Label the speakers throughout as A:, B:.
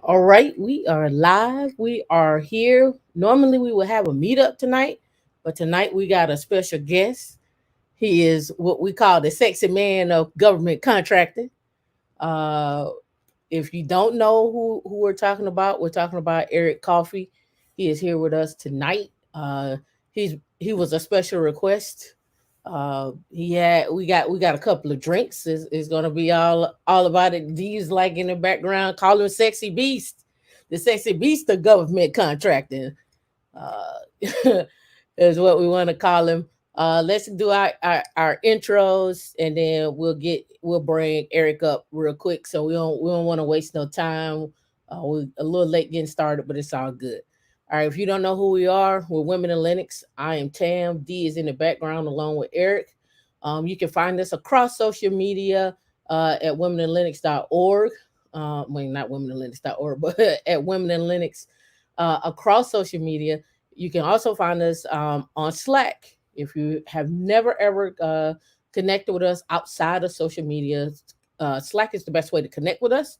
A: All right, we are live. We are here. Normally, we would have a meetup tonight, but tonight we got a special guest. He is what we call the sexy man of government contracting. Uh, if you don't know who we're talking about Eric Coffey. He is here with us tonight. He was a special request. We got a couple of drinks. It's gonna be all about it. These like in the background, call him sexy beast, the sexy beast of government contracting. Uh, is what we want to call him. Let's do our intros, and then we'll bring Eric up real quick. So we don't want to waste no time. We're a little late getting started, but it's all good. All right, if you don't know who we are, we're Women in Linux. I am Tam. D is in the background along with Eric. You can find us across social media at womeninlinux.org. Well, not womeninlinux.org, but at Women in Linux across social media. You can also find us on Slack. If you have never ever connected with us outside of social media, Slack is the best way to connect with us.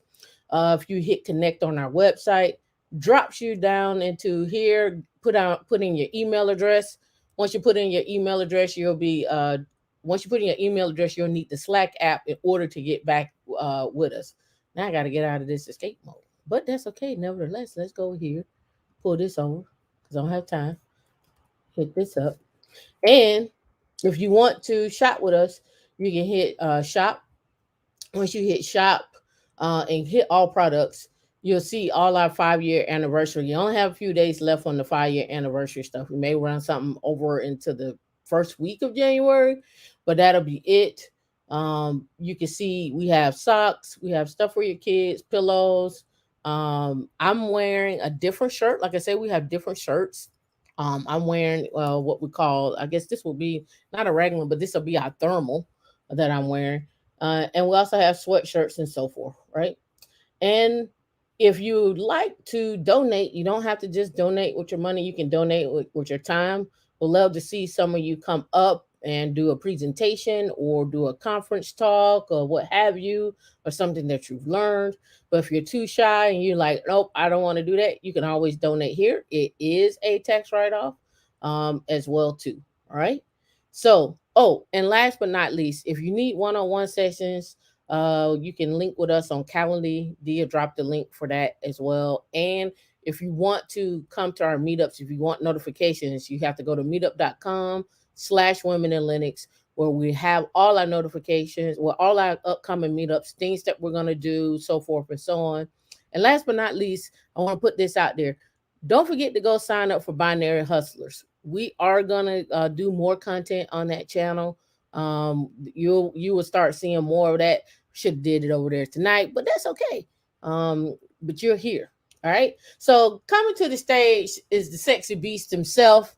A: If you hit connect on our website, drops you down into here. Put in your email address. Once you put in your email address, once you put in your email address, you'll need the Slack app in order to get back with us. Now I got to get out of this escape mode, but that's okay. Nevertheless, let's go here, pull this over because I don't have time. Hit this up. And if you want to shop with us, you can hit shop. Once you hit shop and hit all products, you'll see all our 5 year anniversary. You only have a few days left on the 5 year anniversary stuff. We may run something over into the first week of January, but that'll be it. You can see we have socks, we have stuff for your kids, pillows. I'm wearing a different shirt. Like I said, we have different shirts. I'm wearing what we call, I guess this will be not a regular, but this will be our thermal that I'm wearing. And we also have sweatshirts and so forth, right? And if you'd like to donate, you don't have to just donate with your money. You can donate with your time. We'd love to see some of you come up and do a presentation or do a conference talk or what have you, or something that you've learned. But if you're too shy and you're like, nope, I don't want to do that, you can always donate here. It is a tax write-off as well too. All right. So, oh, and last but not least, if you need one-on-one sessions, you can link with us on Calendly. Dia dropped the link for that as well. And if you want to come to our meetups, if you want notifications, you have to go to meetup.com/women in Linux, where we have all our notifications, well, all our upcoming meetups, things that we're going to do, so forth and so on. And last but not least, I want to put this out there. Don't forget to go sign up for Binary Hustlers. We are gonna do more content on that channel. You will start seeing more of that. Should have did it over there tonight, but that's okay. But you're here. All right. So coming to the stage is the sexy beast himself,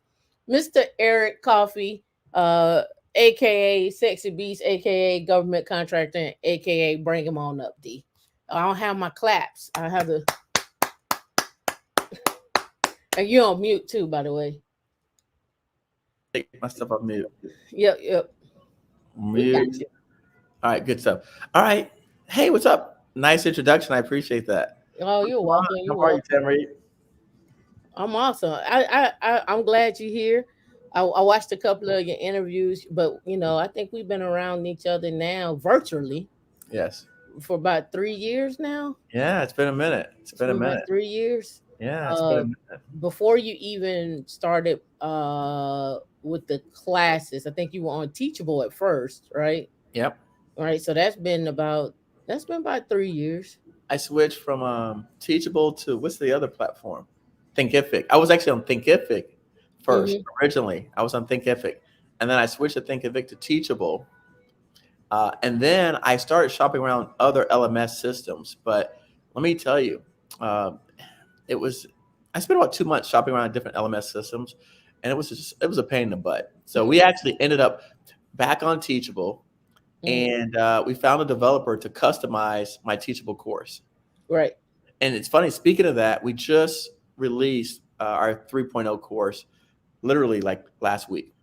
A: Mr. Eric Coffey, aka Sexy Beast, aka Government Contractor, aka Bring him on up, D. I don't have my claps. I have the. And you're on mute too, by the way.
B: Take my stuff off mute.
A: Yep.
B: Mute. All right, good stuff. All right. Hey, what's up? Nice introduction. I appreciate that.
A: Oh, you're welcome.
B: How are you, Tammy?
A: I'm awesome. I'm glad you're here. I watched a couple of your interviews, but I think we've been around each other now virtually.
B: Yes.
A: For about 3 years now.
B: Yeah, it's been a minute. It's been a minute.
A: About 3 years.
B: Yeah, it's been a minute.
A: Before you even started with the classes, I think you were on Teachable at first, right?
B: Yep.
A: All right. So that's been about 3 years.
B: I switched from Teachable to what's the other platform? Thinkific. I was actually on Thinkific first. Originally. I was on Thinkific. And then I switched to Thinkific to Teachable. And then I started shopping around other LMS systems. But let me tell you, I spent about 2 months shopping around different LMS systems, and it was a pain in the butt. So we actually ended up back on Teachable, and we found a developer to customize my Teachable course.
A: Right.
B: And it's funny, speaking of that, we just released our 3.0 course literally like last week.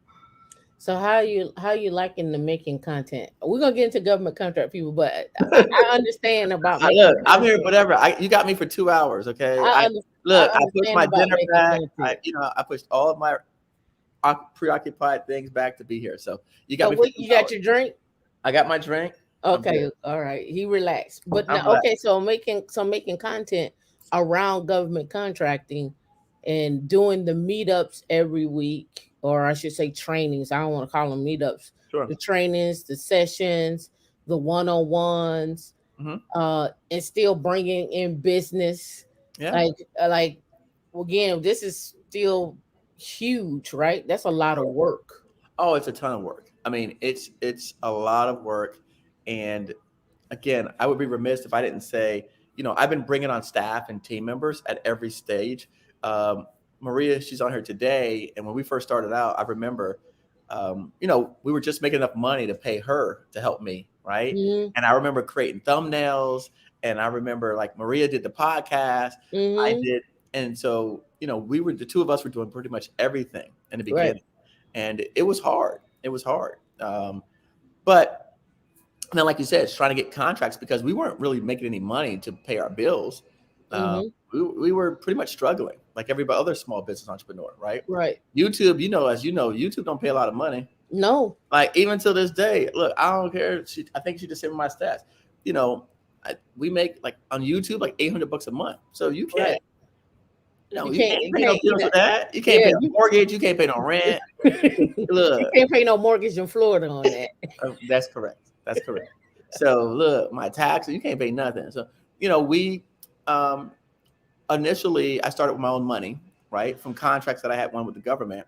A: So how you liking the making content? We're gonna get into government contract people, but I understand about making
B: Look, I'm here,
A: content.
B: whatever. You got me for 2 hours, okay?
A: I, under, I
B: I pushed
A: understand
B: my
A: about
B: dinner
A: making
B: back.
A: content.
B: I pushed all of my preoccupied things back to be here. So you got
A: So
B: me for
A: what
B: two
A: you got
B: hours.
A: your drink?
B: I got my drink. I'm good.
A: Okay, all right. He relaxed. But
B: I'm
A: now
B: relaxed.
A: okay, so making content around government contracting and doing the meetups every week, or I should say trainings. I don't want to call them meetups.
B: Sure.
A: The trainings, the sessions, the one-on-ones,
B: Hmm.
A: and still bringing in business.
B: Yeah.
A: Like again, this is still huge, right? That's a lot of work.
B: Oh, it's a ton of work. I mean, it's a lot of work, and again, I would be remiss if I didn't say, I've been bringing on staff and team members at every stage. Um, Maria, she's on here today, and when we first started out, I remember, we were just making enough money to pay her to help me, right?
A: Hmm.
B: And I remember creating thumbnails, and I remember like Maria did the podcast, I
A: Hmm.
B: did, and so we were the two of us were doing pretty much everything in the
A: Right.
B: beginning, and it was hard. It was hard, but and then, like you said, it's trying to get contracts because we weren't really making any money to pay our bills.
A: Hmm.
B: We were pretty much struggling, like every other small business entrepreneur, right?
A: Right.
B: YouTube, as you know, YouTube don't pay a lot of money.
A: No.
B: Like even to this day, look, I don't care. I think she just sent me my stats. You know, we make like on YouTube like $800 a month, so you can't.
A: Right.
B: You can't
A: You
B: pay no
A: can't,
B: bills with that. You can't
A: yeah,
B: pay no mortgage. You can't pay no rent.
A: you
B: Look,
A: can't pay no mortgage in Florida on that.
B: that's correct. That's correct. So look, my taxes, you can't pay nothing. So, we um initially I started with my own money, right? From contracts that I had won with the government.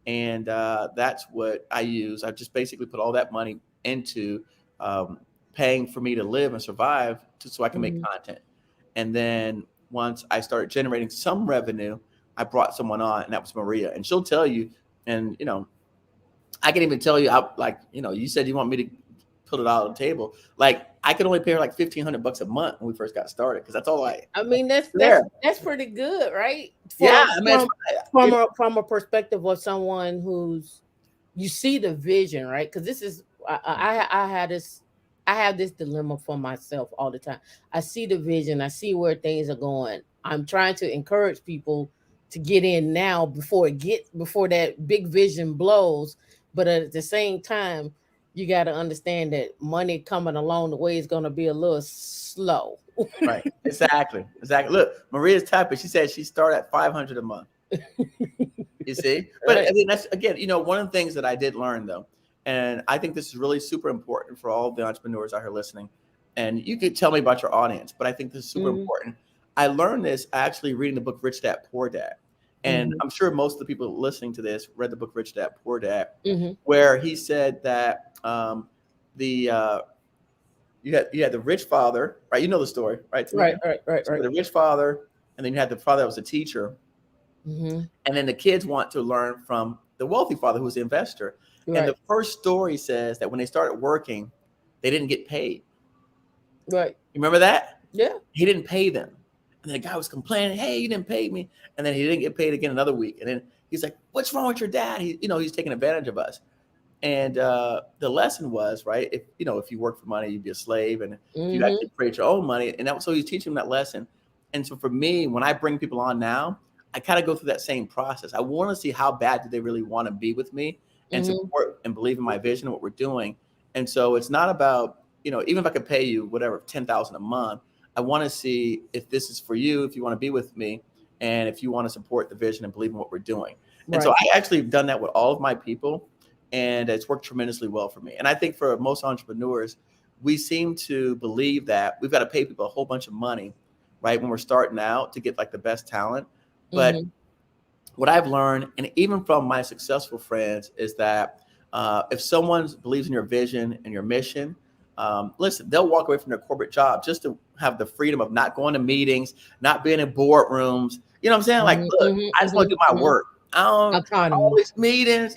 B: And that's what I use. I just basically put all that money into um, paying for me to live and survive so I can make
A: Mhm.
B: content. And then once I started generating some revenue, I brought someone on, and that was Maria. And she'll tell you, and I can even tell you, you said you want me to put it all on the table. Like I could only pay her like $1,500 a month when we first got started because that's all I
A: I mean, that's
B: there.
A: that's that's pretty good, right?
B: Yeah,
A: From
B: I mean,
A: from from a perspective of someone who's you see the vision, right? Because this is I have this dilemma for myself all the time. I see the vision, I see where things are going. I'm trying to encourage people to get in now before that big vision blows. But at the same time, you got to understand that money coming along the way is going to be a little slow.
B: right. Exactly. Exactly. Look, Maria's typing. She said she started at 500 a month. You see? But
A: Right.
B: I mean, that's again, one of the things that I did learn though, and I think this is really super important for all the entrepreneurs out here listening. And you could tell me about your audience, but I think this is super
A: Hmm.
B: important. I learned this actually reading the book Rich Dad Poor Dad. And
A: Hmm.
B: I'm sure most of the people listening to this read the book Rich Dad Poor Dad,
A: Hmm.
B: where he said that the you had the rich father, right? You know the story, right,
A: Right,
B: Tamika?
A: right, right,
B: So
A: right.
B: the rich father, and then you had the father that was a teacher,
A: Hmm.
B: and then the kids want to learn from the wealthy father who's the investor. And
A: Right,
B: the first story says that when they started working, they didn't get paid.
A: right.
B: You remember that?
A: Yeah.
B: He didn't pay them. And then the guy was complaining, hey, you didn't pay me. And then he didn't get paid again another week. And then he's like, what's wrong with your dad? He's taking advantage of us. And the lesson was, right, if you work for money, you'd be a slave. And if you
A: Hmm.
B: actually create your own money, and that was so he's teaching them that lesson. And so for me, when I bring people on now, I kind of go through that same process. I want to see how bad do they really want to be with me and
A: Hmm.
B: support and believe in my vision and what we're doing. And so it's not about, even if I could pay you whatever, 10,000 a month, I want to see if this is for you, if you want to be with me, and if you want to support the vision and believe in what we're doing. And so
A: Right.
B: I actually have done that with all of my people, and it's worked tremendously well for me. And I think for most entrepreneurs, we seem to believe that we've got to pay people a whole bunch of money, right, when we're starting out to get like the best talent. But
A: Hmm.
B: what I've learned, and even from my successful friends, is that if someone believes in your vision and your mission, listen, they'll walk away from their corporate job just to have the freedom of not going to meetings, not being in boardrooms. You know what I'm saying? Like,
A: Hmm.
B: look,
A: Hmm.
B: I just want to do my
A: Hmm.
B: work. I don't all
A: Autonomy.
B: these meetings,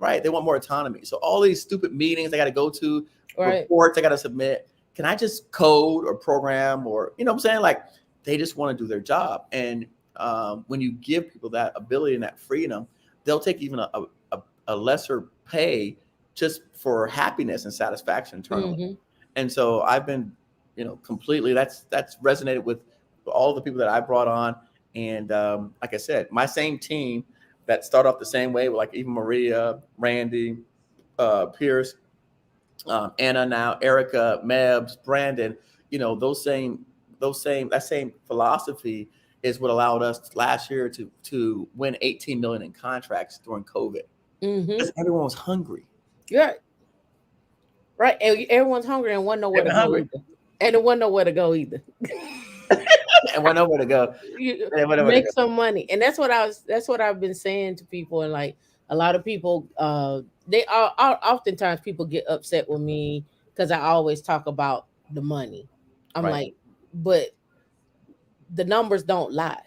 B: right? They want more autonomy. So all these stupid meetings I got to go to,
A: Right.
B: reports I got to submit. Can I just code or program or what I'm saying? Like they just want to do their job. And when you give people that ability and that freedom, they'll take even a a lesser pay just for happiness and satisfaction internally.
A: Mm-hmm.
B: And so I've been, completely, that's resonated with all the people that I brought on. And like I said, my same team that start off the same way, with like even Maria, Randy, Pierce, Anna now, Erica, Mebs, Brandon, that same philosophy is what allowed us last year to win 18 million in contracts during COVID.
A: Mm-hmm.
B: Because everyone was hungry.
A: Yeah. Right. And everyone's hungry and one know where to go either. And one know where to go either.
B: And one know where to go.
A: Make some money. And that's what I've been saying to people. And like a lot of people, they are oftentimes people get upset with me because I always talk about the money. I'm like, but the numbers don't lie,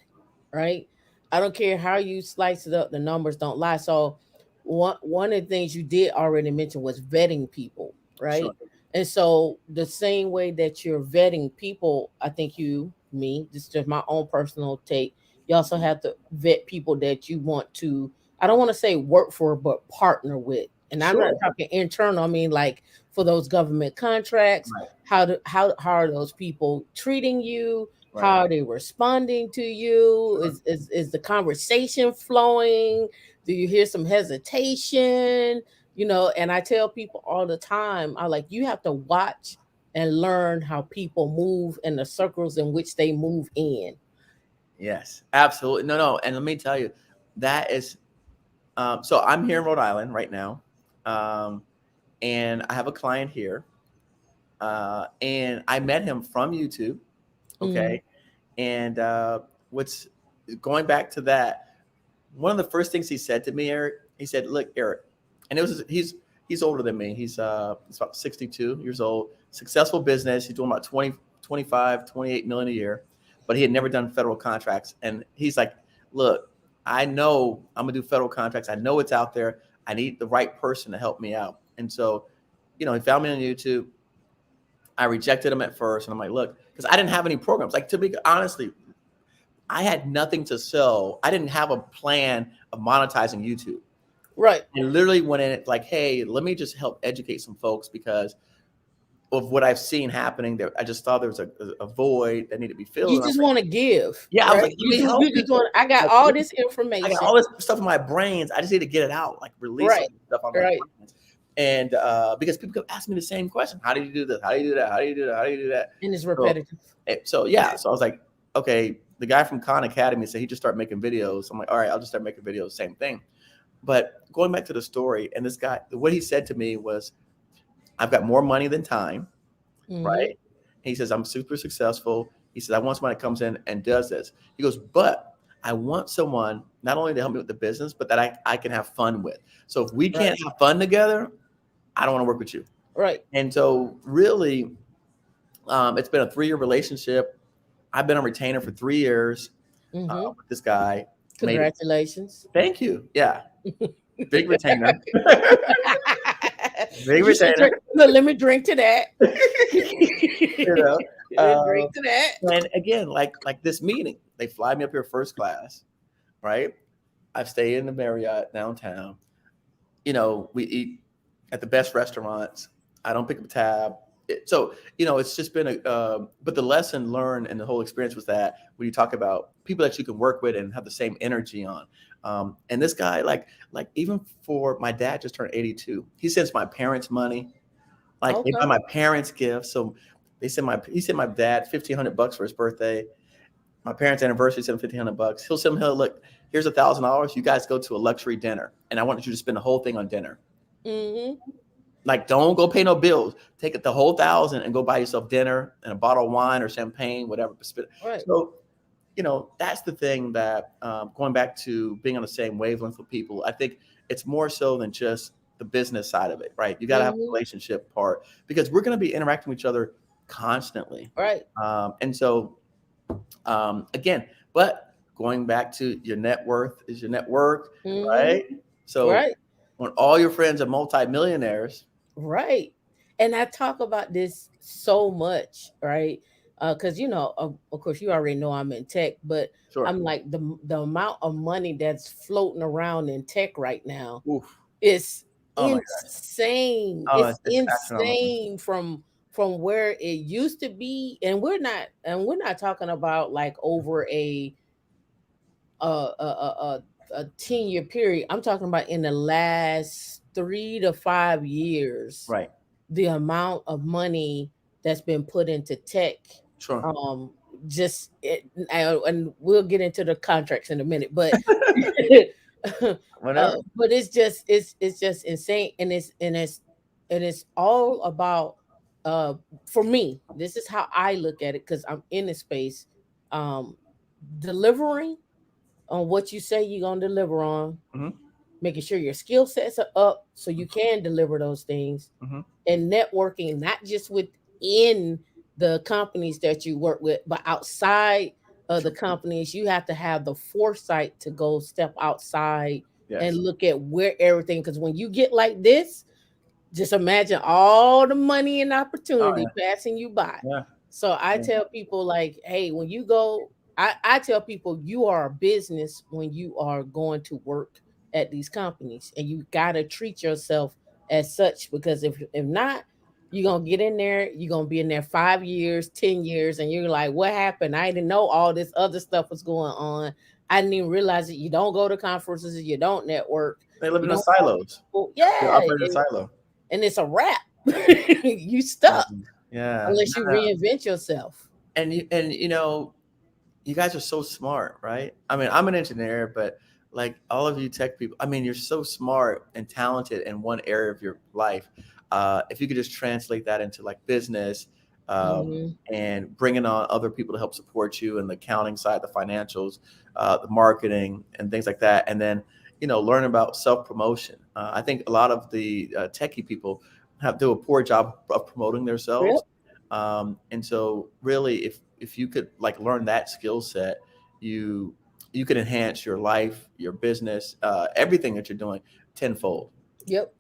A: right? I don't care how you slice it up, the numbers don't lie. So one of the things you did already mention was vetting people, right? Sure. And so the same way that you're vetting people, I think this is just my own personal take. You also have to vet people that you want to, I don't want to say work for, but partner with. And I'm not talking internal. I mean, like for those government contracts, right. How are those people treating you? Right. How are they responding to you? Sure. Is the conversation flowing? Do you hear some hesitation? And I tell people all the time, you have to watch and learn how people move and the circles in which they move in.
B: Yes, absolutely. No. And let me tell you, that is, so I'm here in Rhode Island right now. And I have a client here. And I met him from YouTube. Okay. Mm-hmm. And what's going back to that, one of the first things he said to me, Eric, he said, "Look, Eric," and he's older than me. He's about 62 years old, successful business. He's doing about 20, 25, 28 million a year, but he had never done federal contracts. And he's like, "Look, I know I'm gonna do federal contracts. I know it's out there. I need the right person to help me out." And so, he found me on YouTube. I rejected him at first, and I'm like, "Look," because I didn't have any programs. Like, to be honestly, I had nothing to sell. I didn't have a plan of monetizing YouTube.
A: Right.
B: I literally went in it like, hey, let me just help educate some folks because of what I've seen happening there. I just thought there was a void that needed to be filled.
A: You just want to give.
B: Yeah. Right? I was like,
A: you just want, I got all this information.
B: I got all this stuff in my brains. I just need to get it out, like release stuff on my brains. And because people kept asking me the same question. How do you do this? How do you do that? How do you do that? How do you do that?
A: And it's repetitive.
B: So I was like, okay, the guy from Khan Academy said he just started making videos. I'm like, all right, I'll just start making videos, same thing. But going back to the story, and this guy, what he said to me was, I've got more money than time, right? And he says, I'm super successful. He says, I want somebody that comes in and does this. He goes, but I want someone not only to help me with the business, but that I can have fun with. So if we can't have fun together, I don't want to work with you.
A: Right.
B: And so really, it's been a 3-year relationship. I've been a retainer for 3 years with this guy.
A: Congratulations.
B: Thank you. Yeah. Big retainer. Big retainer.
A: Let me drink to that.
B: Drink to that. And again, like this meeting, they fly me up here first class, right? I stay in the Marriott downtown. We eat at the best restaurants. I don't pick up a tab. So, it's just been but the lesson learned and the whole experience was that when you talk about people that you can work with and have the same energy on. And this guy, like even for my dad just turned 82, he sends my parents money. They buy my parents gifts. So he sent my dad $1,500 for his birthday. My parents' anniversary sent him $1,500. He'll send him, look, here's $1,000. You guys go to a luxury dinner. And I want you to spend the whole thing on dinner.
A: Mm-hmm.
B: Don't go pay no bills. Take it the whole $1,000 and go buy yourself dinner and a bottle of wine or champagne, whatever.
A: Right.
B: So, that's the thing that going back to being on the same wavelength with people, I think it's more so than just the business side of it, right? You got to have a relationship part because we're going to be interacting with each other constantly.
A: Right.
B: And so, again, but going back to your net worth is your net worth, right? So when all your friends are multimillionaires.
A: Right. And I talk about this so much, right? Because, of course, you already know I'm in tech, but I'm like the amount of money that's floating around in tech right now.
B: Oof.
A: It's
B: Oh my gosh.
A: insane.
B: Oh,
A: It's
B: it's astronomical.
A: insane from where it used to be, and we're not talking about like over a 10-year period. I'm talking about in the last 3 to 5 years,
B: Right.
A: the amount of money that's been put into tech.
B: Sure.
A: Um, just it, and we'll get into the contracts in a minute, but
B: Whatever.
A: but it's just insane, and it's all about uh for me. This is how I look at it because I'm in the space, um, delivering on what you say you're gonna deliver on,
B: Hmm.
A: making sure your skill sets are up so you can deliver those things,
B: Hmm.
A: and networking not just within the companies that you work with, but outside of the
B: Sure.
A: companies. You have to have the foresight to go step outside and
B: Yes.
A: look at where everything. Because when you get like this, just imagine all the money and
B: Oh
A: opportunity
B: yeah.
A: passing you by.
B: Yeah.
A: So I
B: Yeah.
A: tell people like, hey, when you go, I tell people you are a business when you are going to work at these companies, and you gotta treat yourself as such, because if not, you're gonna get in there, you're gonna be in there 5 years, 10 years, and you're like, what happened? I didn't know all this other stuff was going on. I didn't even realize that you don't go to conferences, you don't network,
B: They live
A: you
B: in the
A: don't talk to
B: silos.
A: people.
B: They
A: Yeah,
B: operate in a silo.
A: and it's a wrap. You
B: Yeah.
A: stuck
B: Yeah.
A: unless
B: No,
A: you
B: no.
A: reinvent yourself.
B: And you guys are so smart, right? I mean, I'm an engineer, but like all of you tech people, I mean, you're so smart and talented in one area of your life. If you could just translate that into like business,
A: Hmm.
B: and bringing on other people to help support you in the accounting side, the financials, the marketing, and things like that, and then learn about self promotion. I think a lot of the techie people do a poor job of promoting
A: Yep.
B: themselves, and so really, if you could like learn that skill set, you you can enhance your life, your business, everything that you're doing tenfold.
A: Yep.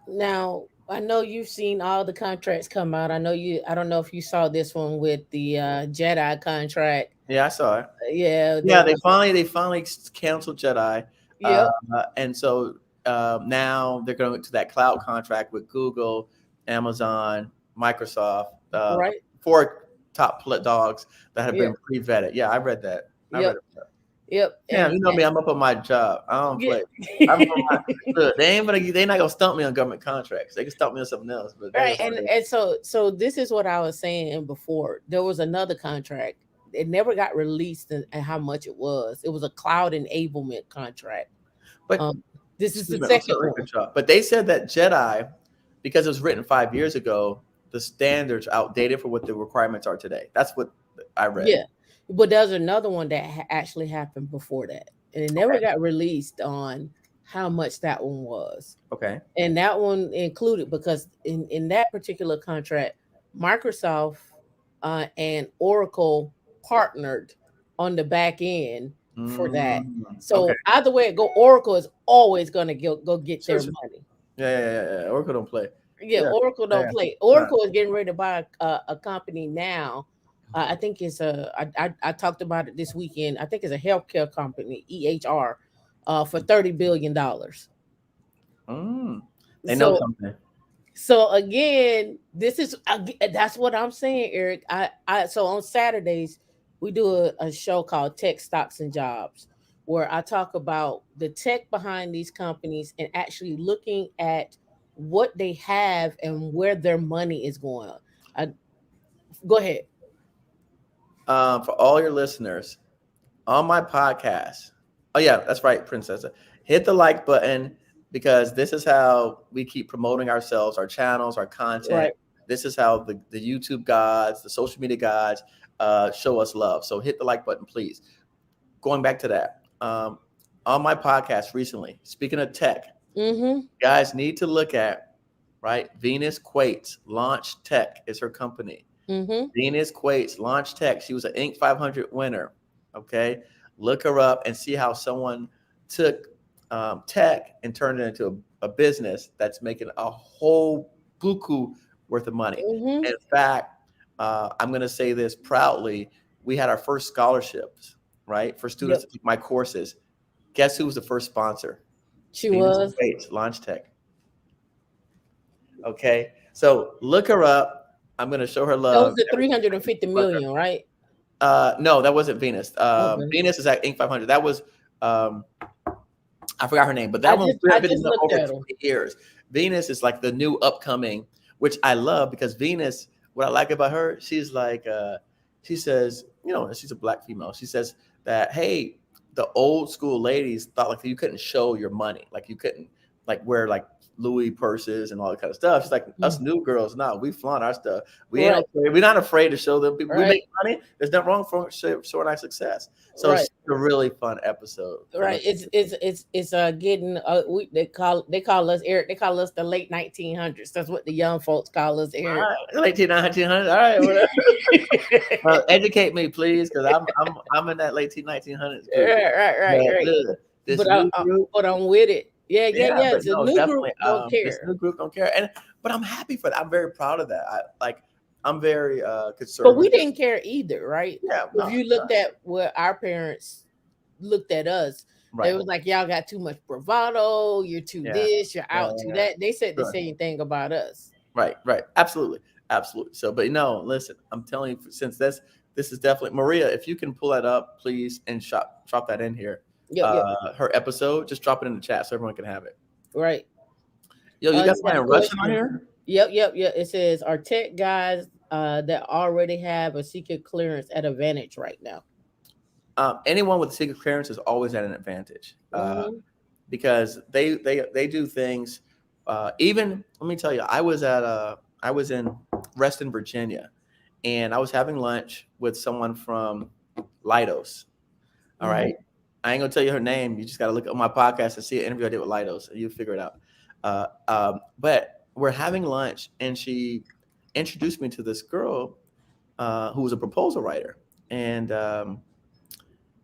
A: Now, I know you've seen all the contracts come out. I don't know if you saw this one with the Jedi contract.
B: Yeah, I saw it.
A: Yeah,
B: Yeah,
A: the
B: they finally canceled Jedi, uh,
A: yep,
B: and so now they're going to that cloud contract with Google, Amazon, Microsoft, the
A: right.
B: four top dogs that have been
A: Yep,
B: pre-vetted. Yeah, I read that. I read
A: yep,
B: it.
A: yep,
B: Yeah,
A: and
B: you know me. I'm up on my job. I don't
A: yeah.
B: play. I'm on my look. They not gonna stump me on government contracts. They can stump me on something else, but that
A: Right,
B: is what it is.
A: and so this is what I was saying before. There was another contract. It never got released, and how much it was. It was a cloud enablement contract.
B: But
A: Um, this is the
B: excuse me, I'm
A: second
B: sorry,
A: one.
B: good job. But they said that Jedi, because it was written 5 years ago, the standards are outdated for what the requirements are today. That's what I read.
A: Yeah, but there's another one that actually happened before that, and it never
B: Okay.
A: got released on how much that one was.
B: Okay.
A: And that one included, because in that particular contract, Microsoft and Oracle partnered on the back end for that.
B: Okay.
A: So either way it go, Oracle is always going to go get
B: Sure,
A: their
B: sure.
A: money.
B: Yeah. Oracle don't play.
A: Yeah,
B: Yeah.
A: Oracle
B: Yeah.
A: don't play.
B: Yeah.
A: Oracle is getting ready to buy a company now. I think it's I talked about it this weekend. I think it's a healthcare company, EHR, for $30 billion.
B: Mm. They know
A: So
B: something.
A: again, this is that's what I'm saying, Eric. I so on Saturdays we do a show called Tech Stocks and Jobs, where I talk about the tech behind these companies and actually looking at what they have and where their money is going. I, Go ahead.
B: For all your listeners on my podcast. Oh yeah, that's right, Princess. Hit the like button because this is how we keep promoting ourselves, our channels, our content.
A: Right.
B: This is how the YouTube gods, the social media gods, show us love. So hit the like button, please. Going back to that, on my podcast recently, speaking of tech,
A: Mm-hmm.
B: guys need to look at right. Venus Quates Launch Tech is her company.
A: Mm-hmm.
B: Venus Quates Launch Tech. She was an Inc. 500 winner. Okay, look her up and see how someone took tech and turned it into a business that's making a whole buku worth of money.
A: Mm-hmm.
B: In fact, I'm going to say this proudly: we had our first scholarships, right, for students
A: Yep.
B: to take my courses. Guess who was the first sponsor?
A: She
B: Venus
A: was.
B: Bates, Launch Tech. Okay, so look her up. I'm gonna show her
A: That
B: love.
A: was the 350 million, right?
B: No, that wasn't Venus.
A: Okay.
B: Venus is at Inc. 500. That was I forgot her name, but
A: I
B: that one
A: just
B: we've
A: I
B: been
A: just
B: in
A: looked
B: over
A: at her.
B: 20 years. Venus is like the new upcoming, which I love because Venus. What I like about her, she's like, she says, she's a black female. She says that, hey, the old school ladies thought like you couldn't show your money, like you couldn't like wear like Louis purses and all that kind of stuff. She's like, us new girls, no, we flaunt our stuff. We ain't afraid. We're not afraid to show them people. We make money. There's nothing wrong for showing our success. So it's a really fun episode.
A: Right. It's getting they call us, Eric. They call us the late 1900s. That's what the young folks call us, Eric.
B: All right, late 1900s. All right, whatever. Well, educate me, please, because I'm in that late 1900s group.
A: Right. But I'm with it. Yeah. It's a new group don't care.
B: This new group don't care, but I'm happy for that. I'm very proud of that. I'm very conservative.
A: But we didn't care either, right?
B: Yeah.
A: If you looked at what our parents looked at us, they was like, y'all got too much bravado. You're too this. You're out to that. They said the same thing about us.
B: Right. Absolutely. So, but listen, I'm telling you, since this is definitely Maria. If you can pull that up, please, and drop that in here. Her episode, just drop it in the chat so everyone can have it.
A: Right.
B: Yo, you got somebody Russian on here?
A: Yep. It says our tech guys that already have a secret clearance at advantage right now.
B: Anyone with a secret clearance is always at an advantage because they do things. Even let me tell you, I was in Reston, Virginia, and I was having lunch with someone from Leidos. All right. I ain't gonna tell you her name. You just got to look at my podcast and see an interview I did with Leidos, and you figure it out. But we're having lunch, and she introduced me to this girl who was a proposal writer, and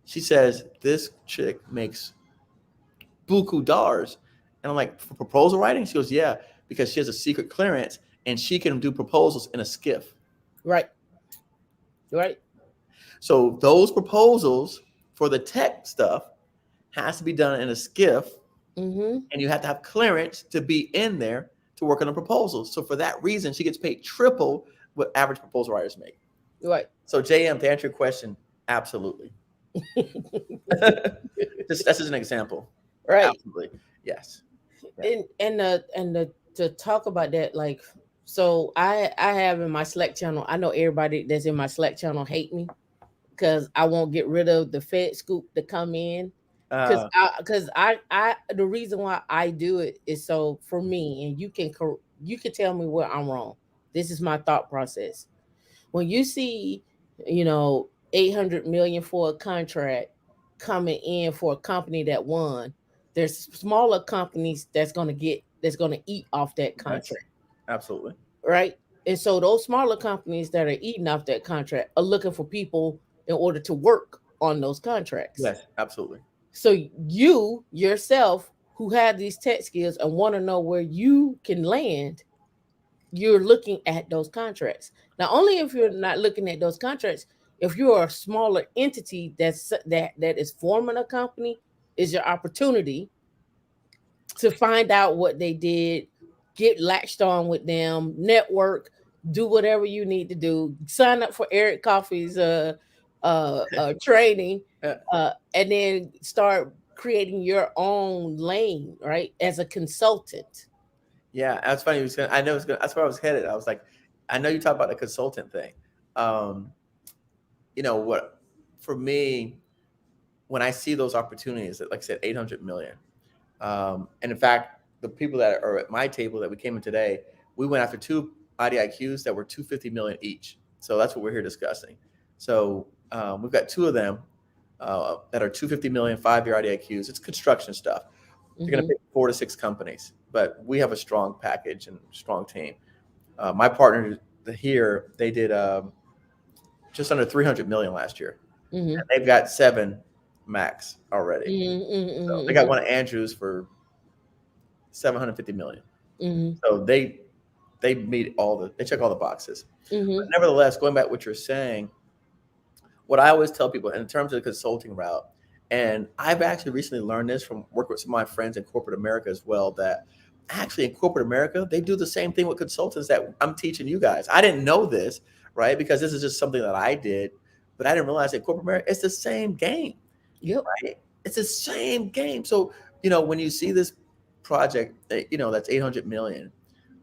B: she says this chick makes buku dollars, and I'm like, for proposal writing? She goes, yeah, because she has a secret clearance, and she can do proposals in a skiff.
A: Right.
B: So those proposals for the tech stuff has to be done in a skiff, and you have to have clearance to be in there to work on the proposals. So for that reason, she gets paid triple what average proposal writers make.
A: Right.
B: So JM, to answer your question, absolutely. That's just an example.
A: Right.
B: Absolutely. Yes.
A: And to talk about that, like, so I have in my Slack channel, I know everybody that's in my Slack channel hate me because I won't get rid of the Fed scoop to come in. Because I the reason why I do it is so for me, and you can tell me where I'm wrong. This is my thought process. When you see, 800 million for a contract coming in for a company that won, there's smaller companies that's gonna eat off that contract.
B: Yes, absolutely.
A: Right. And so those smaller companies that are eating off that contract are looking for people in order to work on those contracts.
B: Yes, absolutely.
A: So you yourself who have these tech skills and want to know where you can land, you're looking at those contracts. Now, only if you're not looking at those contracts, if you're a smaller entity that is forming a company, is your opportunity to find out what they did, get latched on with them, network, do whatever you need to do, sign up for Eric Coffey's training, and then start creating your own lane, right? As a consultant.
B: Yeah, that's funny. That's where I was headed. I was like, I know you talk about the consultant thing. What for me, when I see those opportunities, like I said, 800 million. And in fact, the people that are at my table that we came in today, we went after two IDIQs that were 250 million each. So that's what we're here discussing. So we've got two of them that are 250 million 5-year IDIQs. It's construction stuff. They're going to pick 4 to 6 companies, but we have a strong package and strong team. My partner here, they did just under 300 million last year. And they've got 7 max already. So they got one of Andrews for 750 million. So they meet they check all the boxes. But nevertheless, going back to what you're saying, what I always tell people in terms of the consulting route And I've actually recently learned this from working with some of my friends in corporate America as well, that actually in corporate America, they do the same thing with consultants that I'm teaching you guys. I didn't know this, right? Because this is just something that I did, but I didn't realize that corporate America, it's the same game,
A: Yep.
B: right? It's the same game. So, when you see this project, that's 800 million.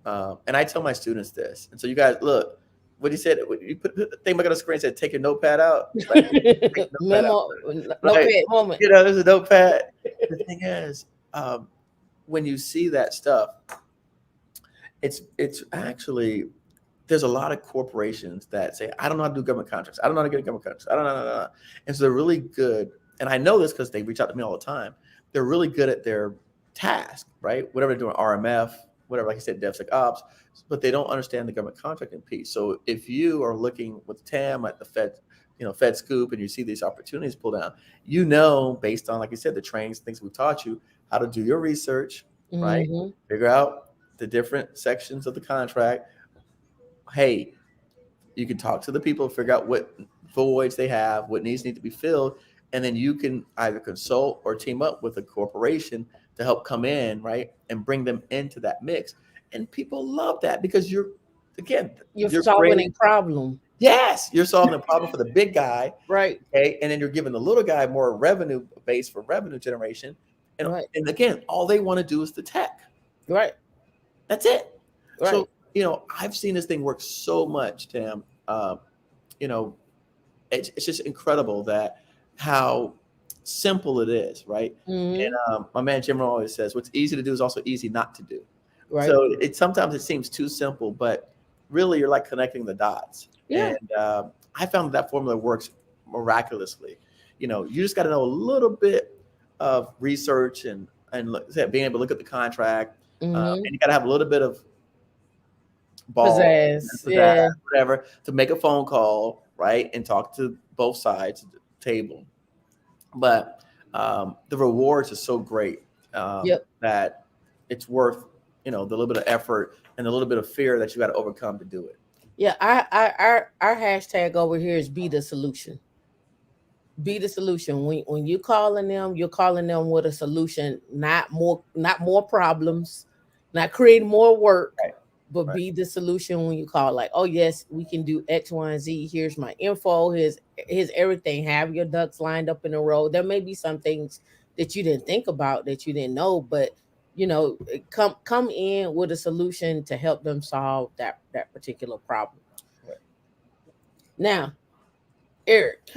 B: And I tell my students this. And so you guys, look, what he said, you put the thing back on the screen, said, take your notepad out. Like, take your notepad out,
A: Memo,
B: right?
A: notepad moment.
B: There's a notepad. The thing is, when you see that stuff, it's actually, there's a lot of corporations that say, I don't know how to do government contracts. I don't know how to get a government contracts. I don't know. And so they're really good. And I know this because they reach out to me all the time. They're really good at their task, right? Whatever they're doing, RMF, whatever, like I said, DevSecOps, but they don't understand the government contracting piece. So if you are looking with TAM at the Fed, Fed Scoop, and you see these opportunities pull down, based on, like I said, the trainings, things we taught you, how to do your research, right?
A: Mhm.
B: Figure out the different sections of the contract. Hey, you can talk to the people, figure out what voids they have, what needs need to be filled, and then you can either consult or team up with a corporation to help come in, right, and bring them into that mix. And people love that because you're
A: solving
B: creating,
A: a problem.
B: yes, you're solving a problem for the big guy,
A: Right.
B: okay, and then you're giving the little guy more revenue base for revenue generation. And,
A: Right.
B: and again, all they want to do is the tech.
A: Right.
B: That's it.
A: Right.
B: So, I've seen this thing work so much, Tam. It's just incredible that how simple it is, right?
A: Mhm.
B: And my man Jim always says, what's easy to do is also easy not to do.
A: Right.
B: So sometimes it seems too simple, but really you're like connecting the dots.
A: Yeah.
B: And I found that formula works miraculously. You just got to know a little bit of research and being able to look at the contract.
A: Mhm.
B: And you got to have a little bit of
A: Pizzazz. Yeah.
B: whatever, to make a phone call, right, and talk to both sides of the table. But the rewards are so great
A: Yep.
B: that it's worth, the little bit of effort and a little bit of fear that you got to overcome to do it.
A: Yeah. Our hashtag over here is be the solution. Be the solution. When you're calling them with a solution, not more problems, not creating more work,
B: Right.
A: but be the solution when you call. Like, oh yes, we can do X, Y, and Z. Here's my info. Here's everything. Have your ducks lined up in a row. There may be some things that you didn't think about, that you didn't know, but come in with a solution to help them solve that particular problem.
B: Right.
A: Now, Eric,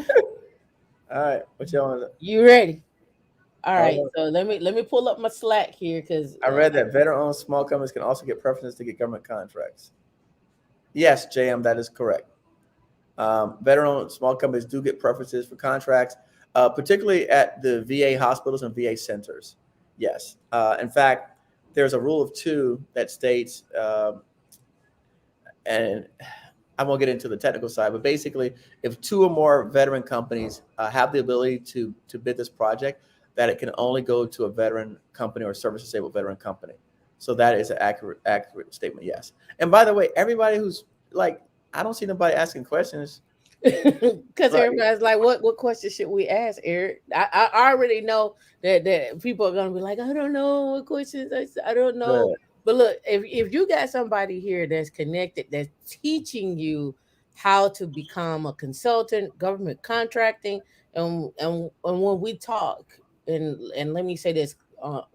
B: All right, what y'all?
A: you ready? All right, so let me pull up my Slack here, because
B: I read that veteran-owned small companies can also get preferences to get government contracts. Yes, JM, that is correct. Veteran-owned small companies do get preferences for contracts, particularly at the VA hospitals and VA centers. Yes. In fact, there's a rule of two that states, and I won't get into the technical side, but basically, if two or more veteran companies have the ability to bid this project, that it can only go to a veteran company or service disabled veteran company. So that is an accurate statement, yes. And by the way, everybody who's like, I don't see nobody asking questions.
A: Because everybody's like, what question should we ask, Eric? I already know that people are gonna be like, I don't know what questions. I don't know.
B: Good.
A: But look, if you got somebody here that's connected, that's teaching you how to become a consultant, government contracting, and when we talk, and let me say this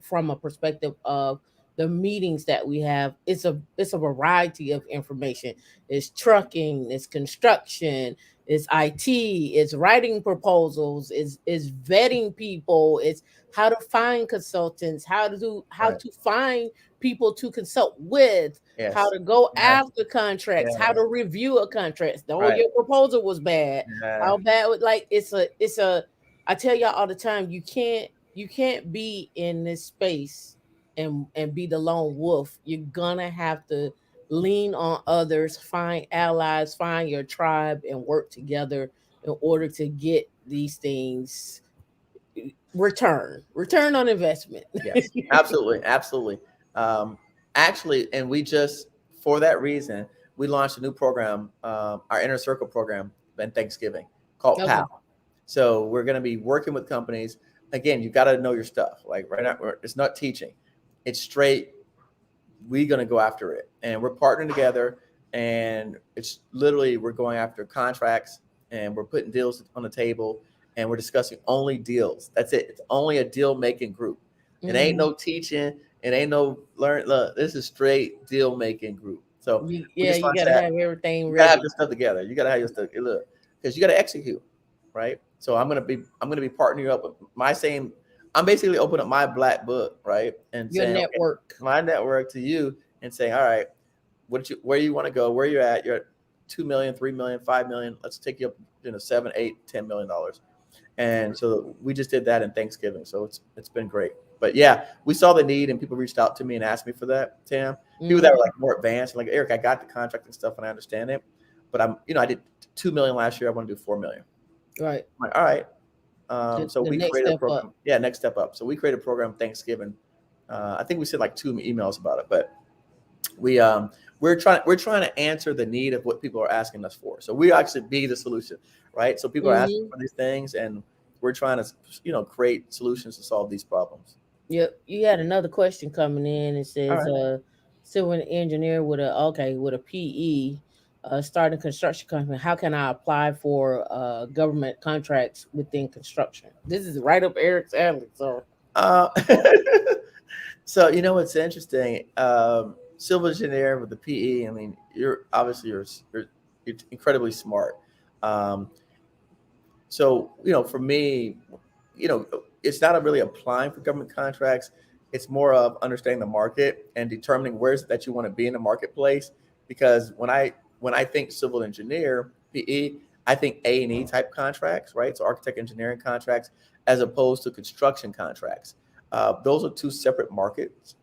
A: from a perspective of the meetings that we have, it's a variety of information. It's trucking, it's construction, it's IT, it's writing proposals, it's vetting people, it's how to find consultants, how to find people to consult with,
B: Yes.
A: how to go
B: Yes.
A: after contracts,
B: Yes.
A: how to review a contract. Oh,
B: Right.
A: your proposal was bad. How bad? Like it's a. I tell y'all all the time, you can't be in this space and be the lone wolf. You're gonna have to lean on others, find allies, find your tribe, and work together in order to get these things return on investment.
B: Yes, absolutely. Actually, and we just, for that reason, we launched a new program, our Inner Circle program, in Thanksgiving, called
A: Okay.
B: PAL. So we're going to be working with companies. Again, you got to know your stuff. Like right now, it's not teaching. It's straight. We're going to go after it. And we're partnering together. And it's literally, we're going after contracts and we're putting deals on the table and we're discussing only deals. That's it. It's only a deal making group. It ain't no teaching. It ain't no learn. Look, this is straight deal making group. So
A: you got to have everything
B: you
A: ready.
B: gotta have your stuff together. You gotta have your stuff. Look, because you gotta execute, right? So I'm gonna be partnering up with I'm basically opening up my black book, right, and
A: Your
B: saying
A: network,
B: okay, my network to you, and saying, all right, where you want to go, where you're at. You're at 2 million, 3 million, 5 million. Let's take you up, 7, 8, $10 million. And so we just did that in Thanksgiving. So it's been great. But yeah, we saw the need and people reached out to me and asked me for that, Tam. People that were like more advanced, like, Eric, I got the contract and stuff and I understand it. But I did 2 million last year. I want to do 4 million.
A: right?
B: I'm like, all right. So we created a program.
A: Up.
B: Yeah, next step up. So we created a program Thanksgiving. I think we sent like 2 emails about it, but we're trying to answer the need of what people are asking us for. So we actually be the solution, right? So people are asking for these things, and we're trying to create solutions to solve these problems.
A: Yep. You had another question coming in. It says, civil engineer with a PE, starting construction company. How can I apply for government contracts within construction? This is right up Eric's alley. So,
B: so what's interesting? Civil engineer with the PE. I mean, you're incredibly smart. So for me, it's not really applying for government contracts. It's more of understanding the market and determining where is it that you want to be in the marketplace. Because when I think civil engineer, PE, I think A&E type contracts, right? So architect engineering contracts, as opposed to construction contracts. Those are 2 separate markets.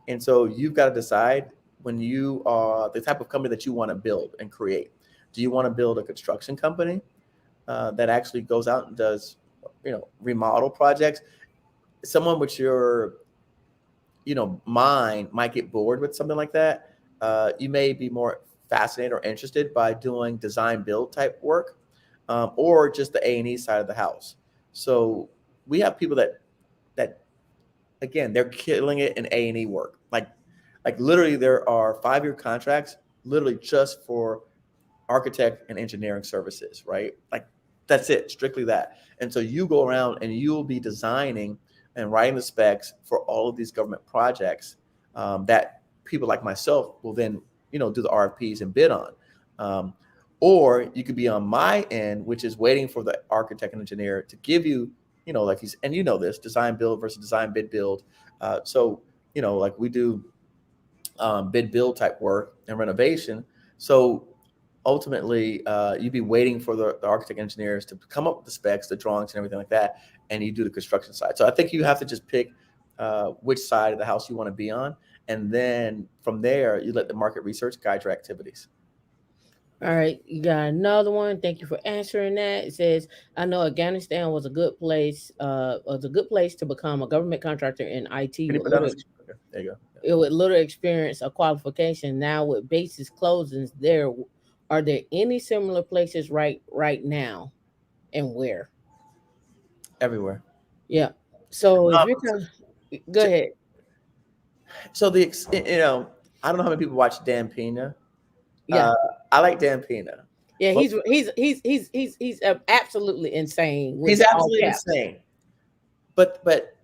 B: And so you've got to decide when you are the type of company that you want to build and create. Do you want to build a construction company that actually goes out and does, remodel projects? Someone with your, mind might get bored with something like that. You may be more fascinated or interested by doing design build type work, or just the A&E side of the house. So we have people that again, they're killing it in A&E work. Like literally there are 5-year contracts literally just for architect and engineering services, right? Like that's it, strictly that. And so you go around and you'll be designing and writing the specs for all of these government projects that people like myself will then, do the RFPs and bid on. Or you could be on my end, which is waiting for the architect and engineer to give you, like this design build versus design bid build. So like we do bid build type work and renovation. So ultimately, you'd be waiting for the architect engineers to come up with the specs, the drawings, and everything like that, and you do the construction side. So I think you have to just pick which side of the house you want to be on, and then from there, you let the market research guide your activities.
A: All right, you got another one. Thank you for answering that. It says, I know Afghanistan was a good place to become a government contractor in IT.
B: There you go.
A: It would little experience a qualification. Now with bases closings, are there any similar places right now, and where?
B: Everywhere.
A: Yeah. So if you're go ahead.
B: So I don't know how many people watch Dan Pena.
A: Yeah.
B: I like Dan Pena.
A: Yeah, he's absolutely insane.
B: He's absolutely insane. But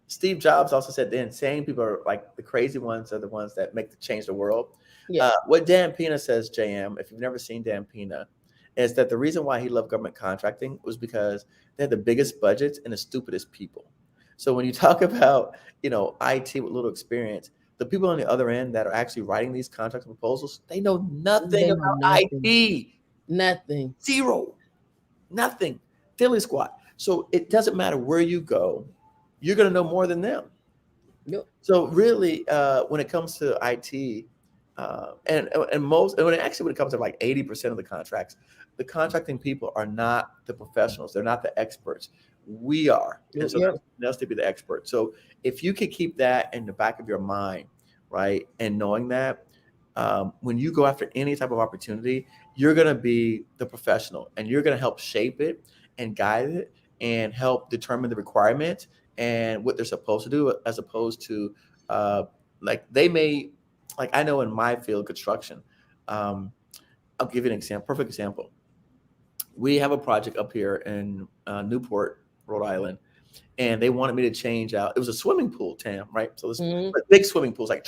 B: Steve Jobs also said the insane people are like the crazy ones are the ones that change the world.
A: Yeah.
B: What Dan Pena says, JM, if you've never seen Dan Pena, is that the reason why he loved government contracting was because they had the biggest budgets and the stupidest people. So when you talk about, IT with little experience, the people on the other end that are actually writing these contract proposals, they know nothing about IT.
A: Nothing.
B: Zero. Nothing. Dilly squat. So it doesn't matter where you go, you're going to know more than them.
A: Yep.
B: So really, when it comes to IT, when it comes to like 80% of the contracts, the contracting people are not the professionals. They're not the experts. We are. And so they're to be the expert. So if you can keep that in the back of your mind, right, and knowing that when you go after any type of opportunity, you're going to be the professional and you're going to help shape it. and guide it and help determine the requirements and what they're supposed to do, as opposed to like they may, like I know in my field, construction. I'll give you an example, perfect example. We have a project up here in Newport, Rhode Island, and they wanted me to change out. It was a swimming pool, Tam, right? So it's big swimming pools, like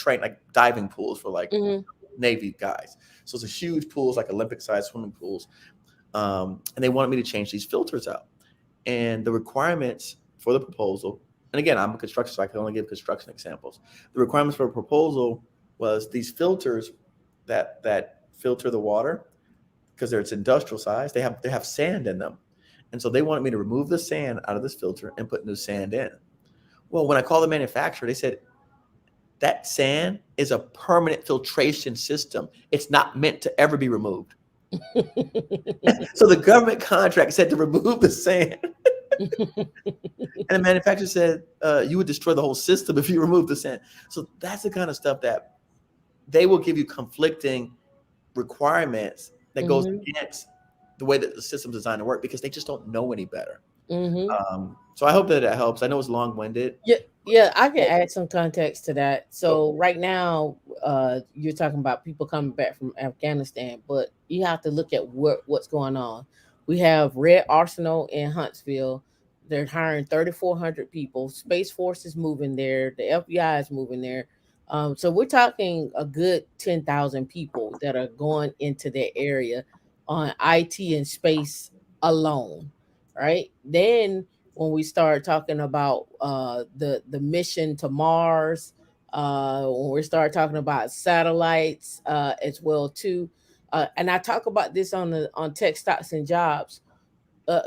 B: diving pools for like Navy guys. So it's a huge pools, like Olympic-sized swimming pools, and they wanted me to change these filters out. And the requirements for the proposal, and again, I'm a construction, so I can only give construction examples. The requirements for a proposal was these filters that filter the water, because it's industrial size. They have sand in them. And so they wanted me to remove the sand out of this filter and put new sand in. Well, when I called the manufacturer, they said that sand is a permanent filtration system. It's not meant to ever be removed. So the government contract said to remove the sand. And the manufacturer said, you would destroy the whole system if you remove the sand. So that's the kind of stuff that they will give you conflicting requirements that goes against the way that the system's designed to work, because they just don't know any better. So I hope that it helps. I know it's long-winded.
A: Yeah, I can add some context to that. So right now, you're talking about people coming back from Afghanistan, but you have to look at what's going on. We have Red Arsenal in Huntsville. They're hiring 3,400 people. Space Force is moving there. The FBI is moving there. So we're talking a good 10,000 people that are going into that area on IT and space alone, right? Then when we start talking about the mission to Mars, when we start talking about satellites as well too, and I talk about this on Tech Stocks and Jobs. Uh,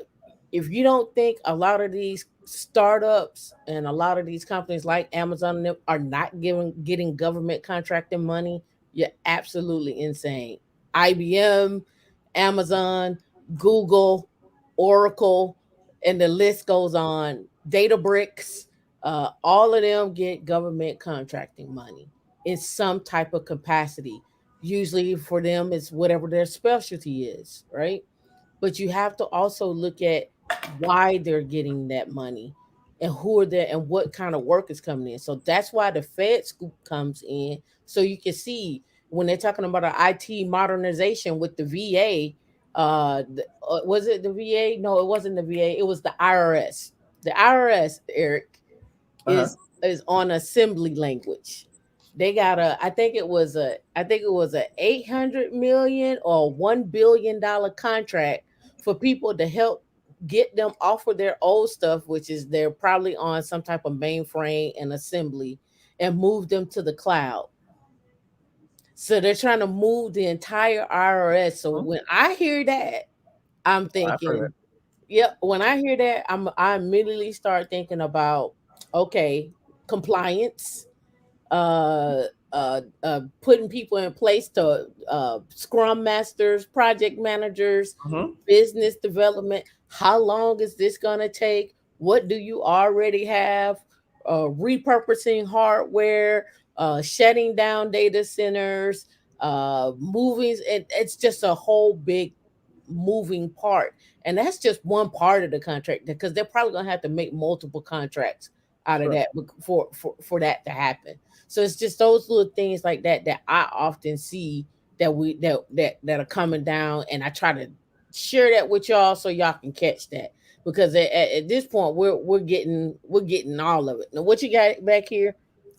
A: if you don't think a lot of these startups and a lot of these companies like Amazon and them are not getting government contracting money, you're absolutely insane. IBM, Amazon, Google, Oracle, and the list goes on. Databricks, all of them get government contracting money in some type of capacity. Usually for them, it's whatever their specialty is, right? But you have to also look at why they're getting that money and who are there and what kind of work is coming in. So that's why the Fed scoop comes in. So you can see when they're talking about an IT modernization with the VA, was it the VA? No, it wasn't the VA. It was the IRS. The IRS, Eric, is on assembly language. They got I think it was a 800 million or $1 billion contract for people to help get them off of their old stuff, which is they're probably on some type of mainframe and assembly, and move them to the cloud. So they're trying to move the entire IRS. So when I hear that, I'm thinking, yep. When I hear that, I immediately start thinking about, okay, compliance, putting people in place to scrum masters, project managers, business development. How long is this going to take? What do you already have? Repurposing hardware, shutting down data centers, moving. It's just a whole big moving part. And that's just one part of the contract, because they're probably going to have to make multiple contracts out of that for that to happen. So it's just those little things like that that I often see that are coming down, and I try to share that with y'all so y'all can catch that, because at this point we're getting all of it. Now, what you got back here?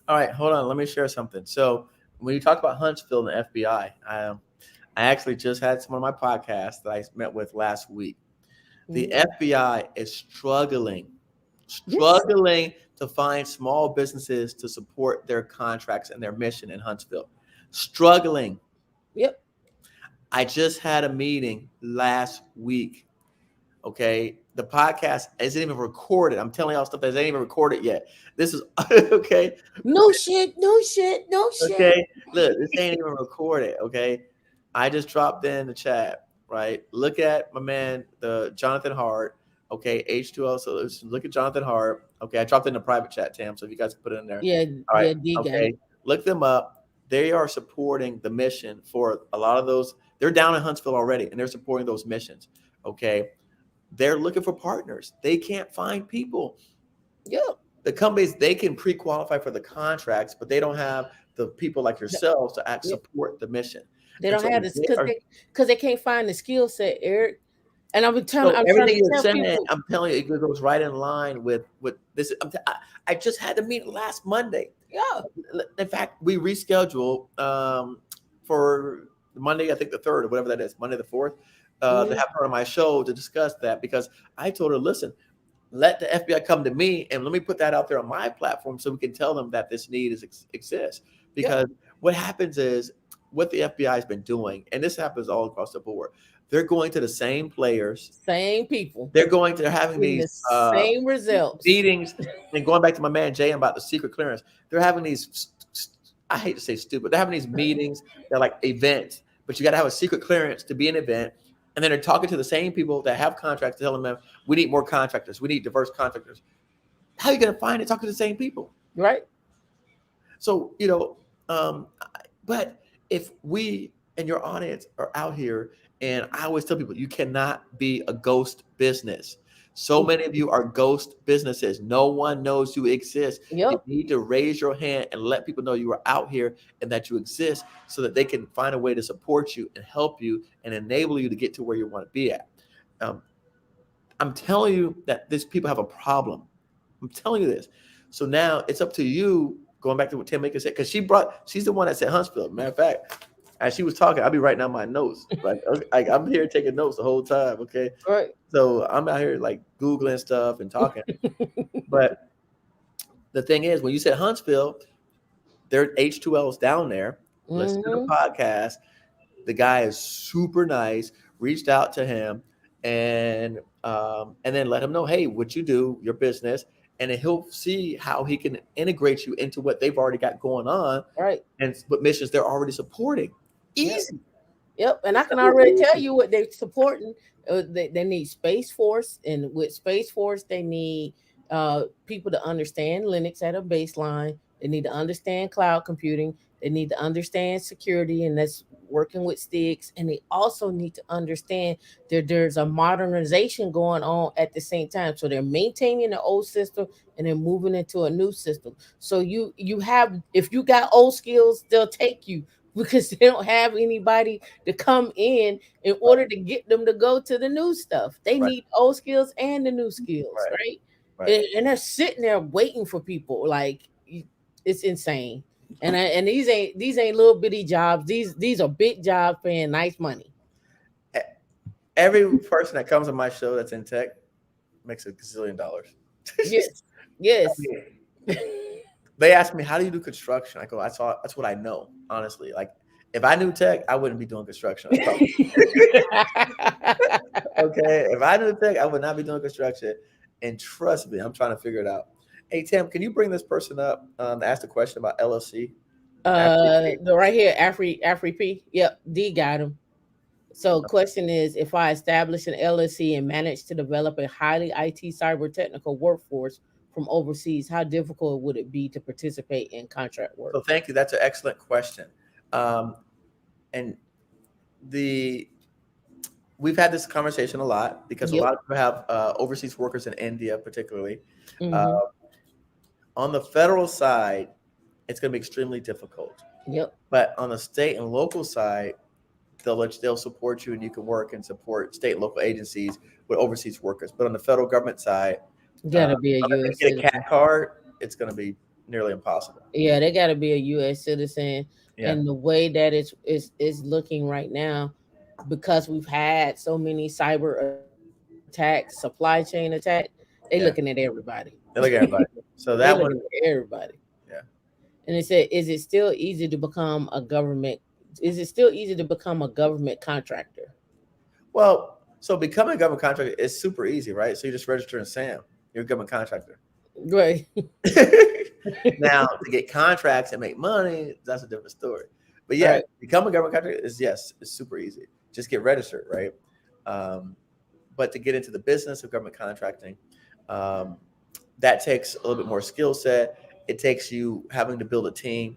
B: All right, hold on. Let me share something. So when you talk about Huntsville and the FBI, I actually just had someone on my podcast that I met with last week. The FBI is struggling to find small businesses to support their contracts and their mission in Huntsville. Struggling.
A: Yep.
B: I just had a meeting last week. Okay. The podcast isn't even recorded. I'm telling y'all stuff that isn't even recorded yet. This is okay.
A: No shit.
B: Okay. Look, this ain't even recorded. Okay. I just dropped in the chat, right? Look at my man, the Jonathan Hart. Okay, H2O. So let's look at Jonathan Hart. Okay, I dropped in the private chat, Tam. So if you guys can put it in there.
A: Yeah.
B: All right.
A: Yeah.
B: Okay. Look them up. They are supporting the mission for a lot of those. They're down in Huntsville already, and they're supporting those missions. Okay. they're looking for partners. They can't find people.
A: Yeah.
B: The companies, they can pre-qualify for the contracts, but they don't have the people like yourselves to act support the mission.
A: They
B: And
A: don't
B: so
A: have this because they can't find the skill set, Eric. And I'm trying
B: everything
A: to
B: you're
A: tell
B: saying,
A: people.
B: I'm telling you, it goes right in line with this. I just had the meeting last Monday.
A: Yeah.
B: In fact, we rescheduled for Monday, I think the 3rd or whatever that is, Monday the 4th, to have her on my show to discuss that, because I told her, listen, let the FBI come to me and let me put that out there on my platform so we can tell them that this need exists. Because what happens is, what the FBI has been doing, and this happens all across the board, they're going to the same players,
A: same people.
B: They're having these
A: same results
B: meetings. And going back to my man Jay about the secret clearance, they're having these, I hate to say stupid, they're having these meetings. They're like events, but you got to have a secret clearance to be an event. And then they're talking to the same people that have contracts, telling them, we need more contractors. We need diverse contractors. How are you going to find it? Talk to the same people.
A: Right.
B: So, but if we and your audience are out here, and I always tell people, you cannot be a ghost business. So many of you are ghost businesses. No one knows you exist. You need to raise your hand and let people know you are out here and that you exist, so that they can find a way to support you and help you and enable you to get to where you want to be at. I'm telling you that these people have a problem. I'm telling you this. So now it's up to you, going back to what Tim Maker said, because she's the one that said Huntsville. Matter of fact, as she was talking, I'll be writing down my notes. Like I'm here taking notes the whole time. Okay.
A: Right.
B: So I'm out here like Googling stuff and talking. But the thing is, when you said Huntsville, there H2L's down there. Listen to the podcast. The guy is super nice. Reached out to him and then let him know, hey, what you do, your business, and then he'll see how he can integrate you into what they've already got going on,
A: right?
B: And what missions they're already supporting. Easy.
A: Yep. And I can already tell you what they're supporting. They need Space Force, and with Space Force, they need people to understand Linux at a baseline. They need to understand cloud computing. They need to understand security, and that's working with sticks. And they also need to understand that there's a modernization going on at the same time. So they're maintaining the old system and then moving into a new system. So you have, if you got old skills, they'll take you, because they don't have anybody to come in order to get them to go to the new stuff. They need old skills and the new skills, right? And they're sitting there waiting for people. Like, it's insane. And these ain't little bitty jobs. These are big jobs paying nice money.
B: Every person that comes on my show that's in tech makes $1 gazillion.
A: Yes.
B: They ask me, how do you do construction? I go, that's what I know, honestly. Like, if I knew tech, I wouldn't be doing construction. Okay. If I knew tech, I would not be doing construction. And trust me, I'm trying to figure it out. Hey, Tam, can you bring this person up to ask the question about LLC?
A: Right here, Afri P. Yep, D got him. So question is, if I establish an LLC and manage to develop a highly IT cyber technical workforce from overseas, how difficult would it be to participate in contract work?
B: So thank you. That's an excellent question. And we've had this conversation a lot, because a lot of people have overseas workers in India, particularly. On the federal side, it's going to be extremely difficult. But on the state and local side, they'll support you, and you can work and support state and local agencies with overseas workers. But on the federal government side,
A: gotta be a U.S.
B: get a CAT card, it's going to be nearly impossible.
A: Yeah, they got to be a U.S. citizen. And the way that it's looking right now, because we've had so many cyber attacks, supply chain attacks, they looking at everybody.
B: They look at everybody. So that one,
A: everybody. Yeah. And it said, is it still easy to become a government? Is it still easy to become a government contractor?
B: Well, so becoming a government contractor is super easy, right? So you just register in SAM. You're a government contractor.
A: Right.
B: Now, to get contracts and make money, that's a different story. But become a government contractor it's super easy. Just get registered, right? But to get into the business of government contracting, that takes a little bit more skill set. It takes you having to build a team.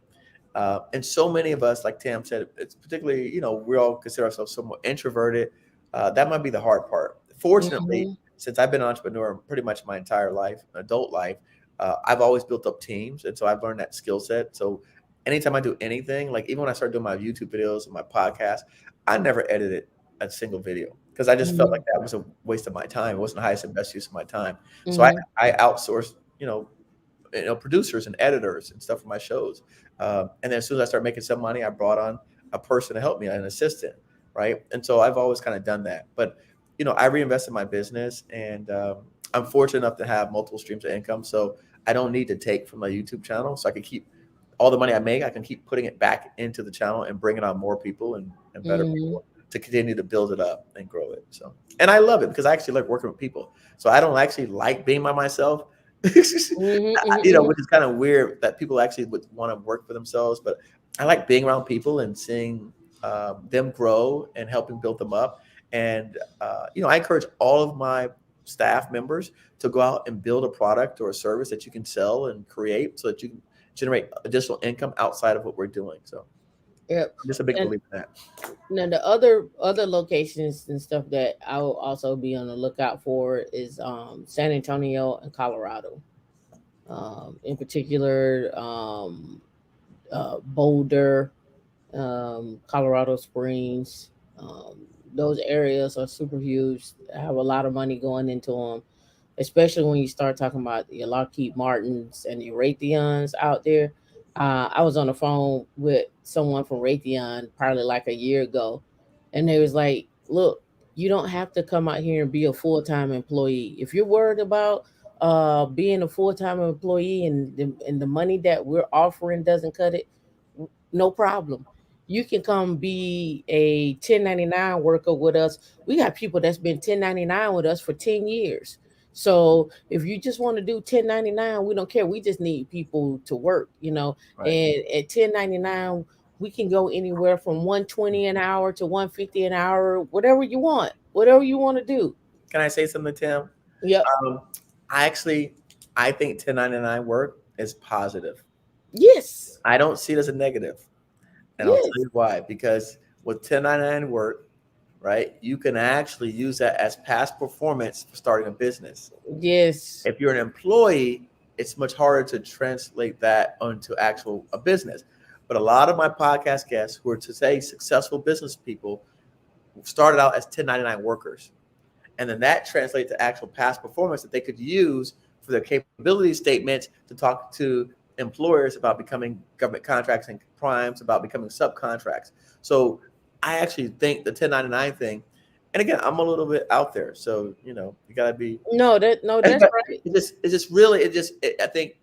B: And so many of us, like Tam said, it's particularly, we all consider ourselves somewhat introverted. That might be the hard part. Fortunately, since I've been an entrepreneur pretty much my entire life, adult life, I've always built up teams, and so I've learned that skill set. So anytime I do anything, like even when I started doing my YouTube videos and my podcast, I never edited a single video because I just felt like that was a waste of my time. It wasn't the highest and best use of my time. So I outsourced, producers and editors and stuff for my shows. And then as soon as I started making some money, I brought on a person to help me, an assistant, right? And so I've always kind of done that. But I reinvested in my business, and I'm fortunate enough to have multiple streams of income. So I don't need to take from my YouTube channel. So I can keep all the money I make, I can keep putting it back into the channel and bringing on more people and better people to continue to build it up and grow it. So, and I love it because I actually like working with people. So I don't actually like being by myself, which is kind of weird that people actually would want to work for themselves. But I like being around people and seeing them grow and helping build them up. And, I encourage all of my staff members to go out and build a product or a service that you can sell and create so that you can generate additional income outside of what we're doing. So I'm just a big believer in that.
A: Now the other locations and stuff that I will also be on the lookout for is San Antonio and Colorado. In particular, Boulder, Colorado Springs. Those areas are super huge. Have a lot of money going into them, especially when you start talking about your Lockheed Martins and your Raytheons out there. I was on the phone with someone from Raytheon probably like a year ago, and they was like, "Look, you don't have to come out here and be a full-time employee. If you're worried about being a full-time employee and the money that we're offering doesn't cut it, no problem. You can come be a 1099 worker with us. We got people that's been 1099 with us for 10 years. So if you just want to do 1099, we don't care. We just need people to work,
B: Right.
A: And at 1099, we can go anywhere from 120 an hour to 150 an hour, whatever you want to do.
B: Can I say something, Tim?
A: Yep.
B: I think 1099 work is positive.
A: Yes.
B: I don't see it as a negative. And I'll tell you why. Because with 1099 work, right, you can actually use that as past performance for starting a business.
A: Yes.
B: If you're an employee, it's much harder to translate that onto a business. But a lot of my podcast guests who are today successful business people started out as 1099 workers. And then that translates to actual past performance that they could use for their capability statements to talk to employers about becoming government contracts and primes, about becoming subcontracts. So I actually think the 1099 thing, and again, I'm a little bit out there, so you gotta be
A: that's right.
B: I think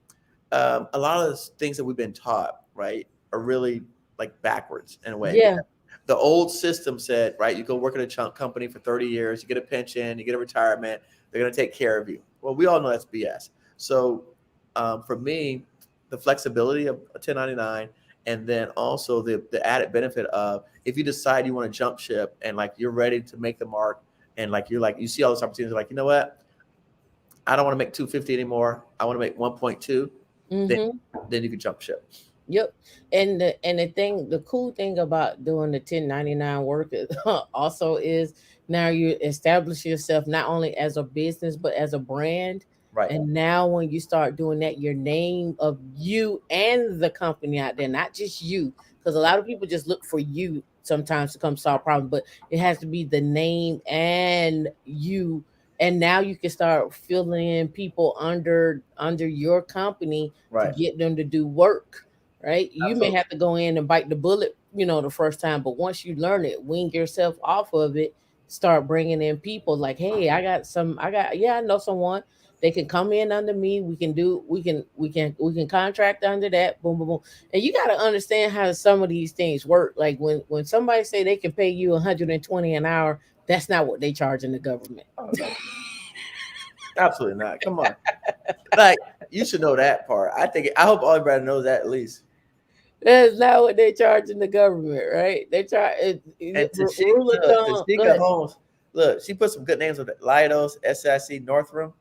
B: a lot of the things that we've been taught, right, are really like backwards in a way.
A: Yeah.
B: The old system said, right, you go work at a chunk company for 30 years, you get a pension, you get a retirement, they're going to take care of you. Well, we all know that's BS. So for me, the flexibility of a 1099, and then also the added benefit of if you decide you want to jump ship and like you're ready to make the mark and like you see all those opportunities, like, you know what? I don't want to make 250 anymore. I want to make 1.2. Then you can jump ship.
A: Yep. And the cool thing about doing the 1099 work also is now you establish yourself not only as a business but as a brand.
B: Right.
A: And now when you start doing that, your name of you and the company out there, not just you, because a lot of people just look for you sometimes to come solve problems, but it has to be the name and you. And now you can start filling in people under your company
B: Right.
A: to get them to do work. Right. You
B: Absolutely.
A: may have to go in and bite the bullet, the first time, but once you learn it, wing yourself off of it, start bringing in people like, hey, I know someone. They can come in under me. We can contract under that. Boom, boom, boom. And you got to understand how some of these things work. Like when somebody say they can pay you 120 an hour, that's not what they charge in the government.
B: Oh, no. Absolutely not. Come on. Like, you should know that part. I hope everybody knows that at least.
A: That's not what they charge in the government, right? They charge
B: Tashika Holmes. Look, she put some good names with it. Lidos, SIC, Northrum.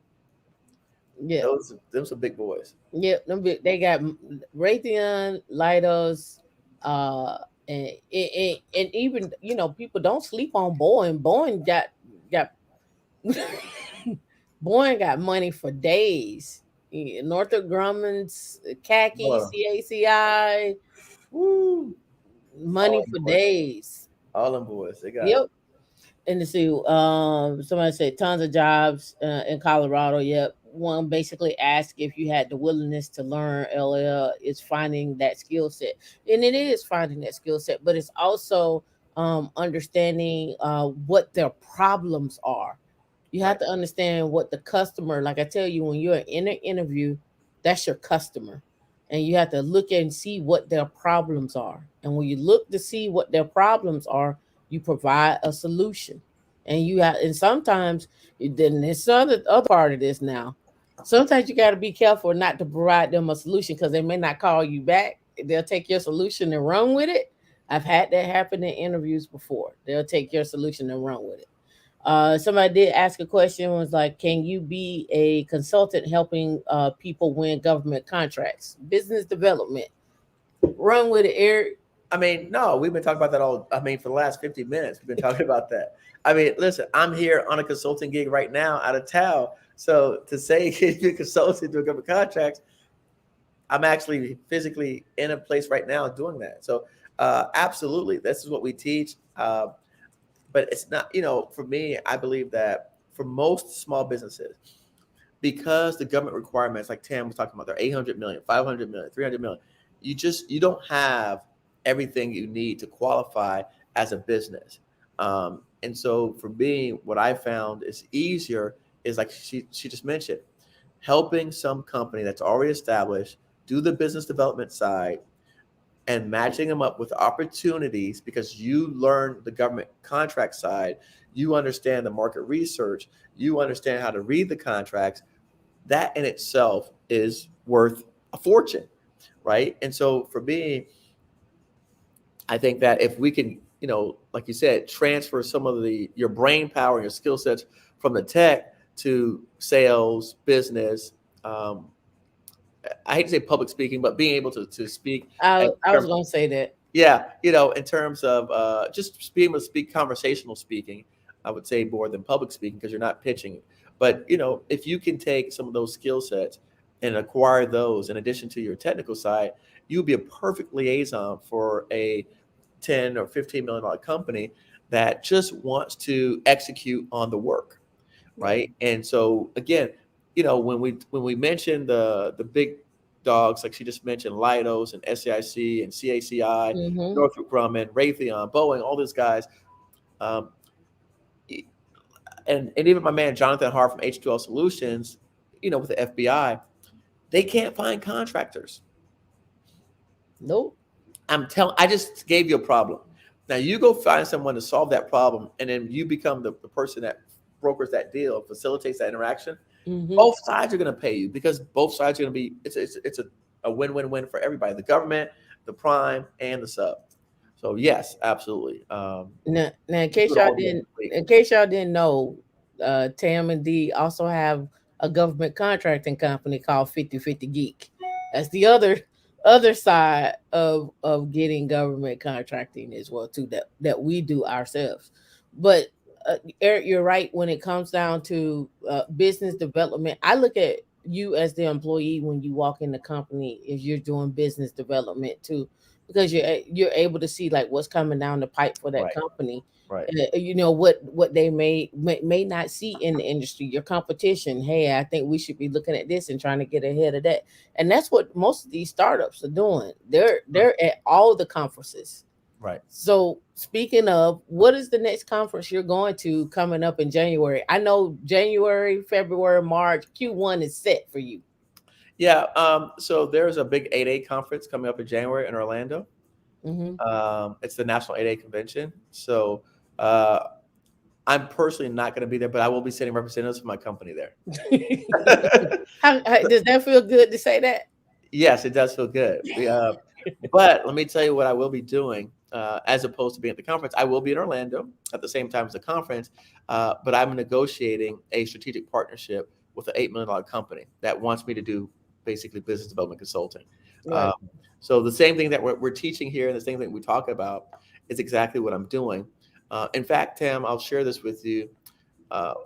A: Yeah,
B: those are big boys.
A: Yeah, they got Raytheon, Lidos, and even people don't sleep on Boeing. Boeing got Boeing got money for days. Northrop Grumman's,
B: All
A: khaki,
B: of them.
A: CACI,
B: Woo! All
A: money
B: them
A: for
B: boys.
A: days.
B: All them boys. They got it.
A: Yep. And to see, somebody said tons of jobs in Colorado. Yep. One basically asked if you had the willingness to learn. LL is finding that skill set, and it is finding that skill set, but it's also understanding what their problems are. You have
B: Right.
A: to understand what the customer, like I tell you, when you're in an interview, that's your customer. And you have to look and see what their problems are. And when you look to see what their problems are, you provide a solution. And you have, and sometimes then there's other part of this now. Sometimes you got to be careful not to provide them a solution because they may not call you back. They'll take your solution and run with it. I've had that happen in interviews before. They'll take your solution and run with it. Somebody did ask a question, was like, can you be a consultant helping people win government contracts? Business development. Run with it, Eric.
B: I mean, no, we've been talking about that all. I mean, for the last 50 minutes, we've been talking about that. I mean, listen, I'm here on a consulting gig right now out of town. So to say you're consulting to government contracts, I'm actually physically in a place right now doing that. So absolutely, this is what we teach. But it's not, for me, I believe that for most small businesses, because the government requirements, like Tam was talking about, they're 800 million, 500 million, 300 million. You don't have everything you need to qualify as a business. And so for me, what I found is easier is like she just mentioned, helping some company that's already established do the business development side and matching them up with opportunities because you learn the government contract side, you understand the market research, you understand how to read the contracts. That in itself is worth a fortune, right? And so for me, I think that if we can, like you said, transfer some of your brain power and your skill sets from the tech to sales, business, I hate to say public speaking, but being able to speak.
A: I was going to say that.
B: Yeah, in terms of just being able to speak conversational speaking, I would say more than public speaking because you're not pitching. But if you can take some of those skill sets and acquire those in addition to your technical side, you would be a perfect liaison for a 10 or $15 million company that just wants to execute on the work,
A: Yeah.
B: right? And so again, when we mention the big dogs, like she just mentioned, Leidos and SAIC and CACI,
A: Mm-hmm.
B: Northrop Grumman, Raytheon, Boeing, all these guys, um, and even my man Jonathan Hart from H2L Solutions, with the FBI, they can't find contractors.
A: Nope.
B: I just gave you a problem. Now you go find someone to solve that problem, and then you become the person that brokers that deal, facilitates that interaction.
A: Mm-hmm.
B: Both sides are going to pay you because both sides are going to be. It's a win-win-win for everybody: the government, the prime, and the sub. So yes, absolutely.
A: Now,
B: Do it all day.
A: in case y'all didn't know, Tam and D also have a government contracting company called 50/50 Geek. That's the other side of getting government contracting as well too, that we do ourselves. But Eric, you're right when it comes down to business development. I look at you as the employee when you walk in the company if you're doing business development too, because you're able to see like what's coming down the pipe for that
B: Right,
A: company.
B: right.
A: What they may not see in the industry, your competition. Hey, I think we should be looking at this and trying to get ahead of that. And that's what most of these startups are doing. They're at all the conferences.
B: Right.
A: So speaking of, what is the next conference you're going to coming up in January? I know January, February, March, Q1 is set for you.
B: Yeah. So there's a big 8A conference coming up in January in Orlando.
A: Mm-hmm.
B: It's the National 8A Convention. So uh, I'm personally not going to be there, but I will be sending representatives from my company there.
A: How does that feel good to say that?
B: Yes, it does feel good. But let me tell you what I will be doing. As opposed to being at the conference, I will be in Orlando at the same time as the conference. But I'm negotiating a strategic partnership with an $8 million company that wants me to do basically business development consulting. Um,
A: Right.
B: so the same thing that we're teaching here and the same thing we talk about is exactly what I'm doing. In fact, Tam, I'll share this with you.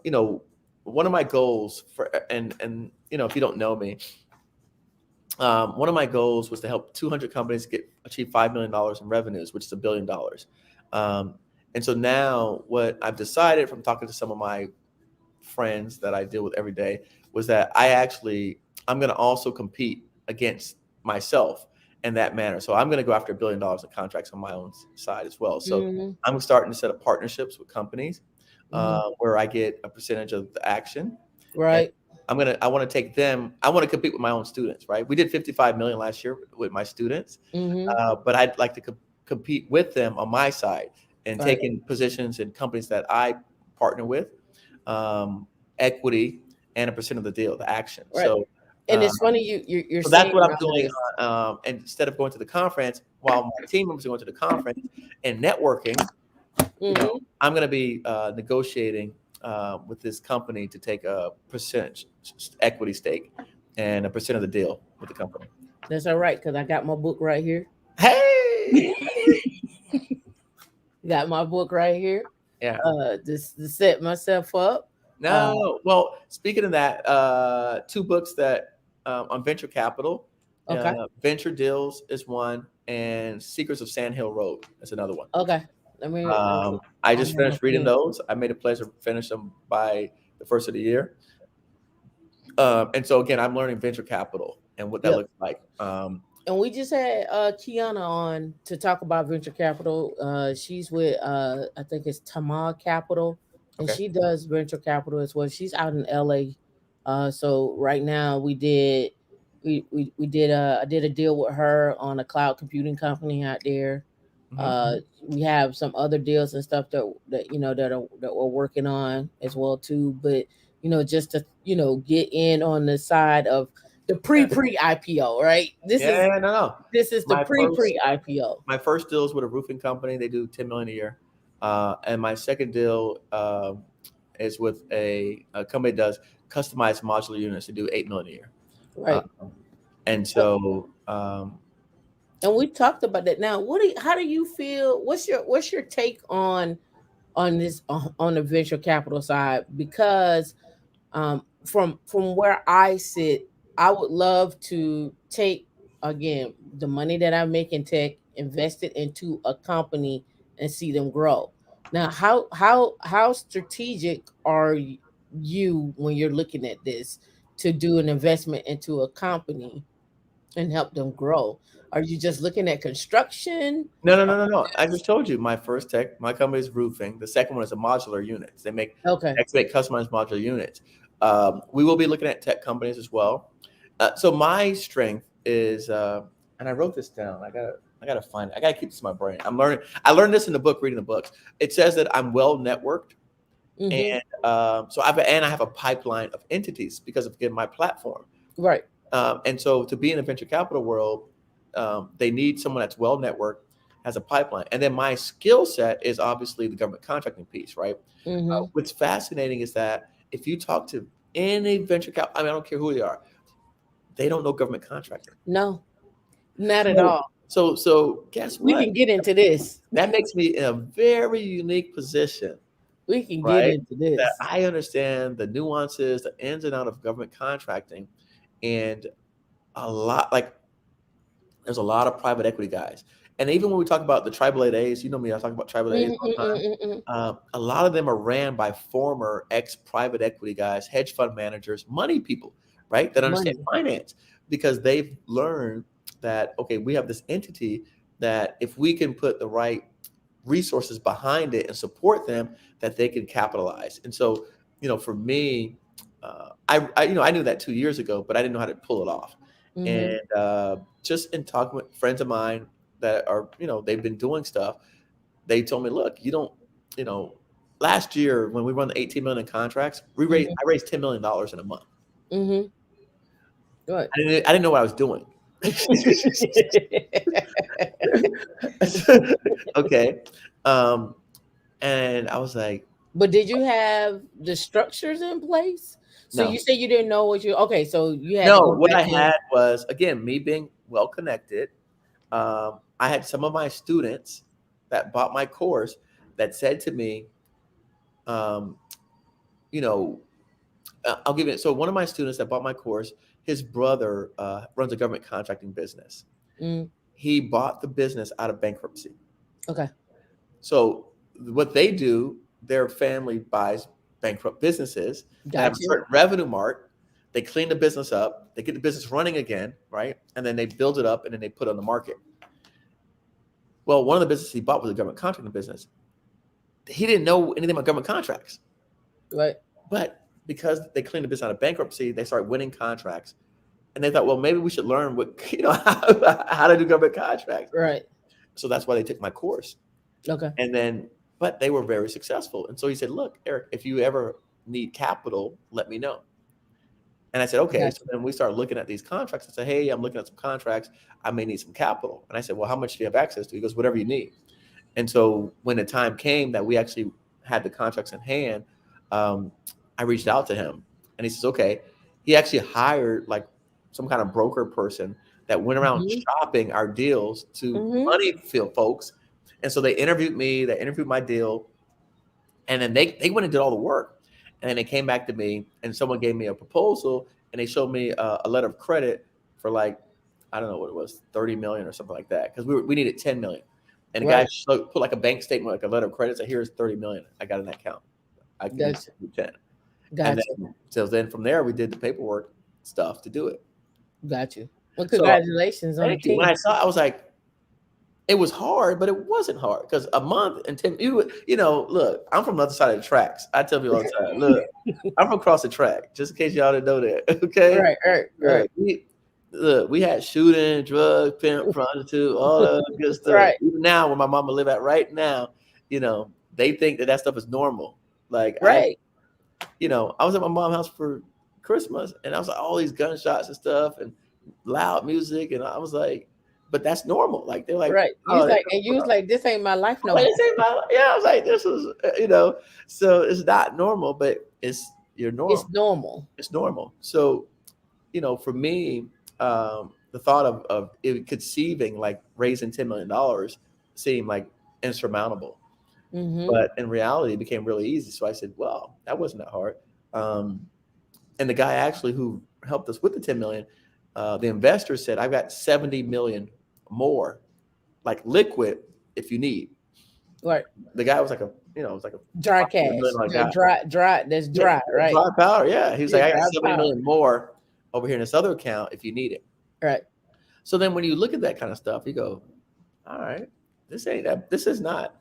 B: You know, one of my goals for, and you know, if you don't know me, one of my goals was to help 200 companies achieve $5 million in revenues, which is $1 billion. And so now what I've decided from talking to some of my friends that I deal with every day was that I'm going to also compete against myself in that manner. So I'm going to go after $1 billion in contracts on my own side as well. So I'm starting to set up partnerships with companies where I get a percentage of the action.
A: Right.
B: And I want to take them. I want to compete with my own students, right? We did 55 million last year with my students, but I'd like to compete with them on my side and taking positions in companies that I partner with, equity and a percent of the deal, the action.
A: Right.
B: So,
A: and it's funny you're
B: so
A: saying
B: that's what I'm doing. And instead of going to the conference, while my team members are going to the conference and networking, you know, I'm going to be negotiating with this company to take a percentage equity stake and a percent of the deal with the company.
A: That's all right, because I got my book right here.
B: Hey,
A: Got my book right here.
B: yeah.
A: Just to set myself up.
B: No, well, speaking of that, two books that on venture capital.
A: Okay.
B: Venture Deals is one, and Secrets of Sand Hill Road is another one.
A: Okay.
B: I just finished reading those. I made a pledge to finish them by the first of the year. And so again, I'm learning venture capital and what that looks like.
A: And we just had Kiana on to talk about venture capital. She's with I think it's Tama Capital, and she does venture capital as well. She's out in LA. So right now I did a deal with her on a cloud computing company out there. We have some other deals and stuff that we're working on as well too. But just to get in on the side of the pre IPO, right? This is the pre IPO.
B: My first deal is with a roofing company. They do $10 million a year, and my second deal is with a company that does customized modular units. They do $8 million a year,
A: right?
B: And so,
A: and we talked about that. Now, how do you feel? What's your take on this on the venture capital side? Because from where I sit, I would love to take again the money that I make in tech, invest it into a company, and see them grow. Now, how strategic are you when you're looking at this to do an investment into a company and help them grow? Are you just looking at construction?
B: No. I just told you my company is roofing. The second one is a modular units. They make customized modular units. We will be looking at tech companies as well. So my strength is, and I wrote this down. I gotta find it. I gotta keep this in my brain. I learned this in the book, reading the books. It says that I'm well networked, and so I have a pipeline of entities because of my platform.
A: Right.
B: And so to be in the venture capital world, they need someone that's well networked, has a pipeline. And then my skill set is obviously the government contracting piece, right? What's fascinating is that if you talk to any venture capital, I don't care who they are, they don't know government contracting.
A: No, not at all.
B: So guess what?
A: We can get into this.
B: That makes me in a very unique position.
A: We can get into this.
B: That I understand the nuances, the ins and outs of government contracting, and there's a lot of private equity guys. And even when we talk about the tribal 8As, you know me, I talk about tribal 8As all the time. A lot of them are ran by former ex-private equity guys, hedge fund managers, money people, right? That understand finance, because they've learned that, okay, we have this entity that if we can put the right resources behind it and support them, that they can capitalize. And so, for me, I knew that 2 years ago, but I didn't know how to pull it off. And just in talking with friends of mine that are, they've been doing stuff, they told me, look, last year when we run the 18 million contracts, I raised $10 million in a month.
A: Good.
B: I didn't know what I was doing. Okay. And I was like,
A: but did you have the structures in place? So you said you didn't know so you had
B: what I had was, again, me being well connected. I had some of my students that bought my course that said to me, I'll give it. So one of my students that bought my course, his brother runs a government contracting business.
A: Mm.
B: He bought the business out of bankruptcy.
A: Okay.
B: So what they do, their family buys bankrupt businesses that have a
A: Gotcha.
B: certain revenue mark. They clean the business up, they get the business running again, right? And then they build it up and then they put it on the market. Well, one of the businesses he bought was a government contracting business. He didn't know anything about government contracts.
A: Right.
B: But because they cleaned the business out of bankruptcy, they started winning contracts. And they thought, well, maybe we should learn how to do government contracts.
A: Right.
B: So that's why they took my course.
A: Okay.
B: And then, but they were very successful. And so he said, look, Eric, if you ever need capital, let me know. And I said, okay.
A: Gotcha.
B: So then we started looking at these contracts. I said, hey, I'm looking at some contracts. I may need some capital. And I said, well, how much do you have access to? He goes, whatever you need. And so when the time came that we actually had the contracts in hand, I reached out to him and he says, okay. He actually hired like some kind of broker person that went around shopping our deals to money field folks. And so they interviewed me, they interviewed my deal, and then they went and did all the work. And then they came back to me and someone gave me a proposal and they showed me a letter of credit for like, I don't know what it was, 30 million or something like that. Because we needed 10 million. And the guy put like a bank statement, like a letter of credit, said, here's 30 million. I got in that account. I can do 10.
A: Gotcha.
B: And then from there, we did the paperwork stuff to do it.
A: Got you. Well, congratulations on the team.
B: When I saw it, I was like, it was hard, but it wasn't hard because a month and 10, look, I'm from the other side of the tracks. I tell people all the time, look, I'm from across the track, just in case y'all didn't know that. Okay.
A: Right.
B: We had shooting, drug, pimp, prostitute, all that good stuff. Right. Even now, where my mama live at right now, they think that stuff is normal. Like, I was at my mom's house for Christmas and I was like, all these gunshots and stuff and loud music. And I was like, but that's normal. Like, they're like,
A: right. You was like, this ain't my life no more.
B: This ain't my life. Yeah, I was like, this is, so it's not normal, but you're normal.
A: It's normal.
B: It's normal. So, for me, the thought of it conceiving like raising $10 million seemed like insurmountable. But in reality, it became really easy. So I said, well, that wasn't that hard. And the guy actually who helped us with the 10 million, the investor said, I've got 70 million more, like liquid, if you need.
A: Right.
B: The guy was like a
A: dry cash. Like dry. That's dry, right?
B: Dry powder. Yeah. He was like, I got 70 million more over here in this other account if you need it.
A: Right.
B: So then when you look at that kind of stuff, you go, all right, this is not.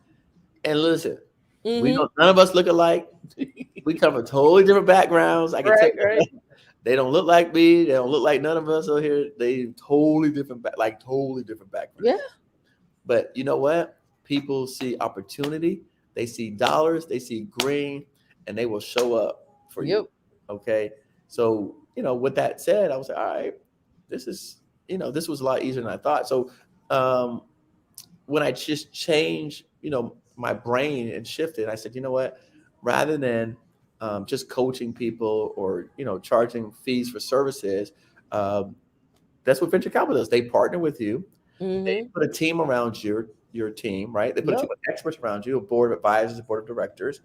B: And listen, we don't, none of us look alike. We come from totally different backgrounds. I can tell you. They don't look like me. They don't look like none of us over here. They totally different backgrounds.
A: Yeah.
B: But you know what? People see opportunity. They see dollars. They see green, and they will show up for you. Okay. So, with that said, I was like, all right, this was a lot easier than I thought. So, when I just changed, my brain and shifted, I said, you know what? Rather than just coaching people or charging fees for services, that's what venture capital does. They partner with you. They put a team around your team, right? They put a team of experts around you, a board of advisors, a board of directors,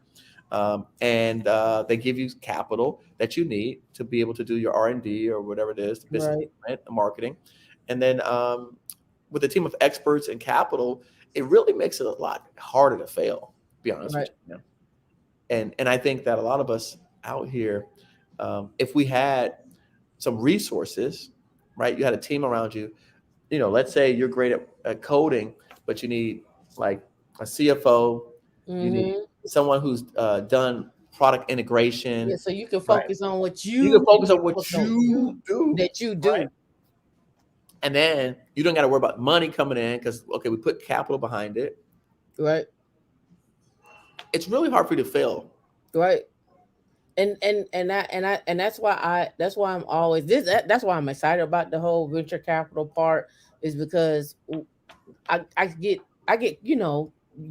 B: and they give you capital that you need to be able to do your R&D or whatever it is, the business, right? The marketing, and then with a team of experts and capital, it really makes it a lot harder to fail. To be honest with you. And I think that a lot of us out here, if we had some resources, right? You had a team around you, let's say you're great at coding, but you need like a CFO, you need someone who's done product integration.
A: Yeah, so you can focus on what
B: you can focus on what you do.
A: That you do.
B: Right? And then you don't got to worry about money coming in because, okay, we put capital behind it.
A: Right.
B: It's really hard for you to fail.
A: Right. And that's why I'm always that's why I'm excited about the whole venture capital part, is because I get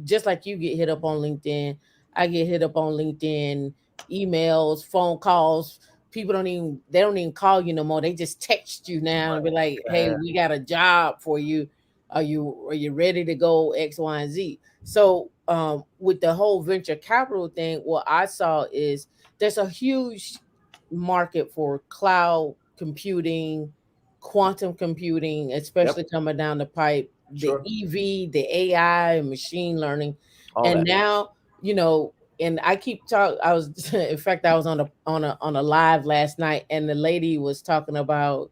A: just like you get hit up on LinkedIn, I get hit up on LinkedIn, emails, phone calls. People don't even call you no more. They just text you now and be like, hey, we got a job for you. Are you ready to go X, Y, and Z? So with the whole venture capital thing, what I saw is there's a huge market for cloud computing, quantum computing, especially
B: Yep.
A: coming down the pipe, the
B: Sure.
A: EV, the AI, and machine learning.
B: All
A: And
B: that.
A: now, and I keep talk. I was, in fact, I was on a live last night, and the lady was talking about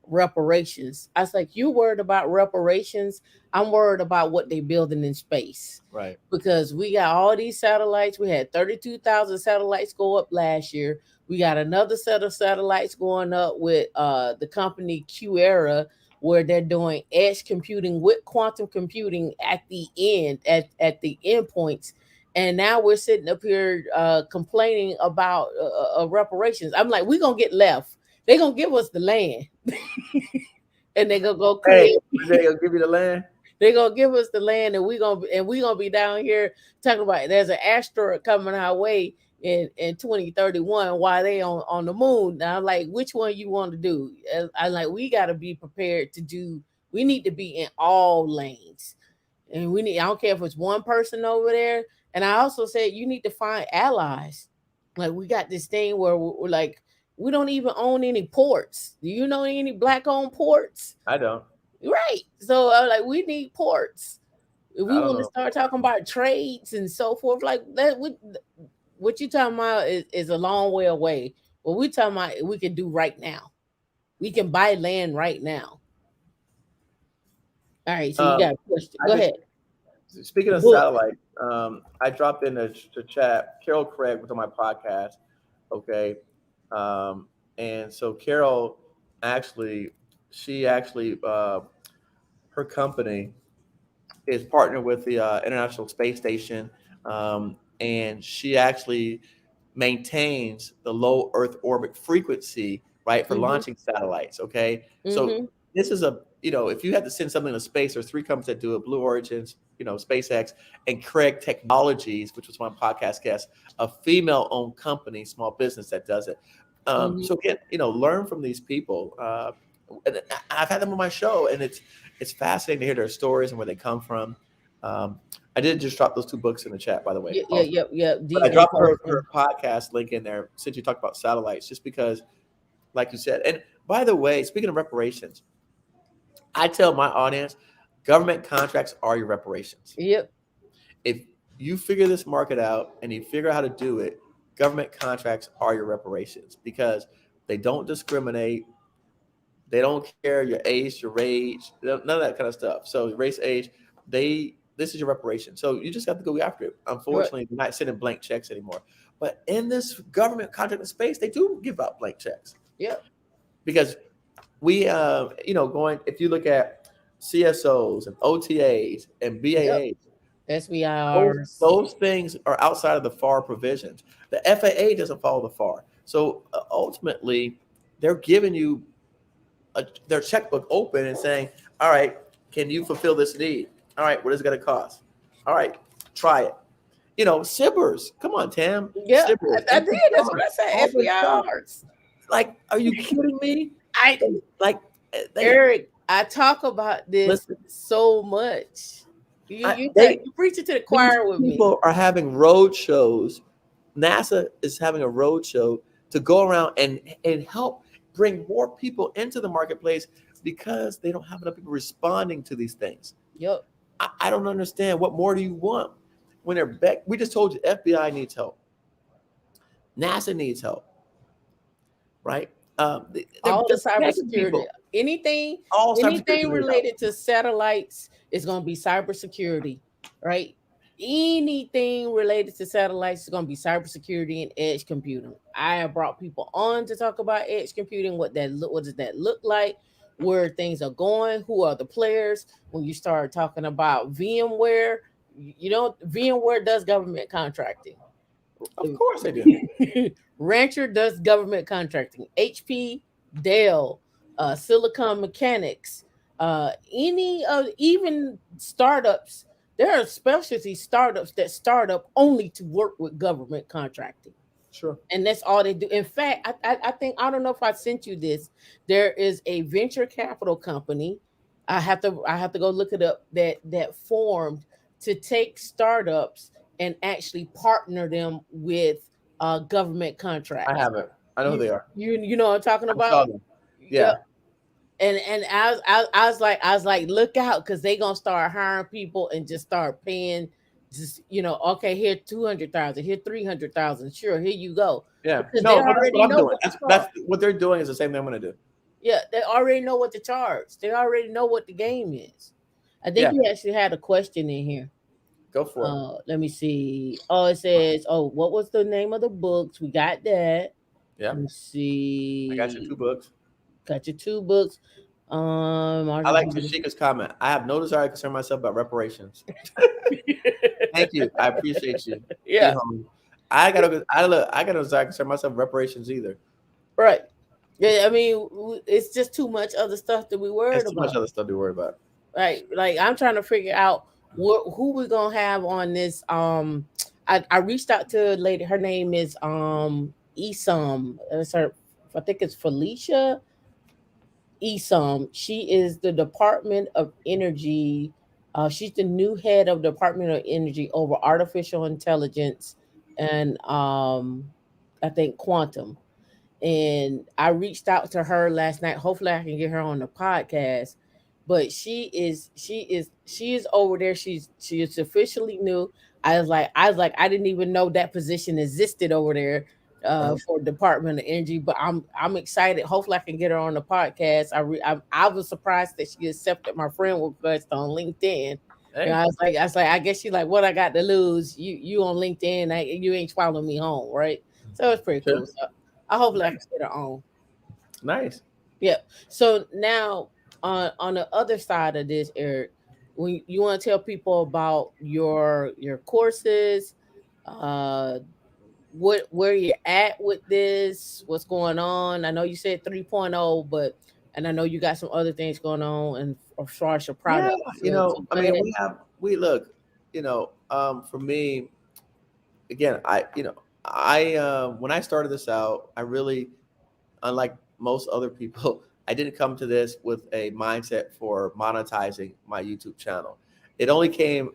A: reparations. I was like, "You worried about reparations? I'm worried about what they building in space."
B: Right.
A: Because we got all these satellites. We had 32,000 satellites go up last year. We got another set of satellites going up with the company QEra, where they're doing edge computing with quantum computing at the end, at the endpoints. And now we're sitting up here complaining about reparations. I'm like, we're going to get left. They're going to give us the land and they're going to go
B: Hey,
A: create.
B: they gonna give you the land.
A: They're gonna give us the land, and we're gonna be down here talking about there's an asteroid coming our way in 2031 while they on the moon. Now, I'm like, which one you want to do? I like, we got to be prepared to do. We need to be in all lanes, and we need. I don't care if it's one person over there. And I also said you need to find allies. Like, we got this thing where we're like, we don't even own any ports. Do you know any black owned ports?
B: I don't.
A: Right. So like, we need ports. If we
B: I don't
A: want to
B: know.
A: start talking about trades and so forth, like that, what you talking about is a long way away. What we talking about, we can do right now. We can buy land right now. All right. So you
B: Um,
A: got a question.
B: I
A: Go
B: just
A: ahead.
B: speaking
A: The
B: of
A: book.
B: satellite. I dropped in the chat. Carol Craig was on my podcast. Okay, and so Carol actually, she actually, her company is partnered with the International Space Station, and she actually maintains the low Earth orbit frequency, right, for
A: Mm-hmm.
B: launching satellites. Okay, so
A: Mm-hmm.
B: this is a, if you had to send something to space, there's three companies that do it: Blue Origins, SpaceX, and Craig Technologies, which was my podcast guest, a female-owned company, small business that does it.
A: Mm-hmm.
B: So again, learn from these people. And I've had them on my show, and it's fascinating to hear their stories and where they come from. Um, I did just drop those two books in the chat, by the way.
A: Yeah. Yeah.
B: Also,
A: Yep. Yep.
B: but I
A: Dee's gonna
B: dropped
A: post
B: her
A: them.
B: podcast link in there since you talked about satellites, just because, like you said. And by the way, speaking of reparations, I tell my audience, government contracts are your reparations.
A: Yep.
B: If you figure this market out and you figure out how to do it, government contracts are your reparations because they don't discriminate. They don't care your age, your age, none of that kind of stuff. So race, age, this is your reparation. So you just have to go after it.
A: Right.
B: Unfortunately, they're not sending blank checks anymore. But in this government contracting space, they do give out blank checks
A: Yep.
B: because we, going, if you look at CSOs and OTAs and
A: Yep.
B: BAAs, those
A: SBRs.
B: those things are outside of the FAR provisions. The FAA doesn't follow the FAR. So ultimately, they're giving you their checkbook open and saying, all right, can you fulfill this need? All right, what is it going to cost? All right, try it. SIBRs. Come on, Tam.
A: Yeah.
B: SIBRs.
A: I did. That's what I said.
B: All this stuff.
A: SBRs.
B: Like, are you kidding me?
A: I
B: Like, they
A: Eric, I talk about this
B: listen.
A: so much. You
B: I,
A: you
B: they
A: you preach it to the
B: These
A: choir with me.
B: people are having road shows. NASA is having a road show to go around and help bring more people into the marketplace because they don't have enough people responding to these things.
A: Yep.
B: I don't understand. What more do you want? When they're back, we just told you FBI needs help. NASA needs help, right?
A: All the
B: they're begging
A: cybersecurity.
B: people.
A: Anything
B: All
A: anything
B: cybersecurity needs help.
A: related to satellites is gonna be cybersecurity, right? Anything related to satellites is going to be cybersecurity and edge computing. I have brought people on to talk about edge computing, what does that look like, where things are going, who are the players. When you start talking about VMware, VMware does government contracting.
B: Of course they do.
A: Rancher does government contracting. HP, Dell, Silicon Mechanics, any of even startups. There are specialty startups that start up only to work with government contracting.
B: Sure.
A: And that's all they do. In fact, I think, I don't know if I sent you this. There is a venture capital company. I have to go look it up, that formed to take startups and actually partner them with government
B: I
A: contracts.
B: haven't. I know who they are.
A: You know what I'm talking
B: I saw
A: about?
B: them.
A: Yep.
B: Yeah.
A: And I was like, look out, because they gonna start hiring people and just start paying, just okay, here 200,000, here 300,000, sure, here you go,
B: Yeah.
A: because they
B: No, but that's
A: already
B: what I'm
A: know
B: doing.
A: what to
B: That's
A: charge.
B: what they're doing is the same thing I'm gonna do.
A: Yeah, they already know what to charge. They already know what the game is. I think
B: Yeah.
A: you actually had a question in here.
B: Go for it.
A: Let me see. Oh, it says, oh, what was the name of the books? We got that.
B: Yeah.
A: Let me
B: I got your
A: see.
B: 2 books.
A: Got your 2 books.
B: I like Tashika's comment. I have no desire to concern myself about reparations. Thank you. I appreciate you.
A: Yeah,
B: Be home. I gotta desire to concern myself with reparations either.
A: right. Yeah, I mean, it's just too much other stuff that we
B: There's
A: worried
B: too much
A: about.
B: other stuff to worry about.
A: Right. Like, I'm trying to figure out who we're gonna have on this. I reached out to a lady. Her name is Esum. That's her. I think it's Felicia Esum. She is the Department of Energy. She's the new head of Department of Energy over artificial intelligence and I think quantum. And I reached out to her last night. Hopefully, I can get her on the podcast. But she is over there. She is officially new. I was like, I didn't even know that position existed over there for Department of Energy. But I'm excited. Hopefully, I can get her on the podcast. I was surprised that she accepted my friend request on LinkedIn.
B: Hey,
A: I was like, I guess she's like, what I got to lose? You on LinkedIn? You ain't following me home, right? So it's pretty
B: sure.
A: cool. So I hopefully I can
B: Nice.
A: get her on.
B: Nice.
A: Yeah. So now on the other side of this, Eric, when you want to tell people about your courses, uh where you're at with this, what's going on. I know you said 3.0, but and I know you got some other things going on and as far as your
B: Yeah,
A: product. So
B: I
A: go
B: mean,
A: ahead.
B: we look, for me, again, when I started this out, I really, unlike most other people, I didn't come to this with a mindset for monetizing my YouTube channel. It only came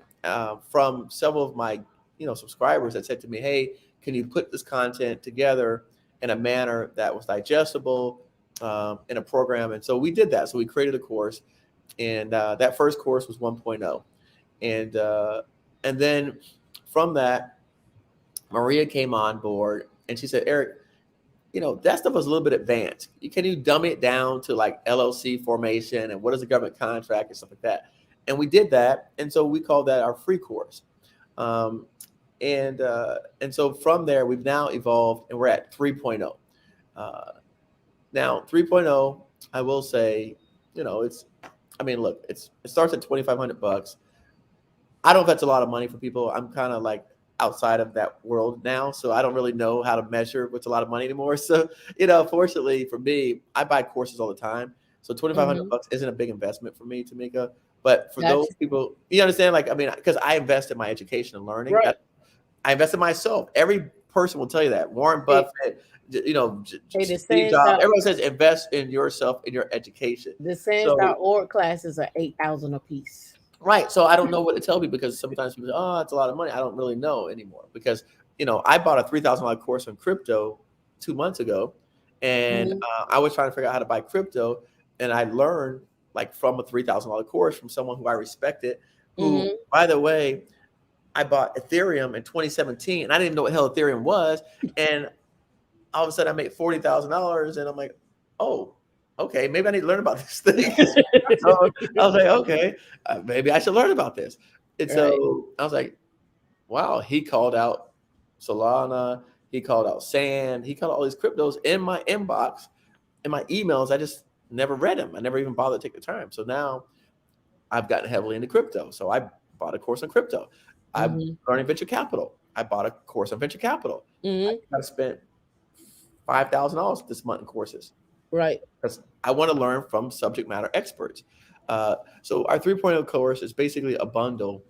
B: from several of my, subscribers that said to me, "Hey, can you put this content together in a manner that was digestible in a program?" And so we did that. So we created a course, and that first course was 1.0, and then from that, Maria came on board, and she said, "Eric, that stuff was a little bit advanced. Can you dumb it down to like LLC formation and what is a government contract and stuff like that?" And we did that, and so we called that our free course. Um, and so from there, we've now evolved, and we're at 3.0. Uh, Now 3.0, I will say, it's. I mean, look, it starts at $2,500. I don't know if that's a lot of money for people. I'm kind of like outside of that world now, so I don't really know how to measure what's a lot of money anymore. So, fortunately for me, I buy courses all the time. So 2,500
A: Mm-hmm.
B: bucks isn't a big investment for me, Tamika. But for those
A: Gotcha.
B: people, you understand, like, I mean, because I invest in my education and learning.
A: Right.
B: I invest in myself. Every person will tell you that. Warren
A: Hey,
B: Buffett,
A: hey,
B: Steve Jobs. Everyone says invest in yourself, in your education.
A: the
B: So
A: Sands.org classes are 8,000 a piece.
B: right. So I don't know what to tell people because sometimes people say, "Oh, it's a lot of money." I don't really know anymore because I bought a $3,000 course on crypto 2 months ago, and
A: Mm-hmm.
B: I was trying to figure out how to buy crypto, and I learned like from a $3,000 course from someone who I respected. Who,
A: Mm-hmm.
B: by the way, I bought Ethereum in 2017, and I didn't even know what hell Ethereum was, and all of a sudden I made $40,000, and I'm like, "Oh, okay, maybe I need to learn about this thing." So I was like, okay, maybe I should learn about this. And
A: Right.
B: so I was like, wow, he called out Solana, he called out Sand, he called out all these cryptos in my inbox, in my emails. I just never read them. I never even bothered to take the time. So now I've gotten heavily into crypto. So I bought a course on crypto. I'm
A: Mm-hmm.
B: learning venture capital. I bought a course on venture capital. I
A: Mm-hmm.
B: think I spent $5,000 this month in courses
A: Right.
B: because I want to learn from subject matter experts. So our 3.0 course is basically a bundle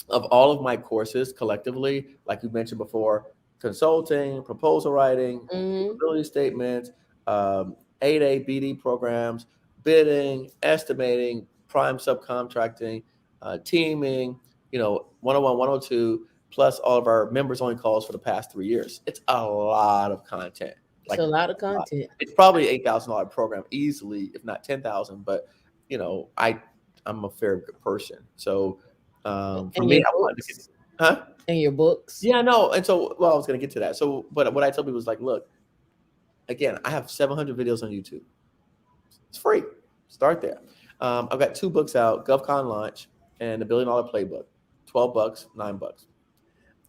B: of all of my courses collectively, like you mentioned before: consulting, proposal writing,
A: Mm-hmm.
B: feasibility statements, 8A BD programs, bidding, estimating, prime subcontracting, teaming, 101, 102, plus all of our members only calls for the past 3 years. It's a lot of content.
A: It's a lot of content.
B: It's probably $8,000 program easily, if not 10,000. But I'm a fair person, so for
A: And
B: me,
A: your
B: I wanted to get,
A: books.
B: huh?
A: And your books.
B: Yeah, no. And so, well, I was going to get to that. So, but what I tell people is like, look, again, I have 700 videos on YouTube. It's free. Start there. I've got 2 books out: Govcon Launch and the $1 Billion Playbook. $12, $9.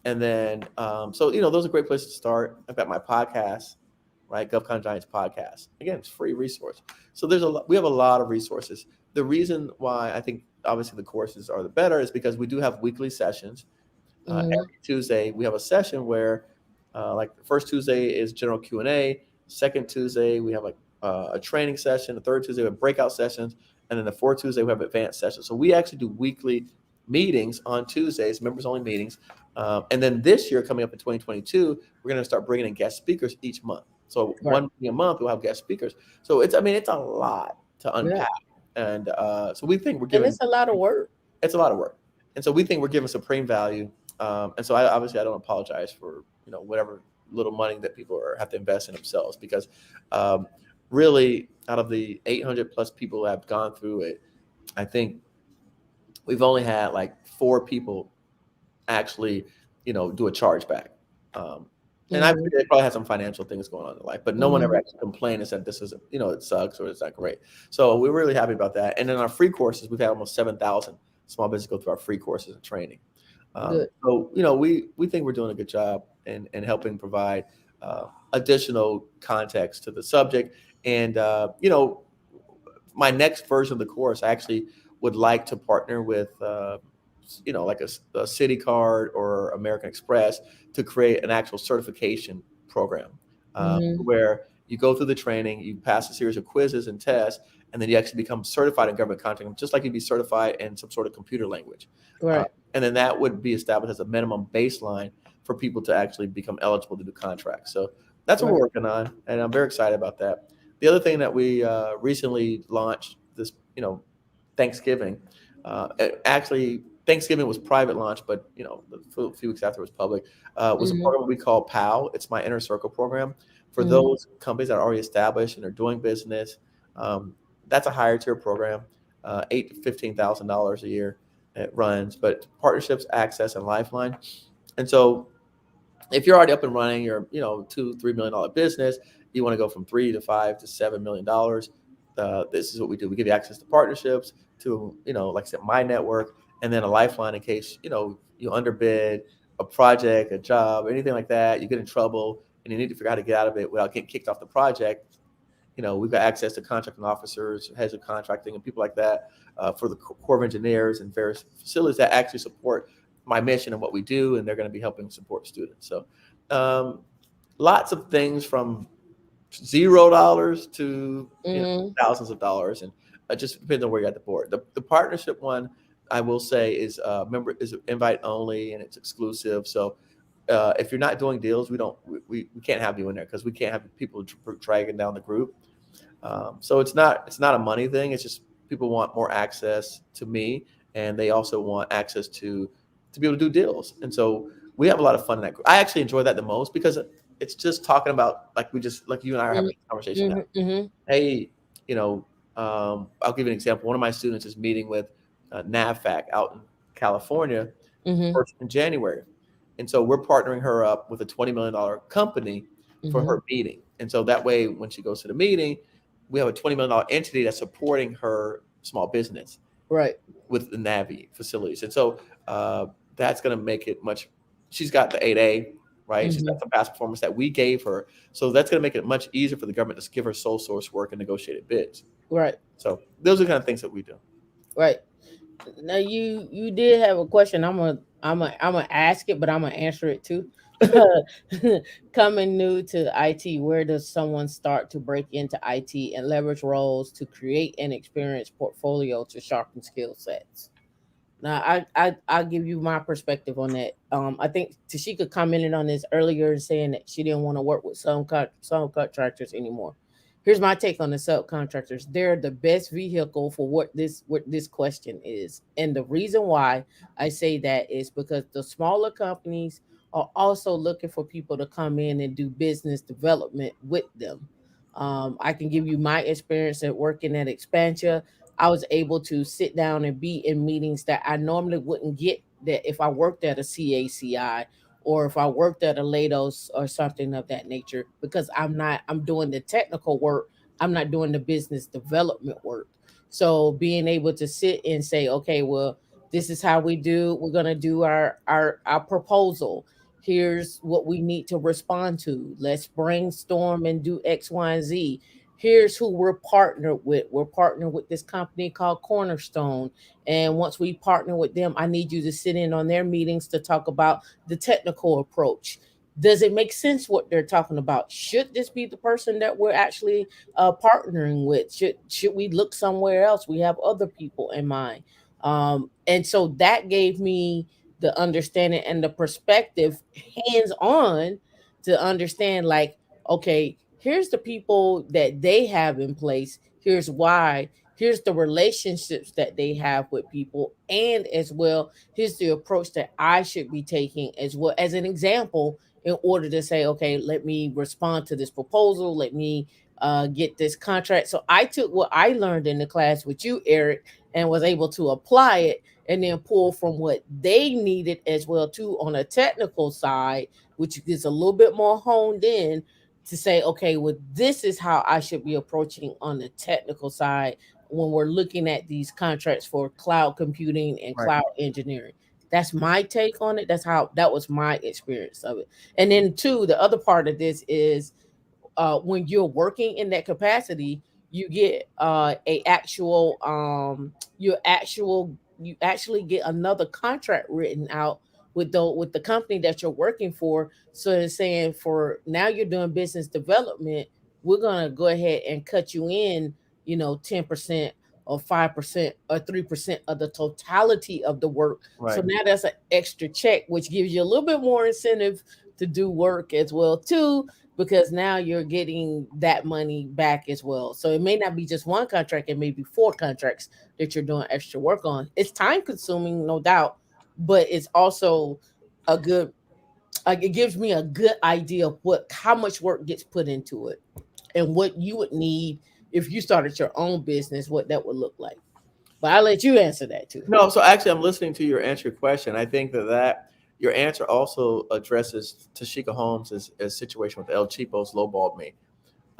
B: And then, so those are great places to start. I've got my podcast, right? Govcon Giants podcast. Again, it's a free resource. So we have a lot of resources. The reason why I think obviously the courses are the better is because we do have weekly sessions. Every Tuesday we have a session where, like the first Tuesday is general Q&A. Second Tuesday we have a training session. The third Tuesday we have breakout sessions, and then the fourth Tuesday we have advanced sessions. So we actually do weekly meetings on Tuesdays, members only meetings. And then this year, coming up in 2022, we're going to start bringing in guest speakers each month. So one meeting a month, we'll have guest speakers. So it's a lot to unpack. And so we think we're giving.
A: And it's a lot of work.
B: It's a lot of work. And so we think we're giving supreme value. And so I don't apologize for, whatever little money that people have to invest in themselves, because really out of the 800 plus people who have gone through it, I think we've only had like 4 people actually, do a chargeback. And I think they probably had some financial things going on in their life, but no one ever actually complained and said this is, it sucks or it's not great. So we're really happy about that. And in our free courses, we've had almost 7,000 small businesses go through our free courses and training. So, we think we're doing a good job in helping provide additional context to the subject. And, my next version of the course, I actually would like to partner with, like a City Card or American Express to create an actual certification program where you go through the training, you pass a series of quizzes and tests, and then you actually become certified in government contracting, just like you'd be certified in some sort of computer language.
A: Right.
B: And then that would be established as a minimum baseline for people to actually become eligible to do contracts. So that's what we're working on, and I'm very excited about that. The other thing that we recently launched this, Thanksgiving. Actually, Thanksgiving was private launch, but a few weeks after it was public. Was a program we call POW. It's my Inner Circle program for those companies that are already established and are doing business. That's a higher tier program, $8,000 to $15,000 a year it runs, but partnerships, access, and lifeline. And so, if you're already up and running, you're $2-3 million business, you want to go from $3 to $5 to $7 million. This is what we do. We give you access to partnerships, to like I said, my network, and then a lifeline in case you underbid a project, a job, anything like that. You get in trouble and you need to figure out how to get out of it without getting kicked off the project. We've got access to contracting officers, heads of contracting, and people like that for the Corps of Engineers and various facilities that actually support my mission and what we do, and they're going to be helping support students. So lots of things from $0 to thousands of dollars, and it just depends on where you're at the board. The partnership one, I will say, is invite only, and it's exclusive. So if you're not doing deals, we can't have you in there, because we can't have people dragging down the group. So it's not a money thing. It's just people want more access to me, and they also want access to be able to do deals. And so we have a lot of fun in that group. I actually enjoy that the most, because it's just talking about like you and I are having a conversation now. Hey, I'll give you an example. One of my students is meeting with NAVFAC out in California first in January. And so we're partnering her up with a $20 million company for her meeting. And so that way, when she goes to the meeting, we have a $20 million entity that's supporting her small business with the Navi facilities. And so that's going to make it much. She's got the 8A, right? She's got some past performance that we gave her. So that's going to make it much easier for the government to give her sole source work and negotiated bids.
A: Right.
B: So those are the kind of things that we do.
A: Right. Now you did have a question. I'm gonna ask it, but I'm gonna answer it too. Coming new to IT, where does someone start to break into IT and leverage roles to create an experienced portfolio to sharpen skill sets? Now, I'll give you my perspective on that. I think Tashika commented on this earlier, saying that she didn't want to work with some contractors anymore. Here's my take on the subcontractors. They're the best vehicle for what this question is, and the reason why I say that is because the smaller companies are also looking for people to come in and do business development with them. I can give you my experience at working at Expansia. I was able to sit down and be in meetings that I normally wouldn't get that if I worked at a CACI or if I worked at a Lados or something of that nature, because I'm doing the technical work. I'm not doing the business development work. So being able to sit and say, okay, well, this is how we're going to do our proposal. Here's what we need to respond to. Let's brainstorm and do X, Y, and Z. Here's who we're partnered with. We're partnered with this company called Cornerstone. And once we partner with them, I need you to sit in on their meetings to talk about the technical approach. Does it make sense what they're talking about? Should this be the person that we're actually partnering with? Should we look somewhere else? We have other people in mind. And so that gave me the understanding and the perspective hands on to understand, like, okay, here's the people that they have in place. Here's why. Here's the relationships that they have with people. And as well, here's the approach that I should be taking as well as an example in order to say, okay, let me respond to this proposal. Let me get this contract. So I took what I learned in the class with you, Eric, and was able to apply it and then pull from what they needed as well too on a technical side, which is a little bit more honed in to say, okay, well, this is how I should be approaching on the technical side when we're looking at these contracts for cloud computing and
B: Right.
A: cloud engineering. That's my take on it. That was my experience of it. And then two, the other part of this is when you're working in that capacity, you get a actual you actually get another contract written out with the company that you're working for. So it's saying, for now you're doing business development, we're gonna go ahead and cut you in, 10% or 5% or 3% of the totality of the work. So
B: Right.
A: now that's an extra check, which gives you a little bit more incentive to do work as well too, because now you're getting that money back as well. So it may not be just one contract, it may be four contracts that you're doing extra work on. It's time consuming, no doubt, but it's also a good, like, it gives me a good idea of what how much work gets put into it and what you would need if you started your own business, what that would look like. But I'll let you answer that too.
B: No, so actually, I'm listening to your answer question. I think that your answer also addresses Tashika Holmes' situation with El Cheapos lowballed me.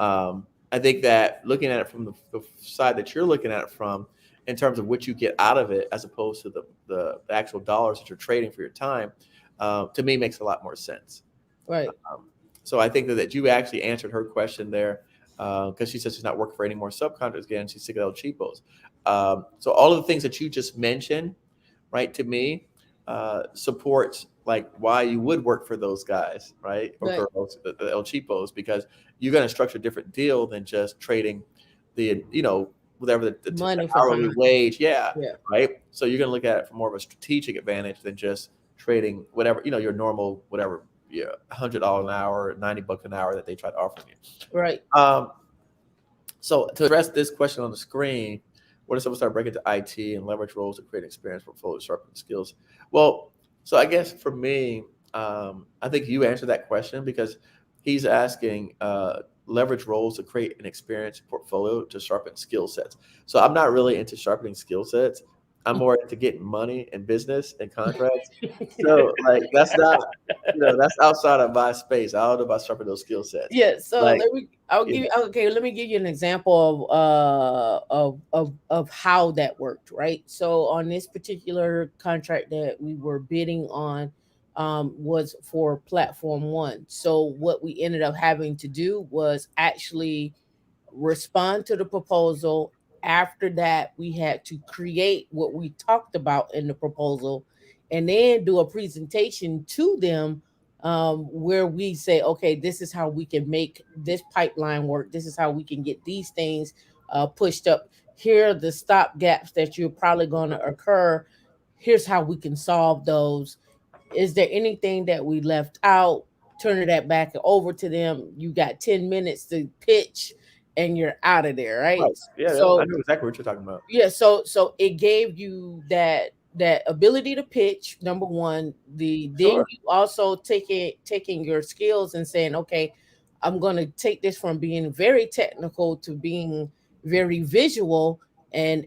B: I think that looking at it from the side that you're looking at it from, in terms of what you get out of it, as opposed to the actual dollars that you're trading for your time, to me makes a lot more sense.
A: Right.
B: Um, so I think that you actually answered her question there, because she said she's not working for any more subcontractors again. She's sick of El Cheapos. So all of the things that you just mentioned, right, to me, supports like why you would work for those guys, right, or
A: Right.
B: girls, the El Cheapos, because you're going to structure a different deal than just trading whatever the
A: Money for
B: hourly
A: time.
B: wage, yeah,
A: Yeah.
B: right. So you're going to look at it from more of a strategic advantage than just trading whatever your normal whatever, yeah, $100 an hour, $90 an hour that they try to offer you.
A: Right.
B: So to address this question on the screen, what if someone start breaking into IT and leverage roles to create experience, portfolio, sharpen skills? Well, so I guess for me, I think you answered that question, because he's asking leverage roles to create an experience portfolio to sharpen skill sets. So I'm not really into sharpening skill sets. I'm more into getting money and business and contracts. So like that's outside of my space. I don't know about sharpening those skill sets.
A: Yeah, so
B: Like, yeah,
A: let me give you an example of how that worked, right? So on this particular contract that we were bidding on was for platform 1. So what we ended up having to do was actually respond to the proposal. After that, we had to create what we talked about in the proposal and then do a presentation to them, where we say, okay, this is how we can make this pipeline work. This is how we can get these things pushed up. Here are the stop gaps that you're probably going to occur. Here's how we can solve those. Is there anything that we left out? Turning that back over to them. You got 10 minutes to pitch and you're out of there, right?
B: right. Yeah, I
A: So
B: know exactly what you're talking about.
A: yeah, so it gave you that that ability to pitch, number one. Then
B: Sure.
A: you also taking your skills and saying, okay, I'm going to take this from being very technical to being very visual, and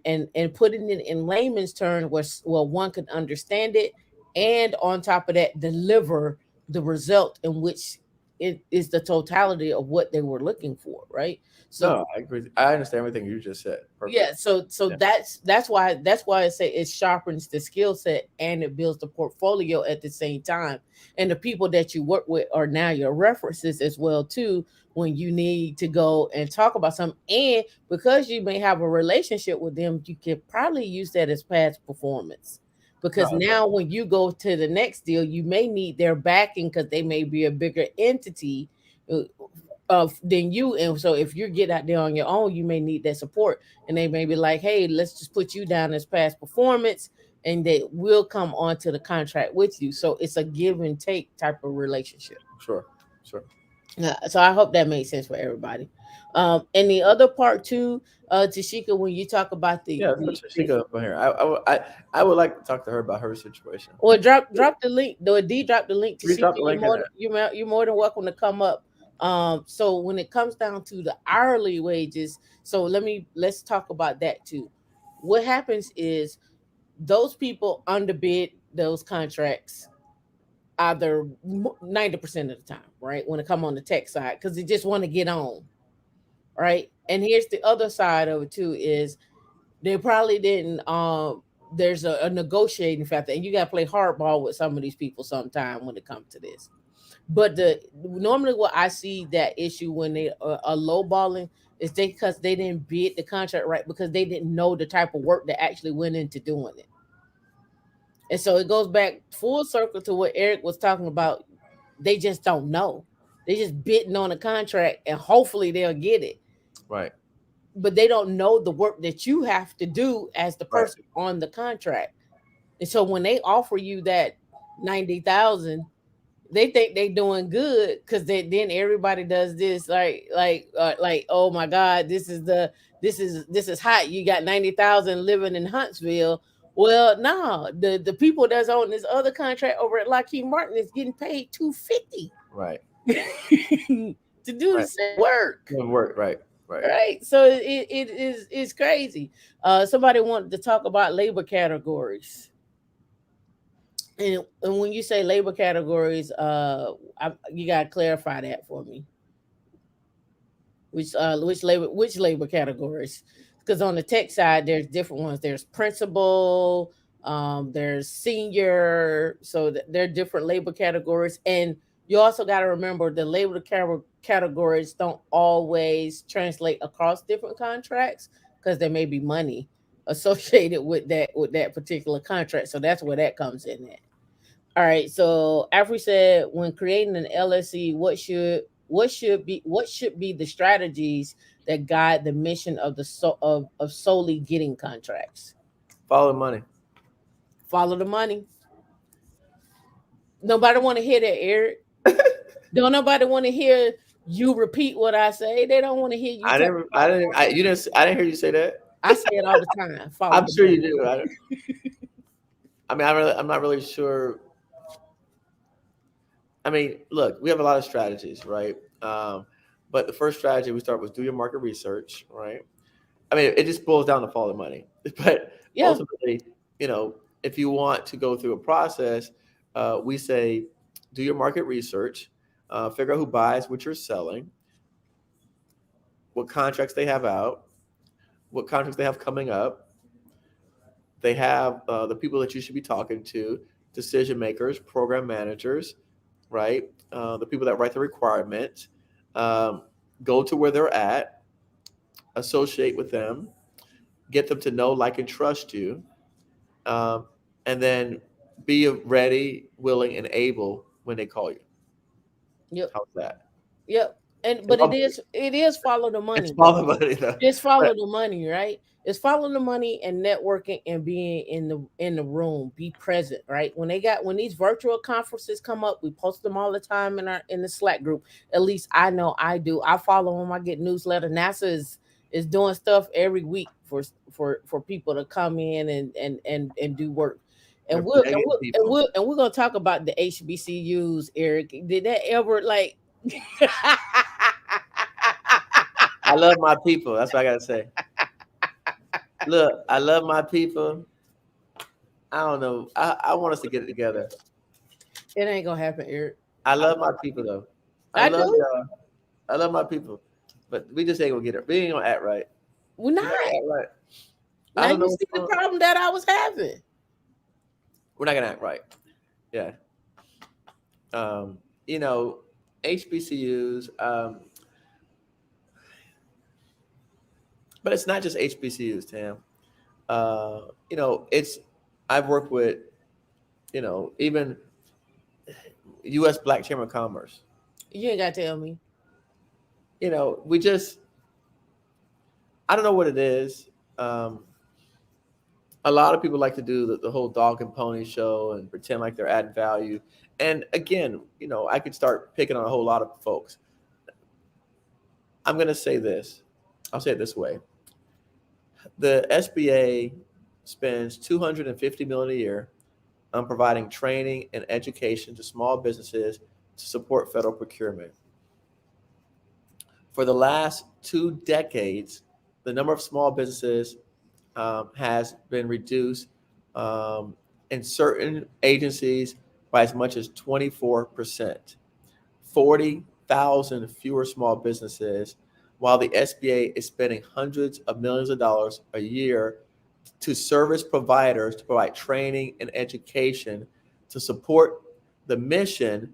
A: putting it in layman's terms where one could understand it, and on top of that deliver the result in which it is the totality of what they were looking for, right? So
B: No, I agree. I understand everything you just said.
A: yeah,
B: Perfect.
A: so
B: Yeah.
A: that's why I say it sharpens the skill set and it builds the portfolio at the same time. And the people that you work with are now your references as well too, when you need to go and talk about something. And because you may have a relationship with them, you can probably use that as past performance.
B: No,
A: Because
B: that's right.
A: now when you go to the next deal, you may need their backing because they may be a bigger entity uh, than you. And so if you get out there on your own, you may need that support, and they may be like, hey, let's just put you down as past performance, and they will come onto the contract with you. So it's a give and take type of relationship.
B: Sure. Sure.
A: So I hope that makes sense for everybody. And the other part too, Tashika, when you talk about
B: Yeah, let's put
A: the
B: Shashika up on here. I would like to talk to her about her situation.
A: or drop the link. Though D drop the link to
B: Please
A: Sheikah.
B: drop the link in there.
A: You're more than welcome to come up. So when it comes down to the hourly wages, so let's talk about that too. What happens is those people underbid those contracts either 90% of the time, right? When it come on the tech side, because they just want to get on, right? And here's the other side of it too is they probably didn't there's a negotiating factor, and you got to play hardball with some of these people sometime when it comes to this. But the normally what I see that issue when they are lowballing is they because they didn't bid the contract right, because they didn't know the type of work that actually went into doing it. And so it goes back full circle to what Eric was talking about. They just don't know. They just bidding on a contract and hopefully they'll get it,
B: Right.
A: but they don't know the work that you have to do as the
B: Right.
A: person on the contract. And so when they offer you that 90,000, they think they doing good because then everybody does this like oh my god, this is hot. You got 90,000 living in Huntsville. Well, no, the people that's on this other contract over at Lockheed Martin is getting paid 250
B: Right.
A: to do the
B: Right.
A: same work.
B: Doing work. Right. Right.
A: Right. So it is it's crazy. Somebody wanted to talk about labor categories. And when you say labor categories, you gotta clarify that for me. Which labor categories? Because on the tech side, there's different ones. There's principal, there's senior. So there are different labor categories, and you also got to remember the categories don't always translate across different contracts because there may be money associated with that particular contract. So that's where that comes in at. All right. So Afri said, when creating an LSE, what should be the strategies that guide the mission of of solely getting contracts?
B: Follow the money.
A: Follow the money. Nobody want to hear that, Eric. Don't nobody want to hear you repeat what I say. They don't want to hear you
B: I
A: talk
B: didn't. I
A: about.
B: didn't. I, you didn't. I didn't hear you say that.
A: I say it all the time. Follow
B: I'm
A: the
B: sure
A: money.
B: you do. I mean, I'm not really sure. I mean, look, we have a lot of strategies, right? But the first strategy we start with do your market research, right? I mean, it just boils down to follow the money. But
A: Yeah.
B: ultimately, if you want to go through a process, we say do your market research, figure out who buys what you're selling, what contracts they have out, what contracts they have coming up. They have the people that you should be talking to, decision makers, program managers, right? The people that write the requirements. Um, Go to where they're at, associate with them, get them to know, like, and trust you, um, and then be ready, willing, and able when they call you.
A: Yep.
B: How's that?
A: Yep. And
B: It's
A: but it is follow the
B: it's
A: money
B: all
A: though.
B: the money though.
A: Just
B: But
A: follow the money, right? It's follow the money and networking and being in the room, be present, right? When these virtual conferences come up, we post them all the time in the Slack group. At least I know I do. I follow them. I get newsletter. NASA is doing stuff every week for people to come in and do work. And
B: They're
A: we're and
B: begging
A: we're and
B: people.
A: we're, and we're gonna talk about the HBCUs, Eric. Did that ever like?
B: I love my people. That's what I gotta say. Look, I love my people. I don't know. I want us to get it together.
A: It ain't gonna happen, Eric.
B: I love my people though. I
A: I
B: love
A: do.
B: y'all. I love my people. But we just ain't gonna get it. We ain't gonna act right.
A: We're
B: We're not
A: not.
B: gonna act right. I
A: Now
B: don't
A: you
B: know
A: see
B: what's
A: the
B: going on.
A: problem that I was having.
B: We're not gonna act right. Yeah. Um, you know, HBCUs, but it's not just HBCUs, Tam. It's I've worked with, even US Black Chamber of Commerce.
A: You ain't gotta tell me.
B: We just I don't know what it is. A lot of people like to do the whole dog and pony show and pretend like they're adding value. And again, I could start picking on a whole lot of folks. I'm going to say this. I'll say it this way. The SBA spends $250 million a year on providing training and education to small businesses to support federal procurement. For the last 2 decades, the number of small businesses has been reduced in certain agencies by as much as 24%. 40,000 fewer small businesses, while the SBA is spending hundreds of millions of dollars a year to service providers to provide training and education to support the mission.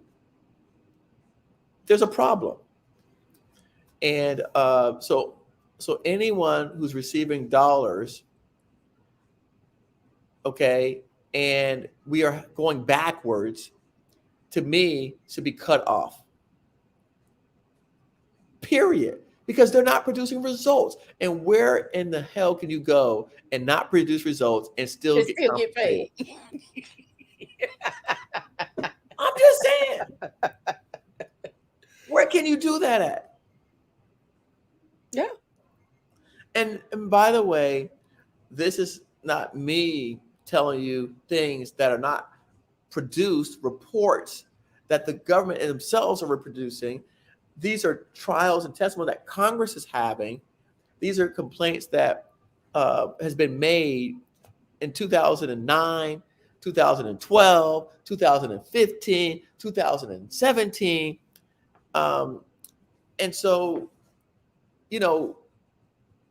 B: There's a problem. And so anyone who's receiving dollars, okay, and we are going backwards, to me, should be cut off. Period. Because they're not producing results. And where in the hell can you go and not produce results and still
A: And
B: get
A: still get
B: compensated?
A: paid.
B: I'm just saying. Where can you do that at?
A: Yeah.
B: And by the way, this is not me telling you things that are not produced, reports that the government themselves are reproducing. These are trials and testimony that Congress is having. These are complaints that has been made in 2009, 2012, 2015, 2017. And so,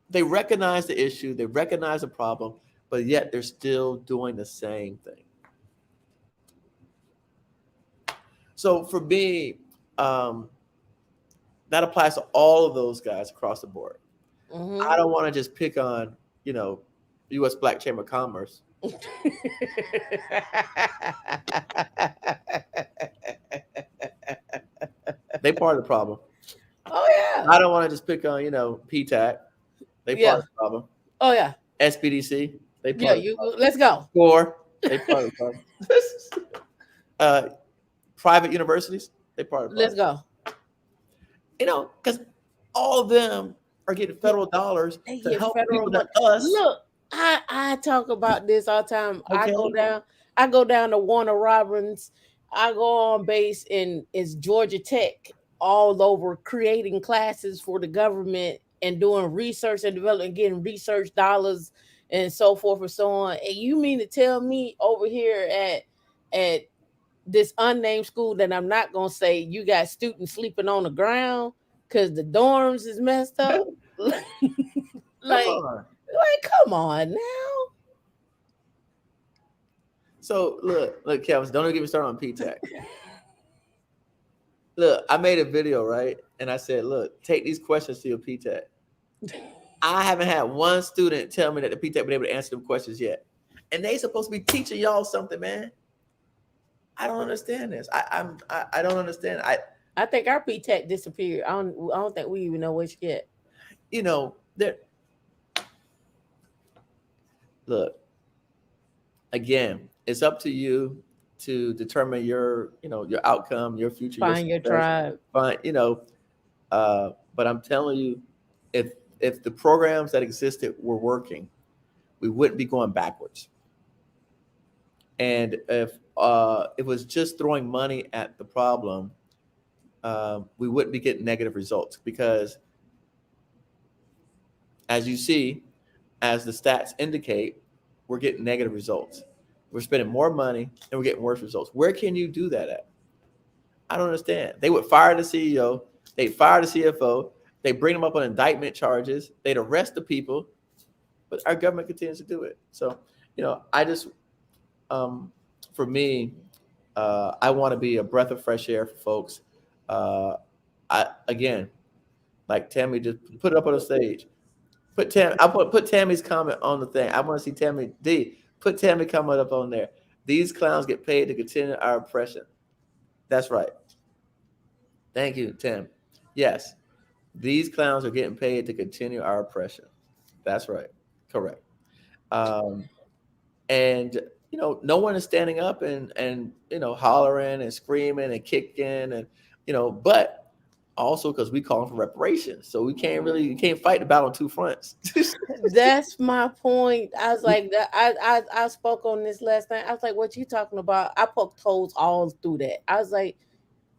B: they recognize the issue, they recognize the problem, but yet they're still doing the same thing. So for me, that applies to all of those guys across the board.
A: Mm-hmm.
B: I don't want to just pick on, U.S. Black Chamber of Commerce. They part of the problem.
A: Oh yeah.
B: I don't want to just pick on, PTAC. They part of the problem.
A: Oh yeah.
B: SBDC. They part
A: Yeah.
B: of the problem.
A: Let's go.
B: SCORE. They part of the problem. Private universities. They part of the
A: Let's
B: problem.
A: go.
B: Because all of them are getting federal dollars
A: They
B: to
A: get
B: help
A: federal
B: people like
A: money.
B: us.
A: Look, I talk about this all the time.
B: Okay.
A: I go down to Warner Robins. I go on base in it's Georgia Tech all over creating classes for the government and doing research and development, getting research dollars and so forth and so on. And you mean to tell me over here at this unnamed school that I'm not gonna say you got students sleeping on the ground because the dorms is messed up? Come on now.
B: So look, Kevin, don't even get me started on PTAC. Look, I made a video, right? And I said, look, take these questions to your PTAC. I haven't had one student tell me that the PTAC been able to answer them questions yet. And they supposed to be teaching y'all something, man. I don't understand this. I don't understand.
A: I think our PTAC disappeared. I don't think we even know which yet.
B: Look, again, it's up to you to determine your outcome, your future.
A: Find your tribe.
B: But I'm telling you, if the programs that existed were working, we wouldn't be going backwards. And if it was just throwing money at the problem, we wouldn't be getting negative results, because as you see, as the stats indicate, we're getting negative results. We're spending more money and we're getting worse results. Where can you do that at? I don't understand. They would fire the CEO, they'd fire the CFO, they bring them up on indictment charges, they'd arrest the people, but our government continues to do it. So, I just, for me, I want to be a breath of fresh air for folks. Again, like Tammy, just put it up on the stage. Put Tammy's comment on the thing. I want to see Tammy D. Put Tammy comment up on there. These clowns get paid to continue our oppression. That's right. Thank you, Tim. Yes, these clowns are getting paid to continue our oppression. That's right. Correct. And no one is standing up and hollering and screaming and kicking and but also because we calling for reparations, so you can't fight the battle on two fronts.
A: That's my point. I was like that. I spoke on this last night. I was like, "What you talking about?" I poked holes all through that. I was like,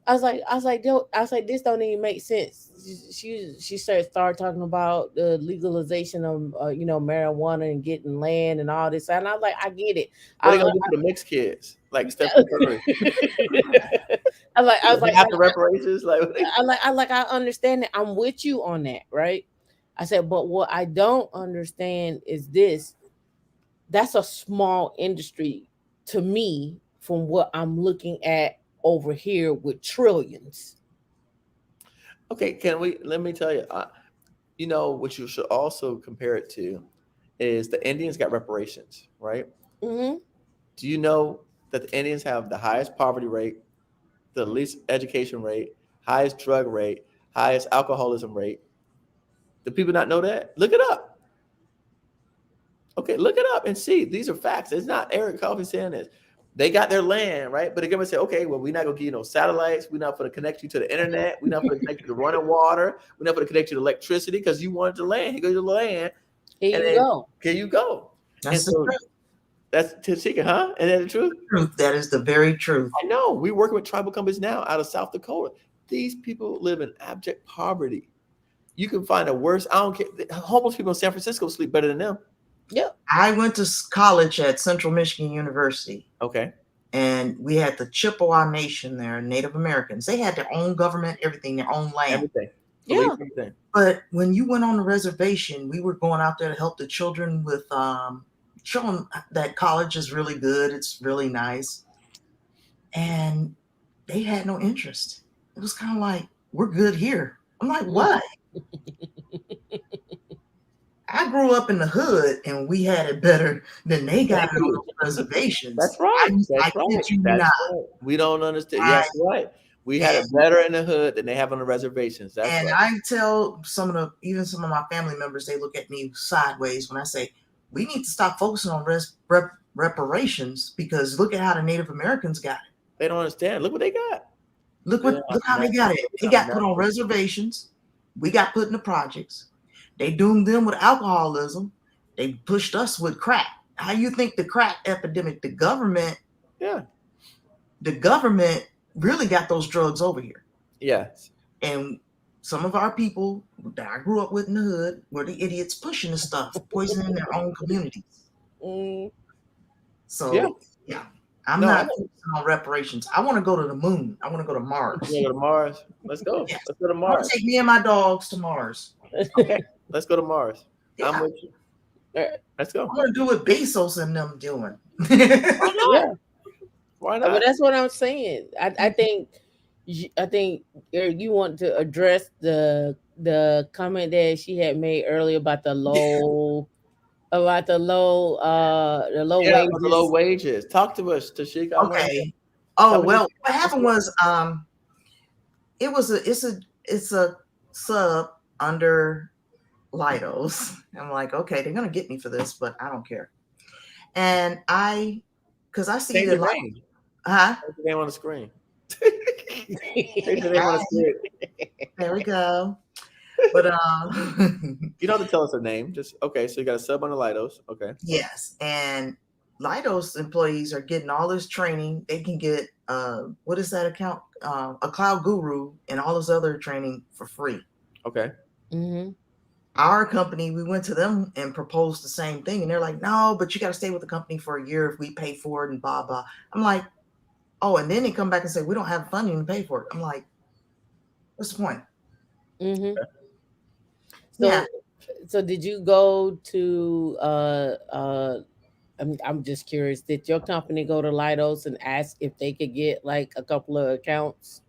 A: this don't even make sense. She started talking about the legalization of marijuana and getting land and all this, and I was like, I get it.
B: What are they gonna do for the mixed kids like Stephen Curry?
A: I was like,
B: after reparations,
A: I understand that. I'm with you on that, right? I said, but what I don't understand is this. That's a small industry to me from what I'm looking at over here with trillions.
B: Okay, let me tell you, what you should also compare it to is the Indians got reparations, right?
A: Mm-hmm.
B: Do you know that the Indians have the highest poverty rate, the least education rate, highest drug rate, highest alcoholism rate? Do people not know that? Look it up. Okay, look it up and see. These are facts. It's not Eric Coffey saying this. They got their land, right? But they're gonna say, okay, well, we're not gonna give you no satellites. We're not gonna connect you to the internet. We're not gonna connect you to running water. We're not gonna connect you to electricity because you wanted the land. Here goes the land.
A: Here you go.
B: Here you go.
C: That's the truth.
B: That's Tashika, huh? And that's the truth?
C: Truth. That is the very truth.
B: I know. We're working with tribal companies now out of South Dakota. These people live in abject poverty. You can find a worse. I don't care. Homeless people in San Francisco sleep better than them.
A: Yeah.
C: I went to college at Central Michigan University.
B: Okay.
C: And we had the Chippewa Nation there, Native Americans. They had their own government, everything, their own land.
B: Everything.
A: Yeah.
B: Everything.
C: But when you went on the reservation, we were going out there to help the children with show them that college is really good. It's really nice. And they had no interest. It was kind of like, we're good here. I'm like, what? I grew up in the hood and we had it better than they got it on those reservations.
B: That's right. That's right. We don't understand. That's right. We had it better in the hood than they have on the reservations. That's
C: and
B: right.
C: I tell some of my family members, they look at me sideways when I say, we need to stop focusing on reparations, because look at how the Native Americans got it.
B: They don't understand. Look what they got.
C: Look how they got it. They got put on reservations. We got put in the projects. They doomed them with alcoholism. They pushed us with crack. How you think the crack epidemic, the government really got those drugs over here.
B: Yes.
C: And some of our people that I grew up with in the hood were the idiots pushing the stuff, poisoning their own communities. So, yeah. I'm not focusing on reparations. I want to go to the moon. I want to go to Mars.
B: You want to go to Mars? Let's go. Yes. Let's go to Mars.
C: I want to take me and my dogs to Mars.
B: Okay. Let's go to Mars.
C: Yeah.
B: I'm with you. All right. Let's go.
C: I want to do what Bezos and them doing.
B: Why not?
A: Yeah.
B: Why not?
A: But that's what I'm saying. I think you want to address the comment that she had made earlier about the low
B: wages. Talk to us, Tashika.
C: Okay. Oh, well, what happened was it's a sub under Lidos. I'm like, okay, they're gonna get me for this, but I don't care. And because I see the
B: name. Name on the screen.
C: There we go. But
B: you don't have to tell us her name. Just okay. So you got a sub on the Lidos. Okay.
C: Yes, and Leidos employees are getting all this training. They can get what is that account? A cloud guru and all this other training for free.
B: Okay.
A: Mm-hmm.
C: Our company, we went to them and proposed the same thing, and they're like, "No, but you got to stay with the company for a year if we pay for it," and blah blah. I'm like, "Oh," and then they come back and say, "We don't have funding to pay for it." I'm like, "What's the point?"
A: Mm-hmm. So,
C: Yeah,
A: so did you go to I'm just curious, did your company go to Lidos and ask if they could get like a couple of accounts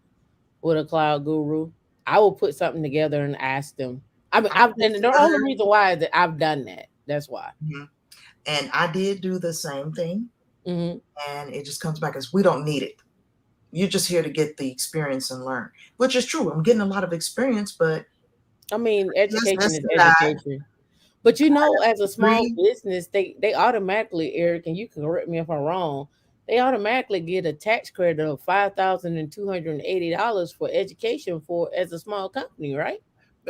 A: with a cloud guru? I will put something together and ask them. I mean,
C: I
A: I've,
C: put
A: and the only
C: together,
A: reason why is that I've done that. That's why.
C: mhm, and I did do the same thing,
A: Hmm.
C: and it just comes back as we don't need it. You're just here to get the experience and learn, which is true. I'm getting a lot of experience, but
A: I mean,
C: yes,
A: education
C: that's
A: is
C: the guy.
A: education. But you know, as a small
C: Agree.
A: business, they automatically, Eric, and you can correct me if I'm wrong, they automatically get a tax credit of $5,280 for education for as a small company, right?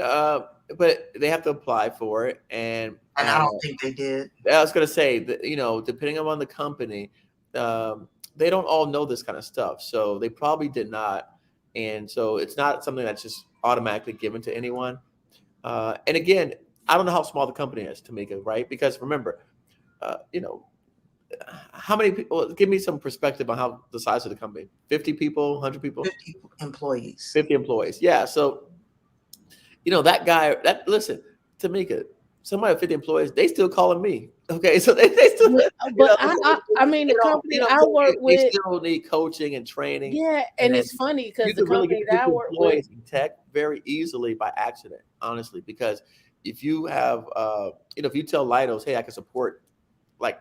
B: Uh, but they have to apply for it, and
C: And I don't think they did.
B: I was gonna say that, depending on the company, they don't all know this kind of stuff, so they probably did not, and so it's not something that's just automatically given to anyone. And again, I don't know how small the company is, Tamika, right? Because remember, uh, you know, how many people? Give me some perspective on how the size of the company: 50 people, 100 people,
C: 50 employees.
B: 50 employees. Yeah, so that guy. That listen, Tamika, somebody with 50 employees, they still calling me. Okay, so they still,
A: But I mean, the
B: you
A: company
B: know, what I'm
A: I
B: saying?
A: work
B: They
A: with,
B: still need coaching and training,
A: yeah, and
B: and
A: it's funny because
B: you
A: the
B: could really get
A: company
B: to
A: that I
B: 50
A: work with,
B: employees in tech very easily by accident, honestly, because if you have, if you tell Lidos, hey, I can support, like,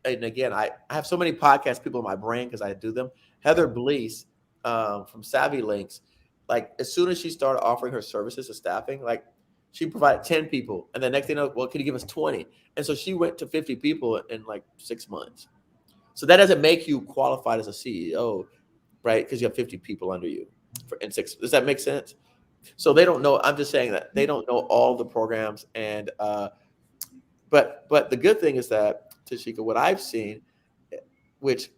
B: and again, I have so many podcast people in my brain because I do them. Heather Blease from Savvy Links, like, as soon as she started offering her services to staffing, like, she provided 10 people, and the next thing, well, can you give us 20? And so she went to 50 people in like 6 months. So that doesn't make you qualified as a CEO, right? Because you have 50 people under you in six. Does that make sense? So they don't know. I'm just saying that they don't know all the programs, and but the good thing is that, Tashika, what I've seen, which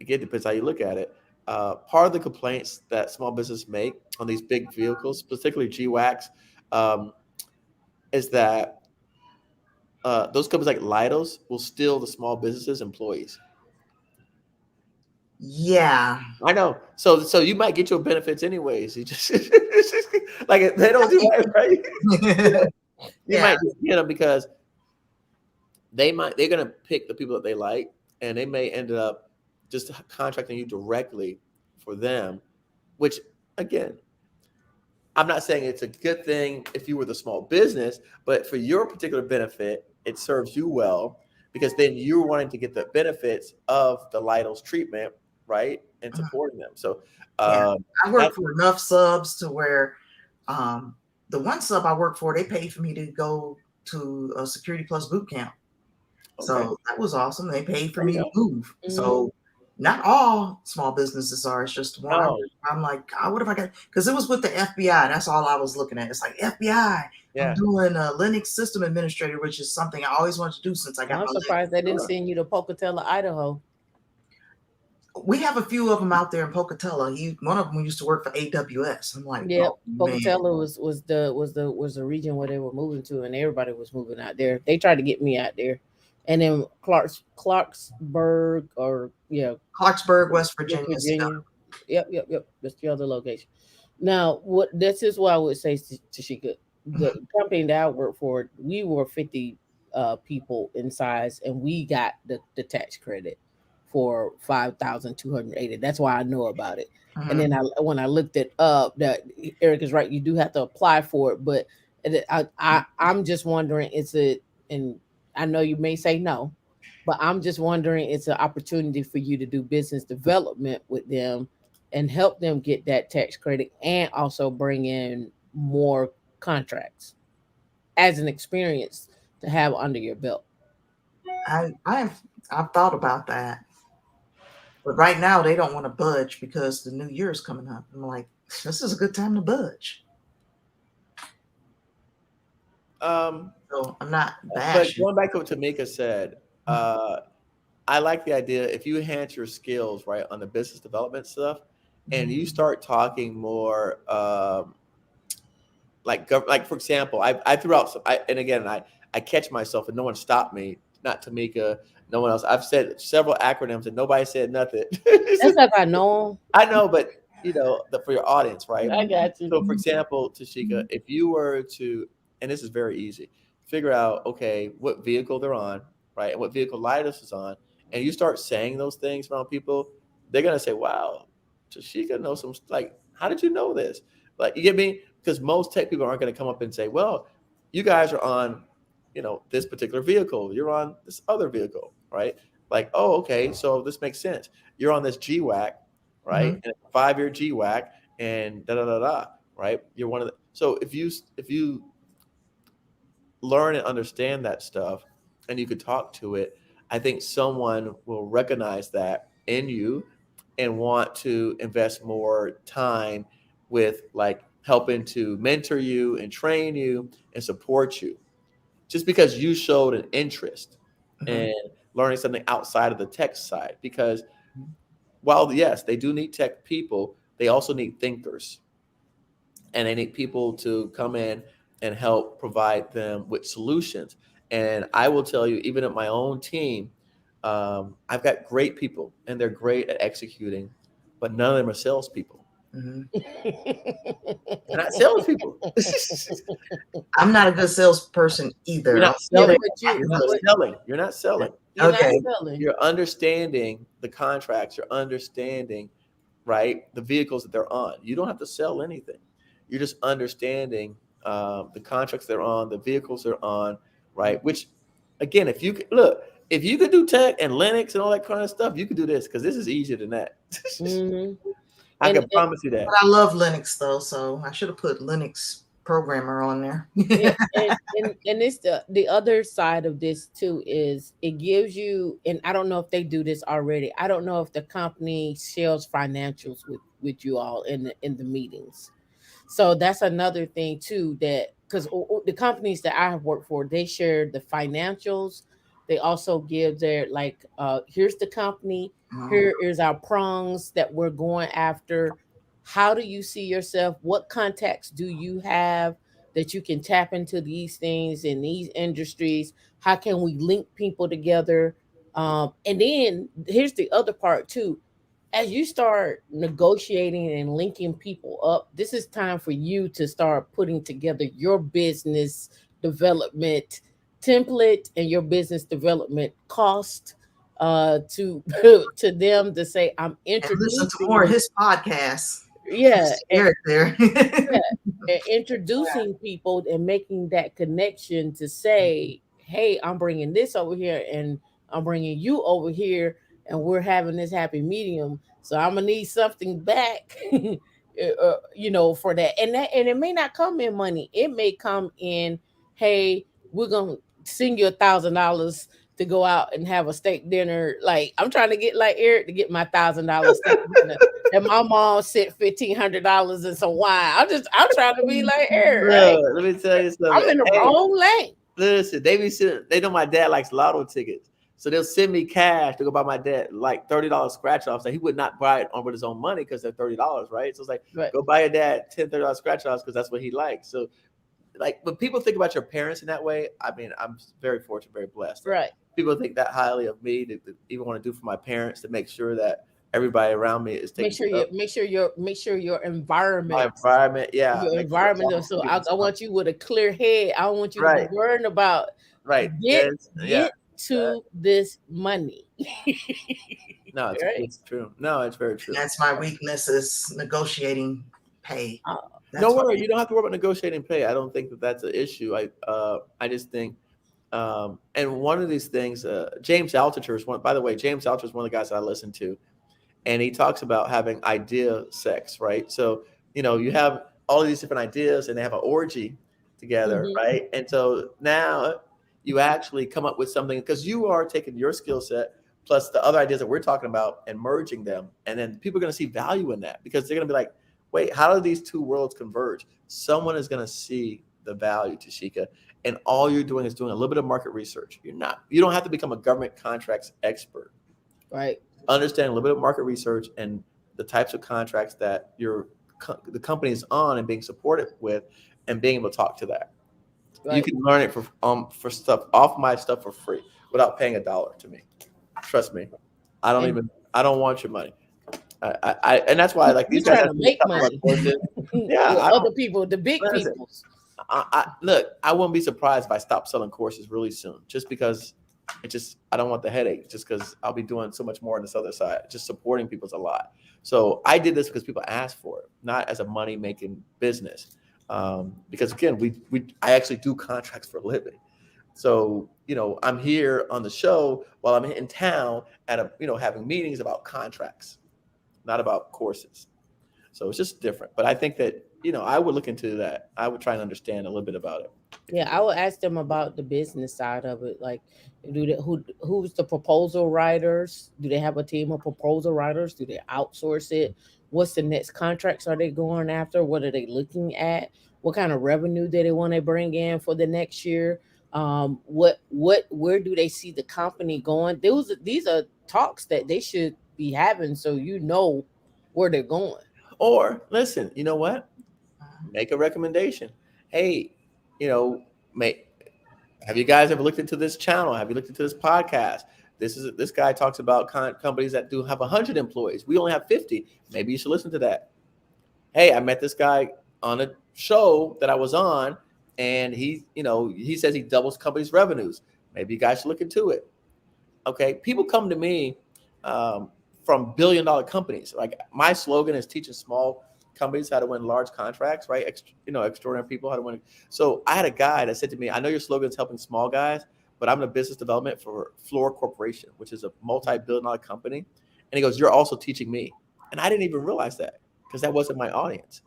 B: again depends how you look at it. Part of the complaints that small business make on these big vehicles, particularly GWACs, um, is that those companies like Lidos will steal the small businesses' employees.
C: Yeah.
B: I know. So you might get your benefits anyways. You just like they don't do that, right? You
C: Yeah.
B: might just get them because they're gonna pick the people that they like, and they may end up just contracting you directly for them. Which, again, I'm not saying it's a good thing if you were the small business, but for your particular benefit, it serves you well because then you're wanting to get the benefits of the Lidos treatment, right, and supporting them. So
C: Yeah. I work
B: that's
C: for enough subs to where the one sub I work for, they paid for me to go to a Security Plus boot camp.
B: okay.
C: So that was awesome. They paid for
B: There you
C: me to
B: go.
C: move.
A: mhm.
C: So not all small businesses are. It's just one.
B: No,
C: I'm like, God, what if I got? Because it was with the FBI. That's all I was looking at. It's like FBI. I'm
B: yeah.
C: doing a Linux system administrator, which is something I always wanted to do since I got
A: I'm
C: my
A: surprised they didn't
C: Linux.
A: send you to Pocatello, Idaho.
C: We have a few of them out there in Pocatello. One of them used to work for AWS. I'm like,
A: Yep,
C: oh man,
A: Pocatello was the region where they were moving to, and everybody was moving out there. They tried to get me out there, and then Clarksburg, or yeah,
C: Clarksburg, West
A: West
C: Virginia.
A: Virginia. Yep. That's the other location. Now, what this is what I would say to Tashika. The company that I work for, we were 50 people in size, and we got the tax credit for 5,280. That's why I know about it. And
C: Mhm.
A: then when I looked it up, that Eric is right, you do have to apply for it. But I'm just wondering, is it? And I know you may say no, but I'm just wondering, it's an opportunity for you to do business development with them and help them get that tax credit and also bring in more contracts as an experience to have under your belt.
C: I've thought about that, but right now they don't want to budge because the new year is coming up. I'm like, this is a good time to budge.
B: Um,
C: So I'm not
B: but
C: bashing.
B: going back to what Tamika said, I like the idea if you enhance your skills, right, on the business development stuff, and you start talking more, like for example, I threw out some, and again, I catch myself and no one stopped me, not Tamika, no one else. I've said several acronyms and nobody said nothing.
A: That's like I know.
B: I know, but for your audience, right?
A: I got you.
B: So, for example, Tashika, if you were to, and this is very easy, figure out, okay, what vehicle they're on, right, and what vehicle Lidas is on, and you start saying those things around people, they're gonna say, "Wow, Tashika knows some." Like, how did you know this? Like, you get me? Because most tech people aren't going to come up and say, "Well, you guys are on, this particular vehicle. You're on this other vehicle, right?" Like, "Oh, okay, so this makes sense. You're on this GWAC, right? And it's a 5-year GWAC, and da da da da, right? You're one of the." So if you learn and understand that stuff, and you could talk to it, I think someone will recognize that in you and want to invest more time with like helping to mentor you and train you and support you just because you showed an interest in learning something outside of the tech side. Because while yes, they do need tech people, they also need thinkers, and they need people to come in and help provide them with solutions. And I will tell you, even at my own team, I've got great people and they're great at executing, but none of them are salespeople. They're not salespeople.
C: I'm not a good salesperson either.
B: You're not selling. You're not selling.
A: You're
C: Okay.
A: not selling.
B: You're understanding the contracts. You're understanding, right, the vehicles that they're on. You don't have to sell anything. You're just understanding the contracts they're on, the vehicles they're on, right? Which, again, if you could do tech and Linux and all that kind of stuff, you could do this because this is easier than that. I can promise you that.
C: But I love Linux though, so I should have put Linux programmer on there.
A: and it's the other side of this too is it gives you, and I don't know if they do this already. I don't know if the company shares financials with you all in the meetings. So that's another thing too, that because the companies that I have worked for, they share the financials. They also give their like, here's the company, here is our prongs that we're going after. How do you see yourself? What contacts do you have that you can tap into these things in these industries? How can we link people together? And then here's the other part too. As you start negotiating and linking people up, this is time for you to start putting together your business development template and your business development cost to to them to say, I'm
C: And listen
A: introducing
C: to more of his podcasts.
A: yeah,
C: Eric there.
A: and introducing people and making that connection to say, hey, I'm bringing this over here and I'm bringing you over here and we're having this happy medium. So I'm gonna need something back, for that. And it may not come in money. It may come in, hey, we're gonna send you $1,000 to go out and have a steak dinner. Like I'm trying to get like Eric to get my $1,000 steak dinner. And my mom sent $1,500 and some wine. I'm trying to be like Eric. Right?
B: Let me tell you something.
A: I'm in the wrong lane.
B: Listen, they know my dad likes lotto tickets. So they'll send me cash to go buy my dad like $30 scratch offs. So he would not buy it on with his own money because they're $30, right? So it's like, go buy your dad $10, $30 scratch offs because that's what he likes. So like when people think about your parents in that way, I mean, I'm very fortunate, very blessed.
A: Right.
B: People think that highly of me to even want to do for my parents to make sure that everybody around me is taking
A: make sure your environment.
B: Yeah.
A: Your environment. So I want you with a clear head. I don't want you to be worrying about get to this money.
B: No, it's true. No, it's very true.
C: That's my weakness is negotiating pay.
B: No worry, you don't have to worry about negotiating pay. I don't think that's an issue. I just think, and one of these things, James Altucher is one. By the way, James Altucher is one of the guys that I listen to, and he talks about having idea sex, right? So you have all of these different ideas, and they have an orgy together, right? And so now you actually come up with something because you are taking your skill set plus the other ideas that we're talking about and merging them, and then people are going to see value in that because they're going to be like, wait, how do these two worlds converge? Someone is going to see the value, Tashika, and all you're doing is doing a little bit of market research. You don't have to become a government contracts expert.
A: Right.
B: Understand a little bit of market research and the types of contracts that the company is on and being supported with, and being able to talk to that.
A: Right.
B: You can learn it for stuff off my stuff for free without paying $1 to me. Trust me. I don't want your money. And that's why like these guys
A: trying to make money.
B: Yeah,
A: other people, the big people.
B: Look, I wouldn't be surprised if I stopped selling courses really soon, just because I don't want the headache, just because I'll be doing so much more on this other side. Just supporting people's a lot. So I did this because people asked for it, not as a money making business. Because again, I actually do contracts for a living. So, I'm here on the show while I'm in town having meetings about contracts, not about courses. So it's just different. But I think that, I would look into that. I would try and understand a little bit about it.
A: Yeah, I would ask them about the business side of it. Like, who's the proposal writers? Do they have a team of proposal writers? Do they outsource it? What's the next contracts are they going after? What are they looking at? What kind of revenue do they want to bring in for the next year? Where do they see the company going? These are talks that they should be having, so where they're going.
B: Or listen, you know what? Make a recommendation. Hey, have you guys ever looked into this channel? Have you looked into this podcast? This guy talks about companies that do have 100 employees. We only have 50. Maybe you should listen to that. Hey, I met this guy on a show that I was on, and he says he doubles companies' revenues. Maybe you guys should look into it. Okay, people come to me from billion-dollar companies. Like, my slogan is teaching small companies how to win large contracts, right? Extraordinary people how to win. So I had a guy that said to me, I know your slogan is helping small guys, but I'm in business development for Floor Corporation, which is a multi-billion-dollar company. And he goes, you're also teaching me. And I didn't even realize that, because that wasn't my audience.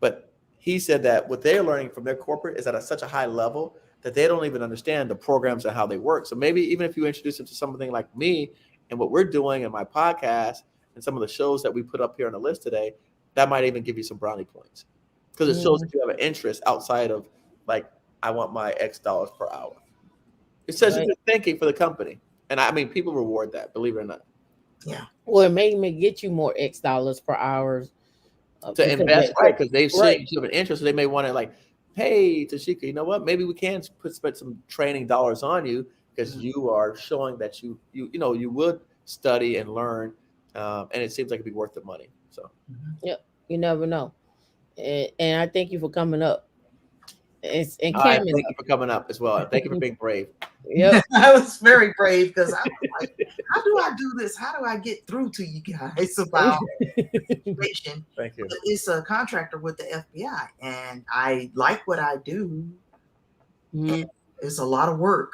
B: But he said that what they're learning from their corporate is at such a high level that they don't even understand the programs and how they work. So maybe even if you introduce them to something like me and what we're doing in my podcast and some of the shows that we put up here on the list today, that might even give you some brownie points, because it shows that you have an interest outside of like, I want my X dollars per hour. It says you're thinking for the company. And I mean, people reward that, believe it or not.
C: Yeah.
A: Well, it may get you more X dollars per hour
B: to invest, right? Because they've seen you have an interest, so they may want to like, hey, Tashika, you know what? Maybe we can spend some training dollars on you, because you are showing that you would study and learn, and it seems like it'd be worth the money. So,
A: yep, you never know. And I thank you for coming up.
B: Thank you for coming up as well. Thank you for being brave.
A: Yep.
C: I was very brave, because I was like, how do I do this? How do I get through to you guys about information?
B: Thank you.
C: It's a contractor with the FBI, and I like what I do. Mm-hmm. It's a lot of work,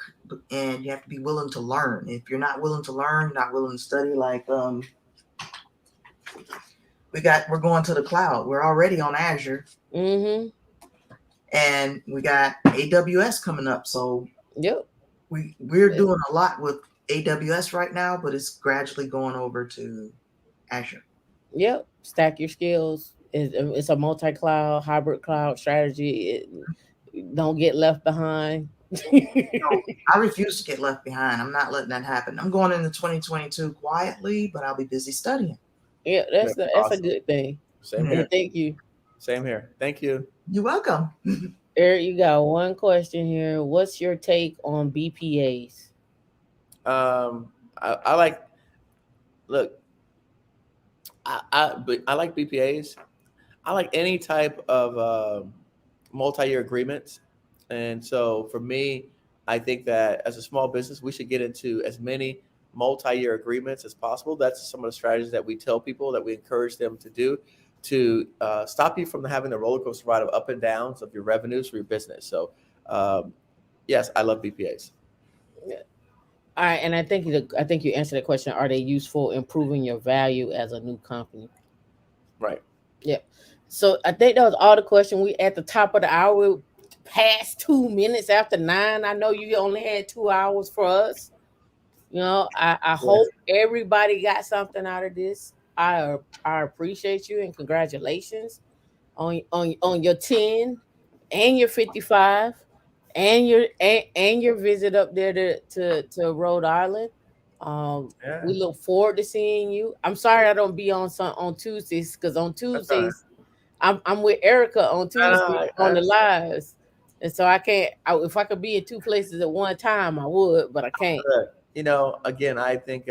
C: and you have to be willing to learn. If you're not willing to learn, not willing to study, like we're going to the cloud. We're already on Azure. Mm-hmm. And we got AWS coming up. So we're doing a lot with AWS right now, but it's gradually going over to Azure.
A: Yep. Stack your skills. It's a multi-cloud, hybrid cloud strategy. Don't get left behind.
C: No, I refuse to get left behind. I'm not letting that happen. I'm going into 2022 quietly, but I'll be busy studying.
A: Yeah, that's a good thing.
B: Same here.
A: Thank you.
B: Same here. Thank you.
C: You're welcome.
A: Eric, you got one question here. What's your take on BPAs?
B: I like. Look, I like BPAs. I like any type of multi-year agreements. And so for me, I think that as a small business, we should get into as many multi-year agreements as possible. That's some of the strategies that we tell people, that we encourage them to do, to stop you from having the roller coaster ride of up and downs of your revenues for your business. So yes, I love BPAs.
A: Yeah. All right. And I think you answered the question. Are they useful in proving your value as a new company?
B: Right.
A: Yeah. So I think that was all the question. We at the top of the hour, past 2 minutes after 9. I know you only had 2 hours for us. I hope everybody got something out of this. I appreciate you, and congratulations on your 10 and your 55 and your visit up there to Rhode Island. We look forward to seeing you. I'm sorry I don't be on Tuesdays, because on Tuesdays I'm with Erica on Tuesday on the lives, and so I can't. If I could be in two places at one time, I would, but I can't.
B: You know, again, I think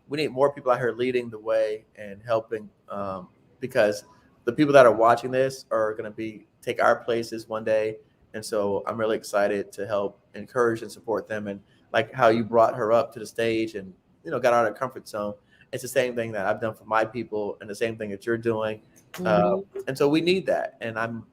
B: we need more people out here leading the way and helping, because the people that are watching this are going to take our places one day. And so I'm really excited to help encourage and support them. And like how you brought her up to the stage and, you know, got out of her comfort zone. It's the same thing that I've done for my people and the same thing that you're doing. And so we need that. And I'm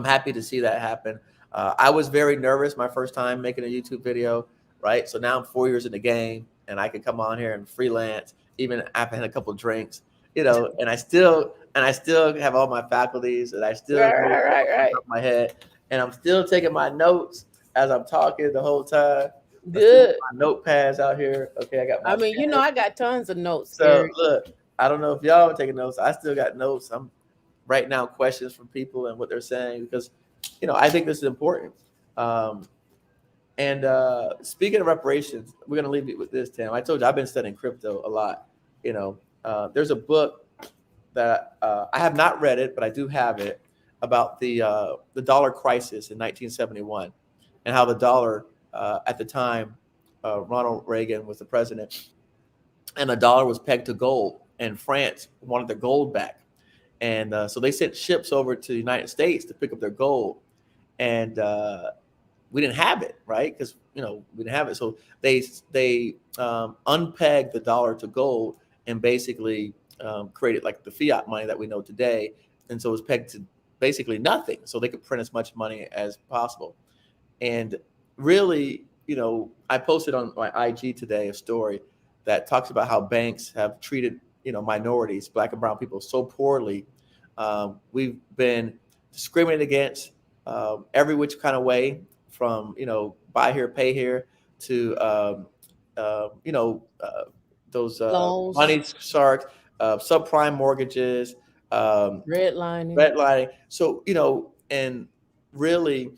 B: happy to see that happen. I was very nervous my first time making a YouTube video, right? So now I'm 4 years in the game and I can come on here and freelance, even after had a couple of drinks, you know, and I still have all my faculties, and I still
A: right.
B: my head, and I'm still taking my notes as I'm talking the whole time.
A: Good.
B: My notepads out here. Okay, I got my
A: pen. You know, I got tons of notes.
B: So Eric, look, I don't know if y'all are taking notes. I still got notes. I'm writing down questions from people and what they're saying, because, you know, I think this is important. And speaking of reparations, we're going to leave you with this, Tam. I told you I've been studying crypto a lot. You know, there's a book that I have not read it, but I do have it, about the dollar crisis in 1971 and how the dollar at the time, Ronald Reagan was the president, and the dollar was pegged to gold, and France wanted their gold back. And so they sent ships over to the United States to pick up their gold. And we didn't have it, right? Because, you know, we didn't have it. So they unpegged the dollar to gold and basically created like the fiat money that we know today. And so it was pegged to basically nothing. So they could print as much money as possible. And really, you know, I posted on my IG today a story that talks about how banks have treated, you know, minorities, Black and brown people, so poorly. We've been discriminated against every which kind of way, from, you know, buy here, pay here, to, you know, those money sharks, subprime mortgages, redlining. So, you know, and really,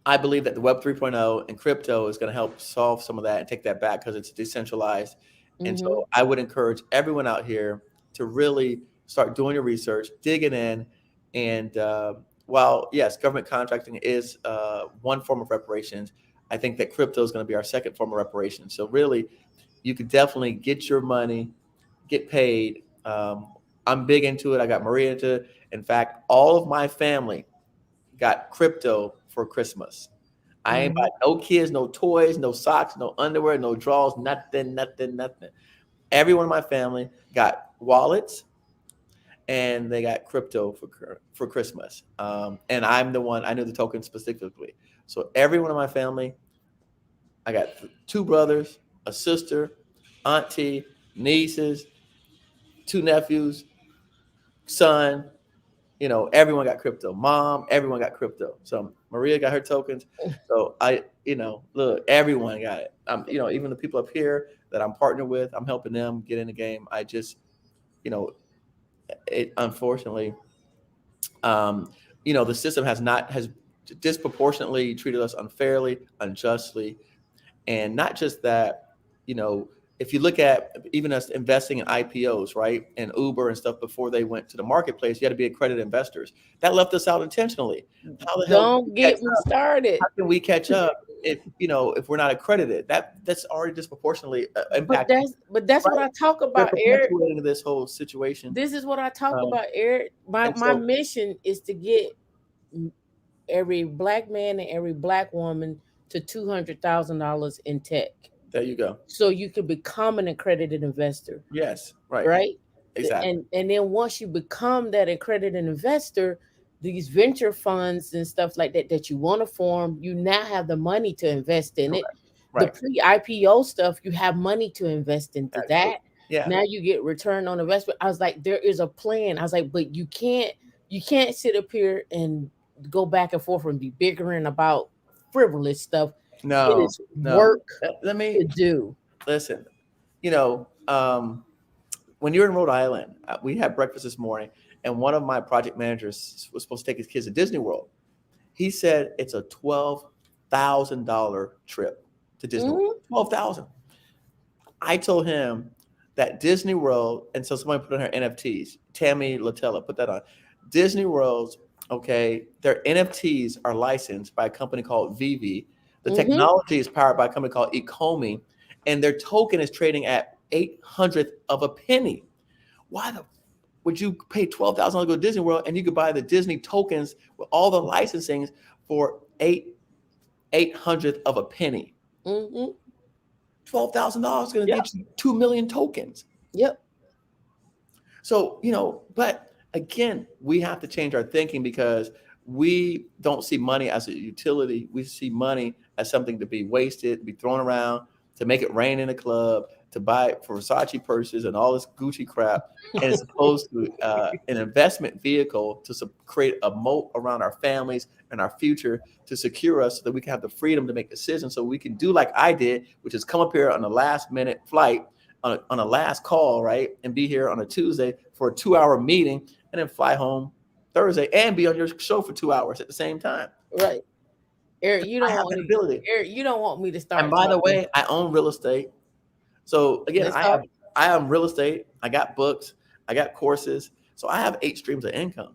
B: I believe that the Web 3.0 and crypto is going to help solve some of that and take that back, because it's decentralized. And so I would encourage everyone out here to really start doing your research, digging in. And while, yes, government contracting is one form of reparations, I think that crypto is going to be our second form of reparations. So really, you could definitely get your money, get paid. I'm big into it. I got Maria into it. In fact, all of my family got crypto for Christmas. I ain't bought no kids, no toys, no socks, no underwear, no drawers, nothing. Everyone in my family got wallets, and they got crypto for Christmas. And I'm the one, I knew the token specifically. So everyone in my family, I got 2 brothers, a sister, auntie, nieces, 2 nephews, son, you know, everyone got crypto. Mom, everyone got crypto. So Maria got her tokens. So you know, look, everyone got it. You know, even the people up here that I'm partnered with, I'm helping them get in the game. I just, you know, it unfortunately, you know, the system has disproportionately treated us unfairly, unjustly. And not just that, you know, if you look at even us investing in IPOs, right, and Uber and stuff before they went to the marketplace, you had to be accredited investors. That left us out intentionally. How the hell?
A: Don't get me started.
B: How can we catch up if, you know, if we're not accredited? That's already disproportionately impacted.
A: But that's right? What I talk about, Eric.
B: This whole situation.
A: This is what I talk about, Eric. My mission is to get every Black man and every Black woman to $200,000 in tech.
B: There you go.
A: So you can become an accredited investor.
B: Yes, right.
A: Right?
B: Exactly.
A: And then once you become that accredited investor, these venture funds and stuff like that you want to form, you now have the money to invest in it. Right. The pre-IPO stuff, you have money to invest into that. Yeah. Now you get return on investment. I was like, there is a plan. I was like, but you can't sit up here and go back and forth and be bickering about frivolous stuff.
B: No,
A: it is work
B: let me
A: to do.
B: Listen, you know, when you're in Rhode Island, we had breakfast this morning, and one of my project managers was supposed to take his kids to Disney World. He said it's a $12,000 trip to Disney World. 12,000. I told him that Disney World, and so somebody put on her NFTs. Tammy Latella put that on. Disney World's, okay, their NFTs are licensed by a company called VV. The technology is powered by a company called Ecomi, and their token is trading at 800th of a penny. Why the would you pay $12,000 to go to Disney World and you could buy the Disney tokens with all the licensings for 800th of a penny? $12,000 is going to get you 2 million tokens.
A: Yep.
B: So, but again, we have to change our thinking because we don't see money as a utility. We see money as something to be wasted, to be thrown around, to make it rain in a club, to buy Versace purses and all this Gucci crap. And it's opposed to an investment vehicle to create a moat around our families and our future to secure us so that we can have the freedom to make decisions. So we can do like I did, which is come up here on a last minute flight on a last call, right? And be here on a Tuesday for a 2-hour meeting and then fly home Thursday and be on your show for 2 hours at the same time.
A: Right. Eric, you don't want me to start.
B: And by the way, I own real estate. So again, I am real estate. I got books. I got courses. So I have 8 streams of income.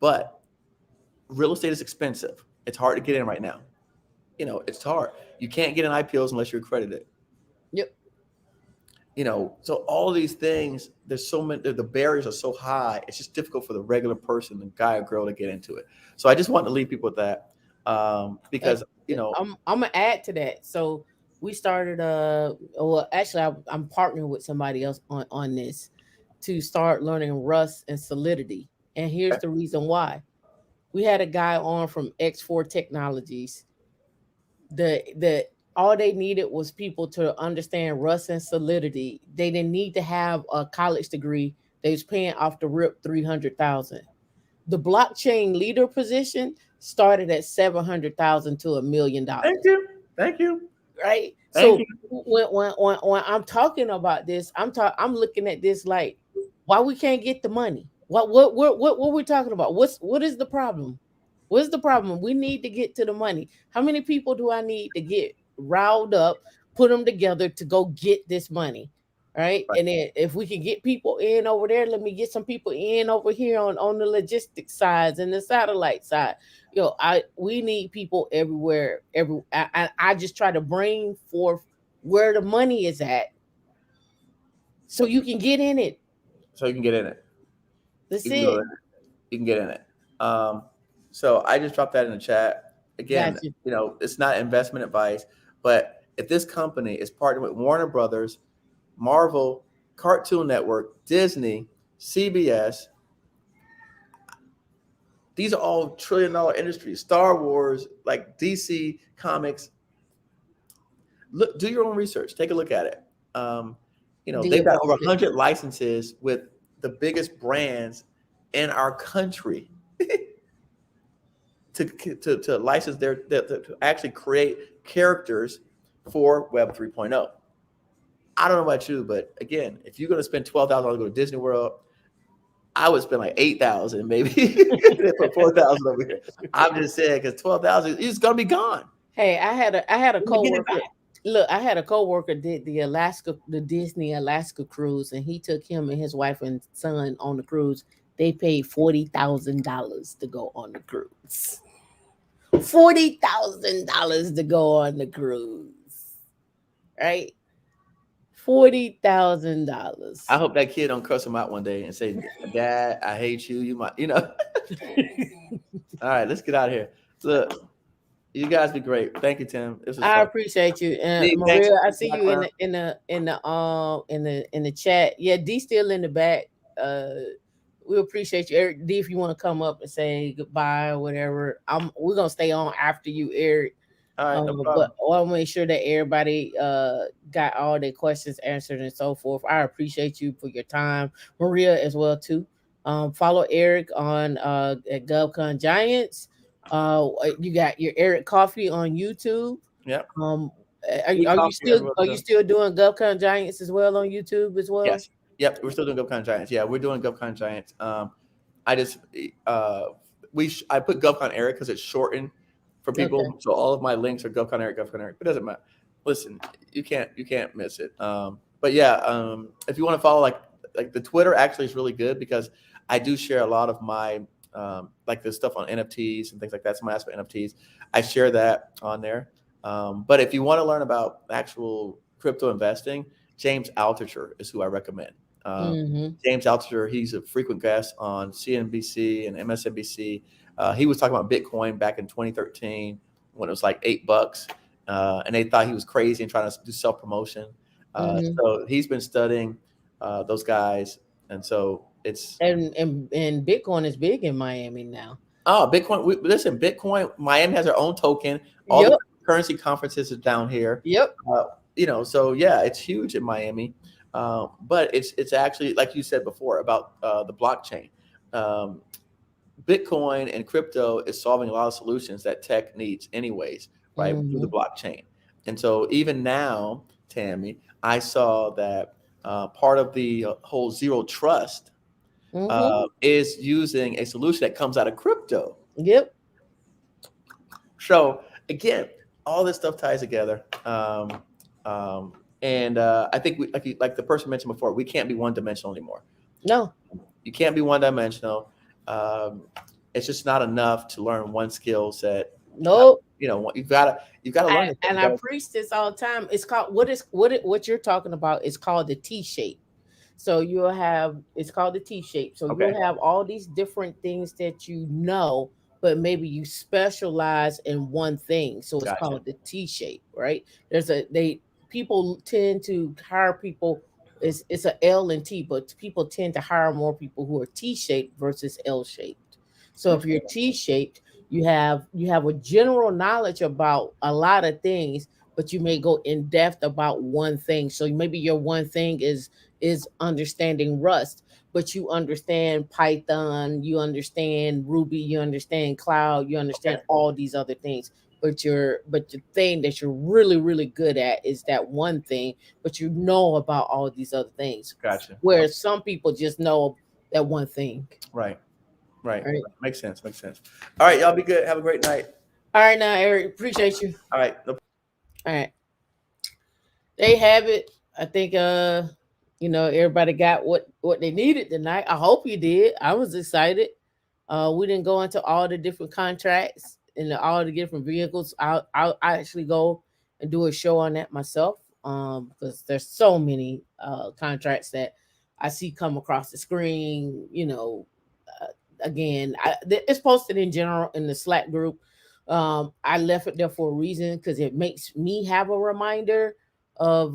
B: But real estate is expensive. It's hard to get in right now. It's hard. You can't get in IPOs unless you're accredited.
A: Yep.
B: So all these things, there's so many, the barriers are so high. It's just difficult for the regular person, the guy or girl, to get into it. So I just want to leave people with that. Because
A: I'm gonna add to that. So we started actually I'm partnering with somebody else on this to start learning rust and solidity. And here's the reason why. We had a guy on from X4 Technologies. The all they needed was people to understand rust and solidity. They didn't need to have a college degree. They was paying off the rip $300,000. The blockchain leader position started at $700,000 to $1 million.
B: Thank you.
A: Right. So when I'm talking about this, I'm looking at this like, why we can't get the money? What we're talking about? What is the problem? What's the problem? We need to get to the money. How many people do I need to get riled up, put them together to go get this money? Right. And then if we can get people in over there, let me get some people in over here on the logistics sides and the satellite side. We need people everywhere. I just try to bring forth where the money is at, so you can get in it. That's it.
B: You can get in it. So I just dropped that in the chat. Again, it's not investment advice, but if this company is partnered with Warner Brothers, Marvel, Cartoon Network, Disney, CBS, these are all trillion-dollar industries. Star Wars, like DC Comics. Look, do your own research. Take a look at it. They've got over 100 licenses with the biggest brands in our country to license to actually create characters for Web 3.0. I don't know about you, but again, if you're going to spend $12,000 to go to Disney World, I would spend like $8,000 maybe. Put $4,000 over here. I'm just saying because $12,000 is going to be gone.
A: Hey, I had a coworker. Look, I had a coworker did the Disney Alaska cruise, and he took him and his wife and son on the cruise. They paid $40,000 to go on the cruise. $40,000 to go on the cruise, right? $40,000.
B: I hope that kid don't cuss him out one day and say, "Dad, I hate you." You might, All right, let's get out of here. Look, you guys be great. Thank you, Tim.
A: I appreciate you, and Maria. I see you in the chat. Yeah, D still in the back. We appreciate you, Eric D. If you want to come up and say goodbye or whatever, we're gonna stay on after you, Eric.
B: All right, no problem.
A: But I want to make sure that everybody got all their questions answered and so forth. I appreciate you for your time, Maria, as well too. Follow Eric on at Govcon Giants. You got your Eric Coffee on YouTube.
B: Yep.
A: Are you still doing Govcon Giants as well on YouTube as well?
B: Yes. Yep, we're still doing Govcon Giants. Yeah, we're doing Govcon Giants. I put Govcon Eric because it's shortened. for people.
A: Okay.
B: So all of my links are Govcon Eric. It doesn't matter. Listen, you can't miss it. But yeah, if you want to follow like the Twitter actually is really good because I do share a lot of my like the stuff on NFTs and things like that. So my ask for NFTs, I share that on there. But if you want to learn about actual crypto investing, James Altucher is who I recommend. James Altucher, he's a frequent guest on CNBC and MSNBC. He was talking about Bitcoin back in 2013 when it was like $8, and they thought he was crazy and trying to do self promotion. So he's been studying those guys, and so it's
A: and Bitcoin is big in Miami now.
B: Oh, Bitcoin! Listen, Bitcoin. Miami has their own token. All the currency conferences are down here.
A: Yep.
B: So yeah, it's huge in Miami. But it's actually like you said before about the blockchain. Bitcoin and crypto is solving a lot of solutions that tech needs, anyways, right? Through the blockchain. And so even now, Tammy, I saw that part of the whole zero trust is using a solution that comes out of crypto.
A: Yep.
B: So again, all this stuff ties together. And I think we, like the person mentioned before, we can't be one dimensional anymore.
A: No,
B: you can't be one dimensional. It's just not enough to learn one skill set.
A: Nope.
B: You've got to learn it.
A: And I preach this all the time. It's called what you're talking about is called the T shape. So you'll have, it's called the T shape. So you'll have all these different things that but maybe you specialize in one thing. So it's called the T shape, right? People tend to hire people. It's a L and T, but people tend to hire more people who are T shaped versus L shaped. So if you're T shaped, you have a general knowledge about a lot of things, but you may go in depth about one thing. So maybe your one thing is understanding Rust, but you understand Python, you understand Ruby, you understand Cloud, you understand all these other things. But the thing that you're really, really good at is that one thing, but you know about all these other things.
B: Gotcha.
A: Whereas some people just know that one thing.
B: Right. Makes sense. All right, y'all be good. Have a great night.
A: All right, now, Eric, appreciate you.
B: All right.
A: All right. They have it. I think everybody got what they needed tonight. I hope you did. I was excited. We didn't go into all the different contracts and all the different vehicles. I actually go and do a show on that myself, because there's so many contracts that I see come across the screen. Again, it's posted in general in the Slack group. I left it there for a reason because it makes me have a reminder of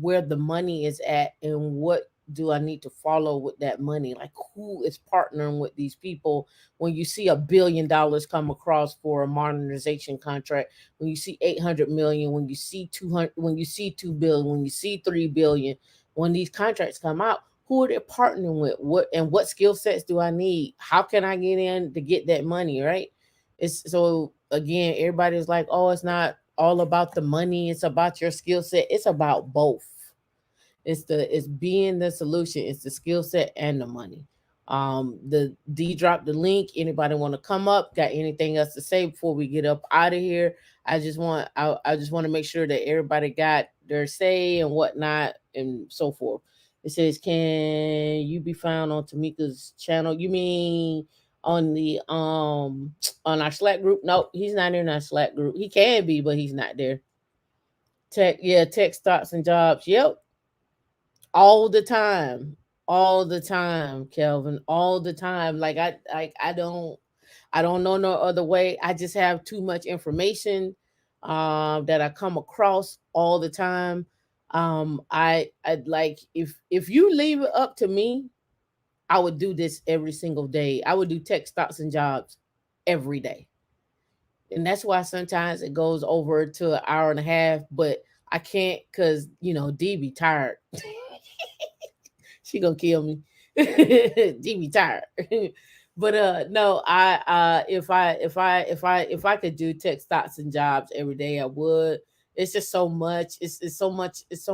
A: where the money is at and what do I need to follow with that money. Like, who is partnering with these people? When you see $1 billion come across for a modernization contract, when you see 800 million, when you see 200, when you see 2 billion, when you see 3 billion, when these contracts come out, who are they partnering with? What skill sets do I need? How can I get in to get that money? Right? It's so again, everybody's like, oh, it's not all about the money, it's about your skill set. It's about both. It's being the solution, it's the skill set and the money. The D dropped the link. Anybody want to come up? Got anything else to say before we get up out of here? I just want to make sure that everybody got their say and whatnot and so forth. It says, can you be found on Tamika's channel? You mean on the on our Slack group? Nope, he's not in our Slack group. He can be, but he's not there. Tech stocks and jobs. Yep. All the time, Kelvin, all the time. Like I don't know no other way. I just have too much information that I come across all the time. I'd like, if you leave it up to me, I would do this every single day. I would do tech stocks and jobs every day. And that's why sometimes it goes over to an hour and a half, but I can't because D be tired. She gonna kill me. D be tired. But no, if I could do tech stocks and jobs every day, I would. It's just so much. It's so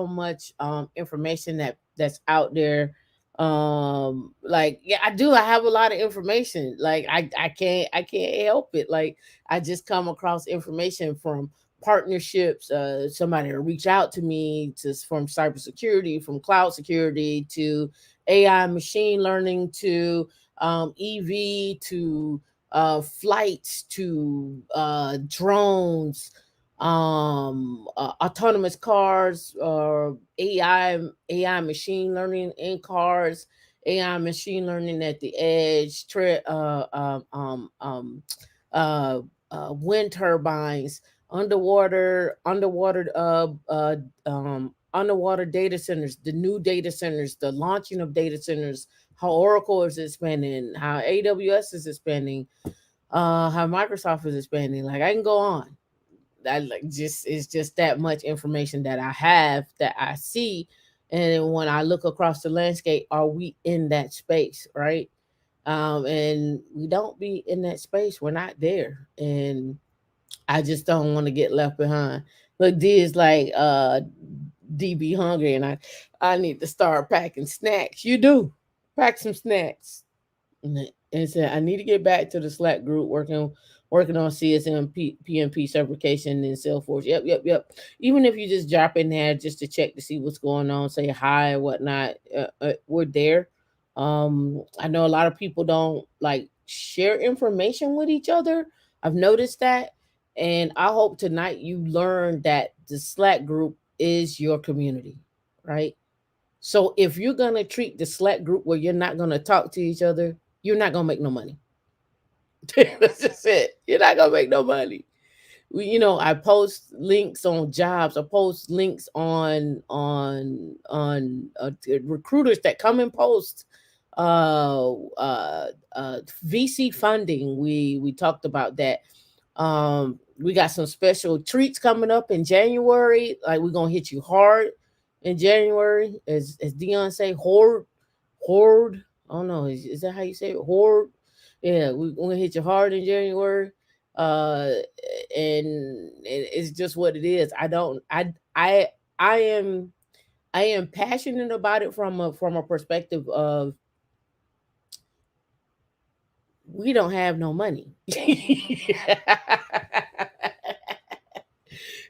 A: much information that's out there Like, yeah, I have a lot of information. Like, I can't help it. Like, I just come across information from partnerships, somebody will reach out to me, from cybersecurity, from cloud security, to AI, machine learning, to EV, to flights, to drones, autonomous cars, AI machine learning in cars, AI machine learning at the edge, wind turbines, underwater data centers, the new data centers, the launching of data centers, how Oracle is expanding, how AWS is expanding, how Microsoft is expanding. Like, I can go on. I like just It's just that much information that I have, that I see. And when I look across the landscape, are we in that space, right? And we don't be in that space. We're not there. And I just don't want to get left behind. Look, D is like, D be hungry, and I need to start packing snacks. You do. Pack some snacks. And said, I need to get back to the Slack group, working on CSM, PMP certification in Salesforce. Yep. Even if you just drop in there just to check to see what's going on, say hi or whatnot, we're there. I know a lot of people don't like share information with each other. I've noticed that. And I hope tonight you learn that the Slack group is your community, right? So if you're going to treat the Slack group where you're not going to talk to each other, you're not going to make no money. That's just it. You're not going to make no money. I post links on jobs. I post links on recruiters that come and post VC funding. We talked about that. We got some special treats coming up in January. Like, we're gonna hit you hard in January, as Dion say, horde. I don't know, is that how you say it? Horde. Yeah, we're gonna hit you hard in January. uh and it's just what it is. I am passionate about it from a perspective of, we don't have no money.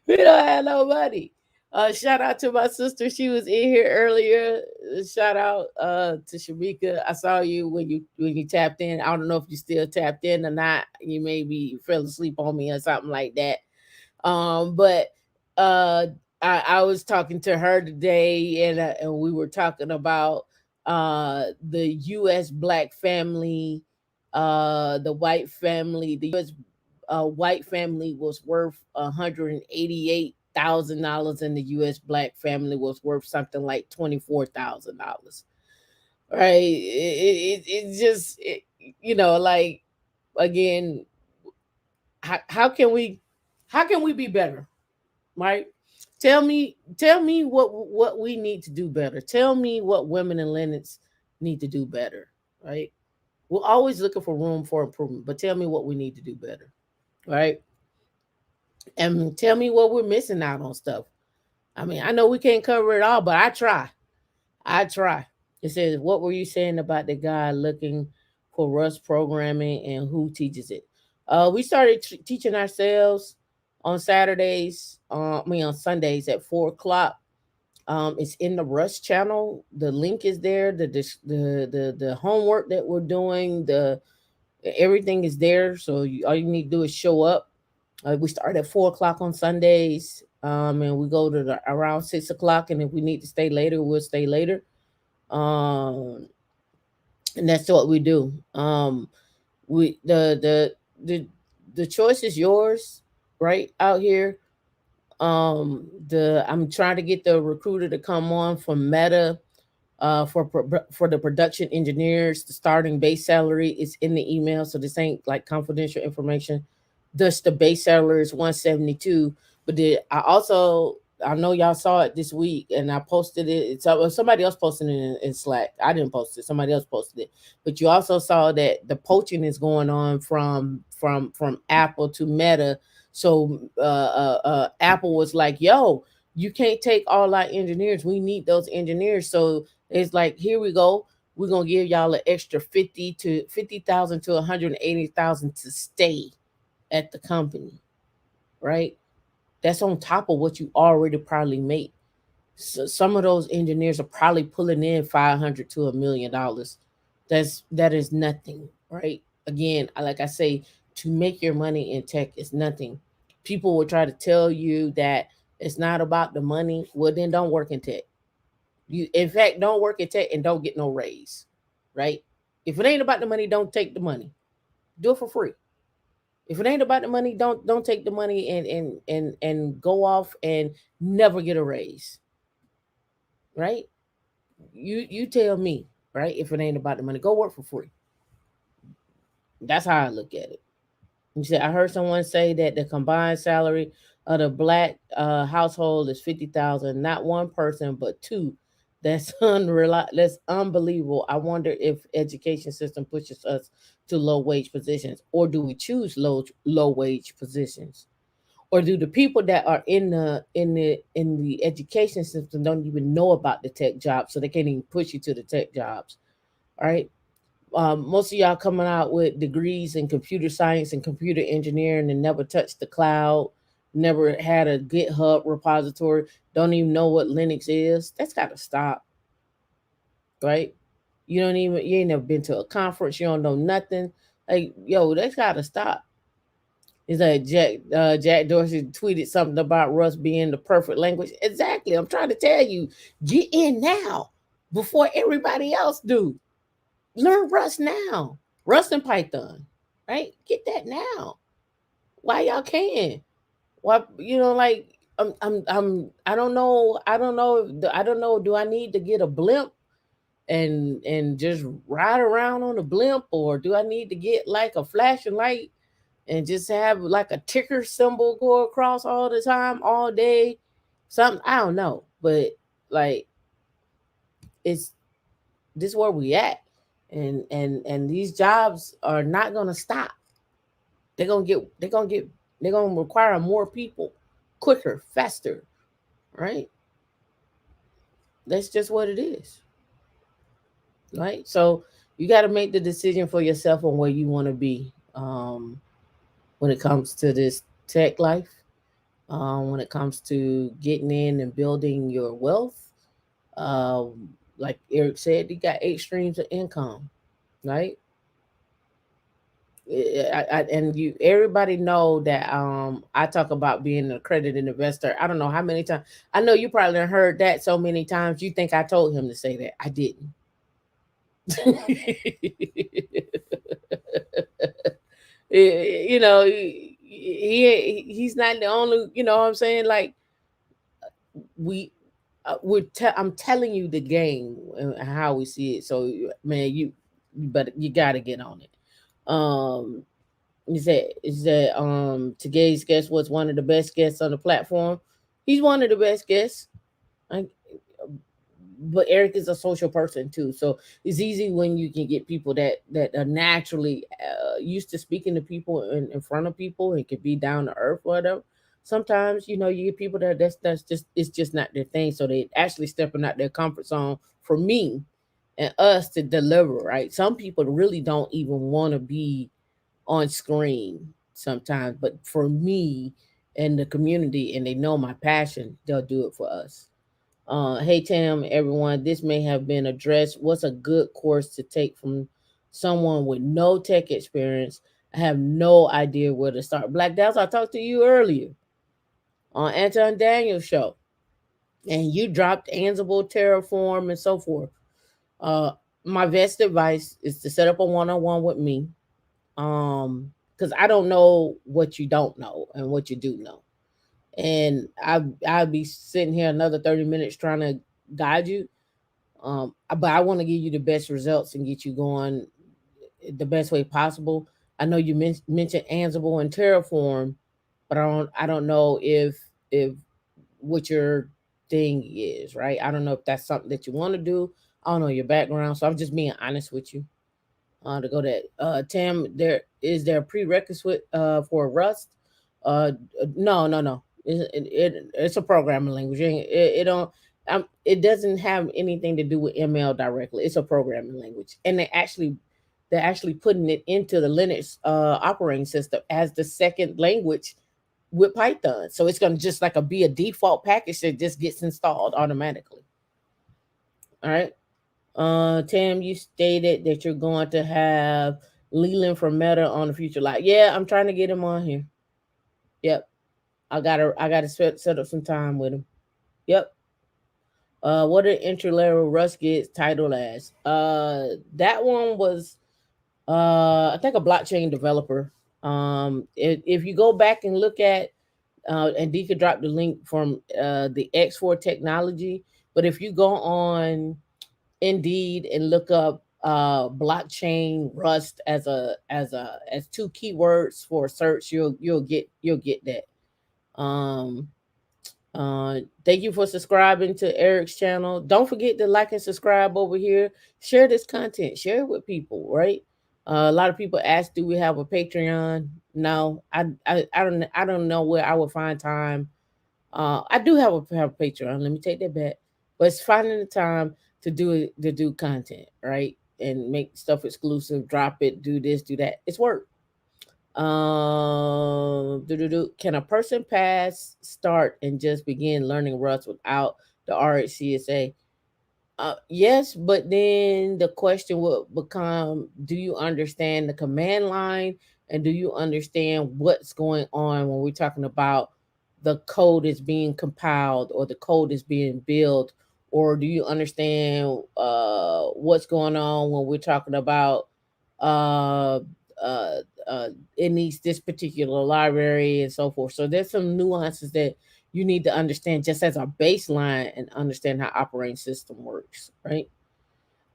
A: We don't have no money. Shout out to my sister. She was in here earlier. Shout out to Shamika. I saw you when you tapped in. I don't know if you still tapped in or not. You maybe fell asleep on me or something like that. But uh, I was talking to her today, and we were talking about the U.S. black family, the white family. The U.S. White family was worth $188,000, and the U.S. black family was worth something like $24,000. Right? It just like, again, how can we be better, right? Tell me what we need to do better. Tell me what women in Linux need to do better, right? We're always looking for room for improvement, but tell me what we need to do better, right? And tell me what we're missing out on stuff. I mean, I know we can't cover it all, but I try. I try. It says, what were you saying about the guy looking for Rust programming and who teaches it? We started teaching ourselves on Saturdays. On Sundays at 4 o'clock. It's in the Rust channel. The link is there. The homework that we're doing. Everything is there. So all you need to do is show up. We start at 4 o'clock on Sundays, and we go to around 6 o'clock. And if we need to stay later, we'll stay later. And that's what we do. We the choice is yours, right out here. I'm trying to get the recruiter to come on from Meta. For the production engineers, the starting base salary is in the email, so this ain't like confidential information. Thus, the base salary is 172. But I know y'all saw it this week, and I posted it. Somebody else posted it in Slack. I didn't post it. Somebody else posted it. But you also saw that the poaching is going on from Apple to Meta. So Apple was like, "Yo, you can't take all our engineers. We need those engineers." So it's like, here we go. we're gonna give y'all an extra 50,000 to 180,000 to stay at the company, right? That's on top of what you already probably make. So some of those engineers are probably pulling in 500 to $1 million. That is nothing, right? Again, like I say, to make your money in tech is nothing. People will try to tell you that it's not about the money. Well, then don't work in tech. You, in fact, don't work in tech and don't get no raise, right? If it ain't about the money, don't take the money. Do it for free. If it ain't about the money, don't take the money and go off and never get a raise, right? You tell me, right? If it ain't about the money, go work for free. That's how I look at it. You said I heard someone say that the combined salary of the black household is 50,000, not one person but two. That's unbelievable. I wonder if education system pushes us to low wage positions, or do we choose low wage positions, or do the people that are in the education system don't even know about the tech jobs, so they can't even push you to the tech jobs? All right. Most of y'all coming out with degrees in computer science and computer engineering and never touched the cloud, never had a GitHub repository, don't even know what Linux is. That's got to stop, right? You ain't never been to a conference. You don't know nothing. Like, yo, that's got to stop. Is that Jack Dorsey tweeted something about Rust being the perfect language? Exactly. I'm trying to tell you, get in now before everybody else do. Learn Rust now. Rust and Python, right? Get that now. Why y'all can? Why, like, I don't know. I don't know. Do I need to get a blimp and just ride around on a blimp, or do I need to get like a flashing light and just have like a ticker symbol go across all the time, all day? Something, I don't know, but like, it's this where we at, and these jobs are not gonna stop. They're gonna require more people, quicker, faster, right? That's just what it is, right? So you got to make the decision for yourself on where you want to be, when it comes to this tech life, when it comes to getting in and building your wealth. Like Eric said, you got 8 streams of income, right? And you, everybody know that I talk about being an accredited investor. I don't know how many times. I know you probably done heard that so many times. You think I told him to say that? I didn't. You know, he's not the only. You know what I'm saying? Like, we I'm telling you the game and how we see it. So man, but you got to get on it. Um, today's guest was one of the best guests on the platform. He's one of the best guests. I, but Eric is a social person too, so it's easy when you can get people that are naturally used to speaking to people in front of people and can be down to earth, whatever. Sometimes you get people that's just, it's just not their thing, so they actually stepping out their comfort zone for me and us to deliver. Right, some people really don't even want to be on screen sometimes, but for me and the community, and they know my passion, they'll do it for us. Hey Tam, everyone, this may have been addressed. What's a good course to take from someone with no tech experience? I have no idea where to start. Black Dallas, I talked to you earlier on Anton Daniel's show, and you dropped Ansible, Terraform, and so forth. Uh, my best advice is to set up a one-on-one with me, because I don't know what you don't know and what you do know, and I'll be sitting here another 30 minutes trying to guide you. But I want to give you the best results and get you going the best way possible. I know you mentioned Ansible and Terraform, but I don't know if what your thing is, right? I don't know if that's something that you want to do. I don't know your background, so I'm just being honest with you. To go that Tam, there a prerequisite for Rust? No. It's a programming language. It don't. It doesn't have anything to do with ML directly. It's a programming language, and they're actually putting it into the Linux operating system as the second language with Python. So it's going to just like be a default package that just gets installed automatically. All right. Tam, you stated that you're going to have Leland from Meta on the future live. Yeah, I'm trying to get him on here. Yep. I gotta set up some time with him. Yep. What did entry level Rust get titled as? That one was I think a blockchain developer. If you go back and look at and Dee could drop the link from the X4 technology. But if you go on Indeed and look up blockchain Rust as two keywords for search, you'll get that. Um, Thank you for subscribing to Eric's channel. Don't forget to like and subscribe over here. Share this content. Share it with people, right? A lot of people ask, do we have a Patreon? No, I don't know where I will find time. I do have a Patreon. Let me take that back. But it's finding the time to do content, right? And make stuff exclusive, drop it, do this, do that. It's work. Can a person pass start and just begin learning Rust without the RHCSA? Yes, but then the question will become: do you understand the command line, and do you understand what's going on when we're talking about the code is being compiled or the code is being built, or do you understand what's going on when we're talking about uh, uh, it needs this particular library and so forth? So there's some nuances that you need to understand just as a baseline and understand how operating system works, right?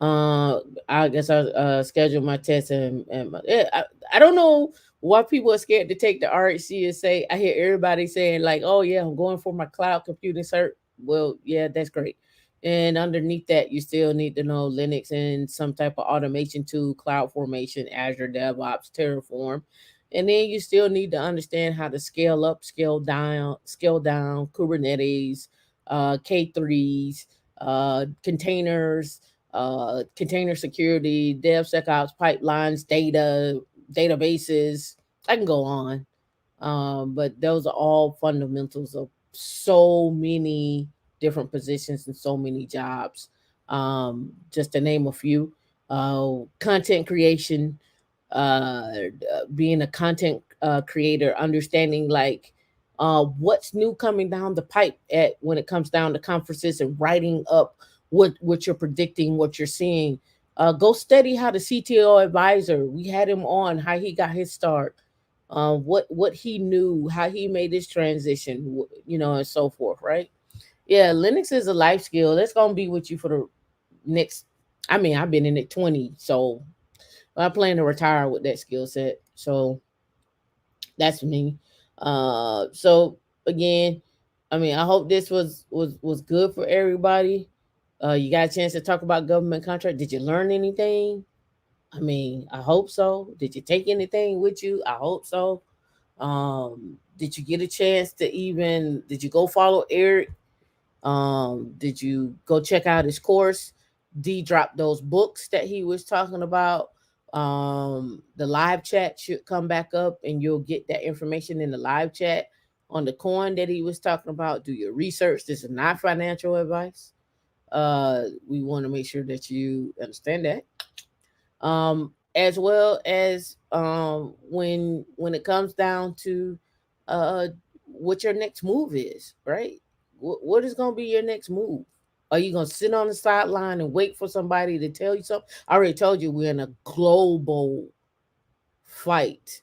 A: Uh, I guess I schedule my test I don't know why people are scared to take the RHCSA. I hear everybody saying like, "Oh yeah, I'm going for my cloud computing cert." Well, yeah, that's great. And underneath that, you still need to know Linux and some type of automation tool, cloud formation, Azure DevOps, Terraform. And then you still need to understand how to scale up, scale down Kubernetes, K3s, containers, container security, DevSecOps pipelines, databases. I can go on. But those are all fundamentals of so many different positions and so many jobs. Just to name a few, content creation, being a content creator, understanding like what's new coming down the pipe at when it comes down to conferences and writing up what you're predicting, what you're seeing. Go study how the CTO advisor, we had him on, how he got his start, what he knew, how he made his transition, and so forth, right? Yeah, Linux is a life skill. That's gonna be with you for the next. I mean, I've been in it 20, so I plan to retire with that skill set. So that's me. So again, I mean, I hope this was good for everybody. You got a chance to talk about government contract. Did you learn anything? I mean, I hope so. Did you take anything with you? I hope so. Did you get a chance to even did you go follow Eric? Did you go check out his course? D dropped those books that he was talking about. The live chat should come back up and you'll get that information in the live chat on the coin that he was talking about. Do your research. This is not financial advice. We want to make sure that you understand that. As well as when it comes down to uh what your next move is, right? What is going to be your next move? Are you going to sit on the sideline and wait for somebody to tell you something? I already told you we're in a global fight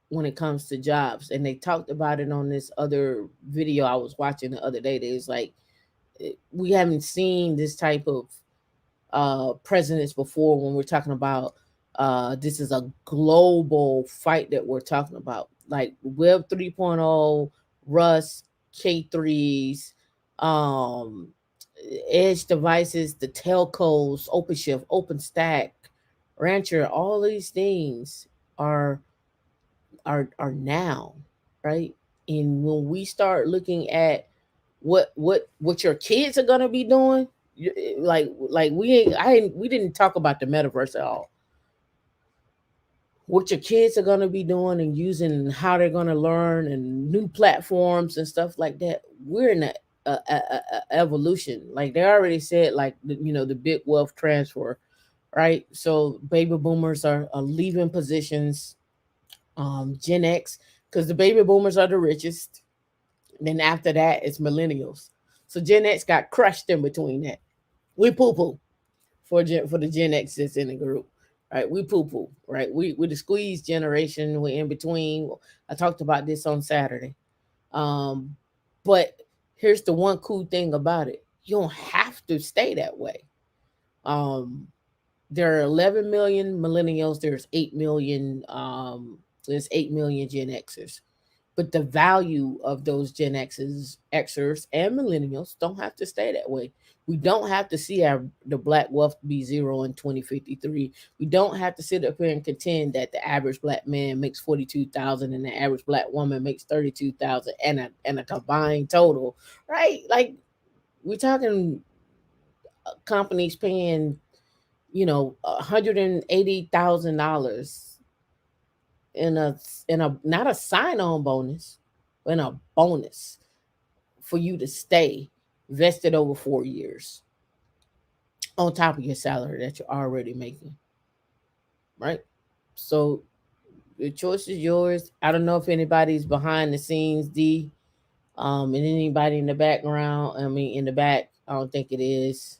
A: when it comes to jobs, and they talked about it on this other video I was watching the other day. They was like, we haven't seen this type of presidents before when we're talking about this is a global fight that we're talking about, like Web 3.0, Rust, K3s, um, edge devices, the telcos, OpenShift, OpenStack, Rancher. All these things are are now, right? And when we start looking at what your kids are gonna be doing. Like we didn't talk about the metaverse at all. What your kids are gonna be doing and using, and how they're gonna learn, and new platforms and stuff like that. We're in a evolution. Like they already said, like the big wealth transfer, right? So baby boomers are leaving positions. Gen X, because the baby boomers are the richest. Then after that, it's millennials. So Gen X got crushed in between that. We poo poo for the Gen X that's in the group, right? We poo poo, right? We the squeeze generation. We're in between. I talked about this on Saturday. Um, but here's the one cool thing about it: you don't have to stay that way. Um, there are 11 million millennials. There's 8 million Gen Xers. But the value of those Gen Xers and millennials don't have to stay that way. We don't have to see the black wealth be zero in 2053. We don't have to sit up here and contend that the average black man makes 42,000 and the average black woman makes 32,000 and a combined total, right? Like we're talking companies paying $180,000 in a not a sign-on bonus, but in a bonus for you to stay vested over 4 years on top of your salary that you're already making. Right? So the choice is yours. I don't know if anybody's behind the scenes, D. And anybody in the background. I mean in the back. I don't think it is.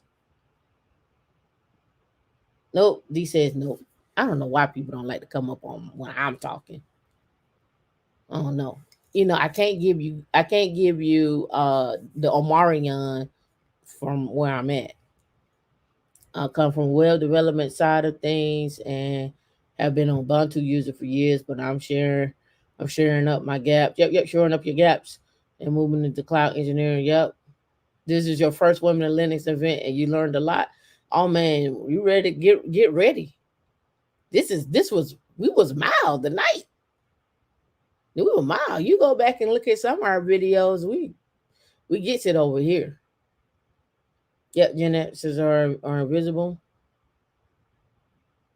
A: Nope. D says nope. I don't know why people don't like to come up on when I'm talking. I don't know. I can't give you the Omarion from where I'm at. I come from web development side of things and have been on Ubuntu user for years, but I'm sharing up my gaps. Yep, shoring up your gaps and moving into cloud engineering. Yep. This is your first Women in Linux event and you learned a lot. Oh man, you ready to get ready. We was mild tonight. We were mild. You go back and look at some of our videos. We get it over here. Yep, Gen X's are invisible.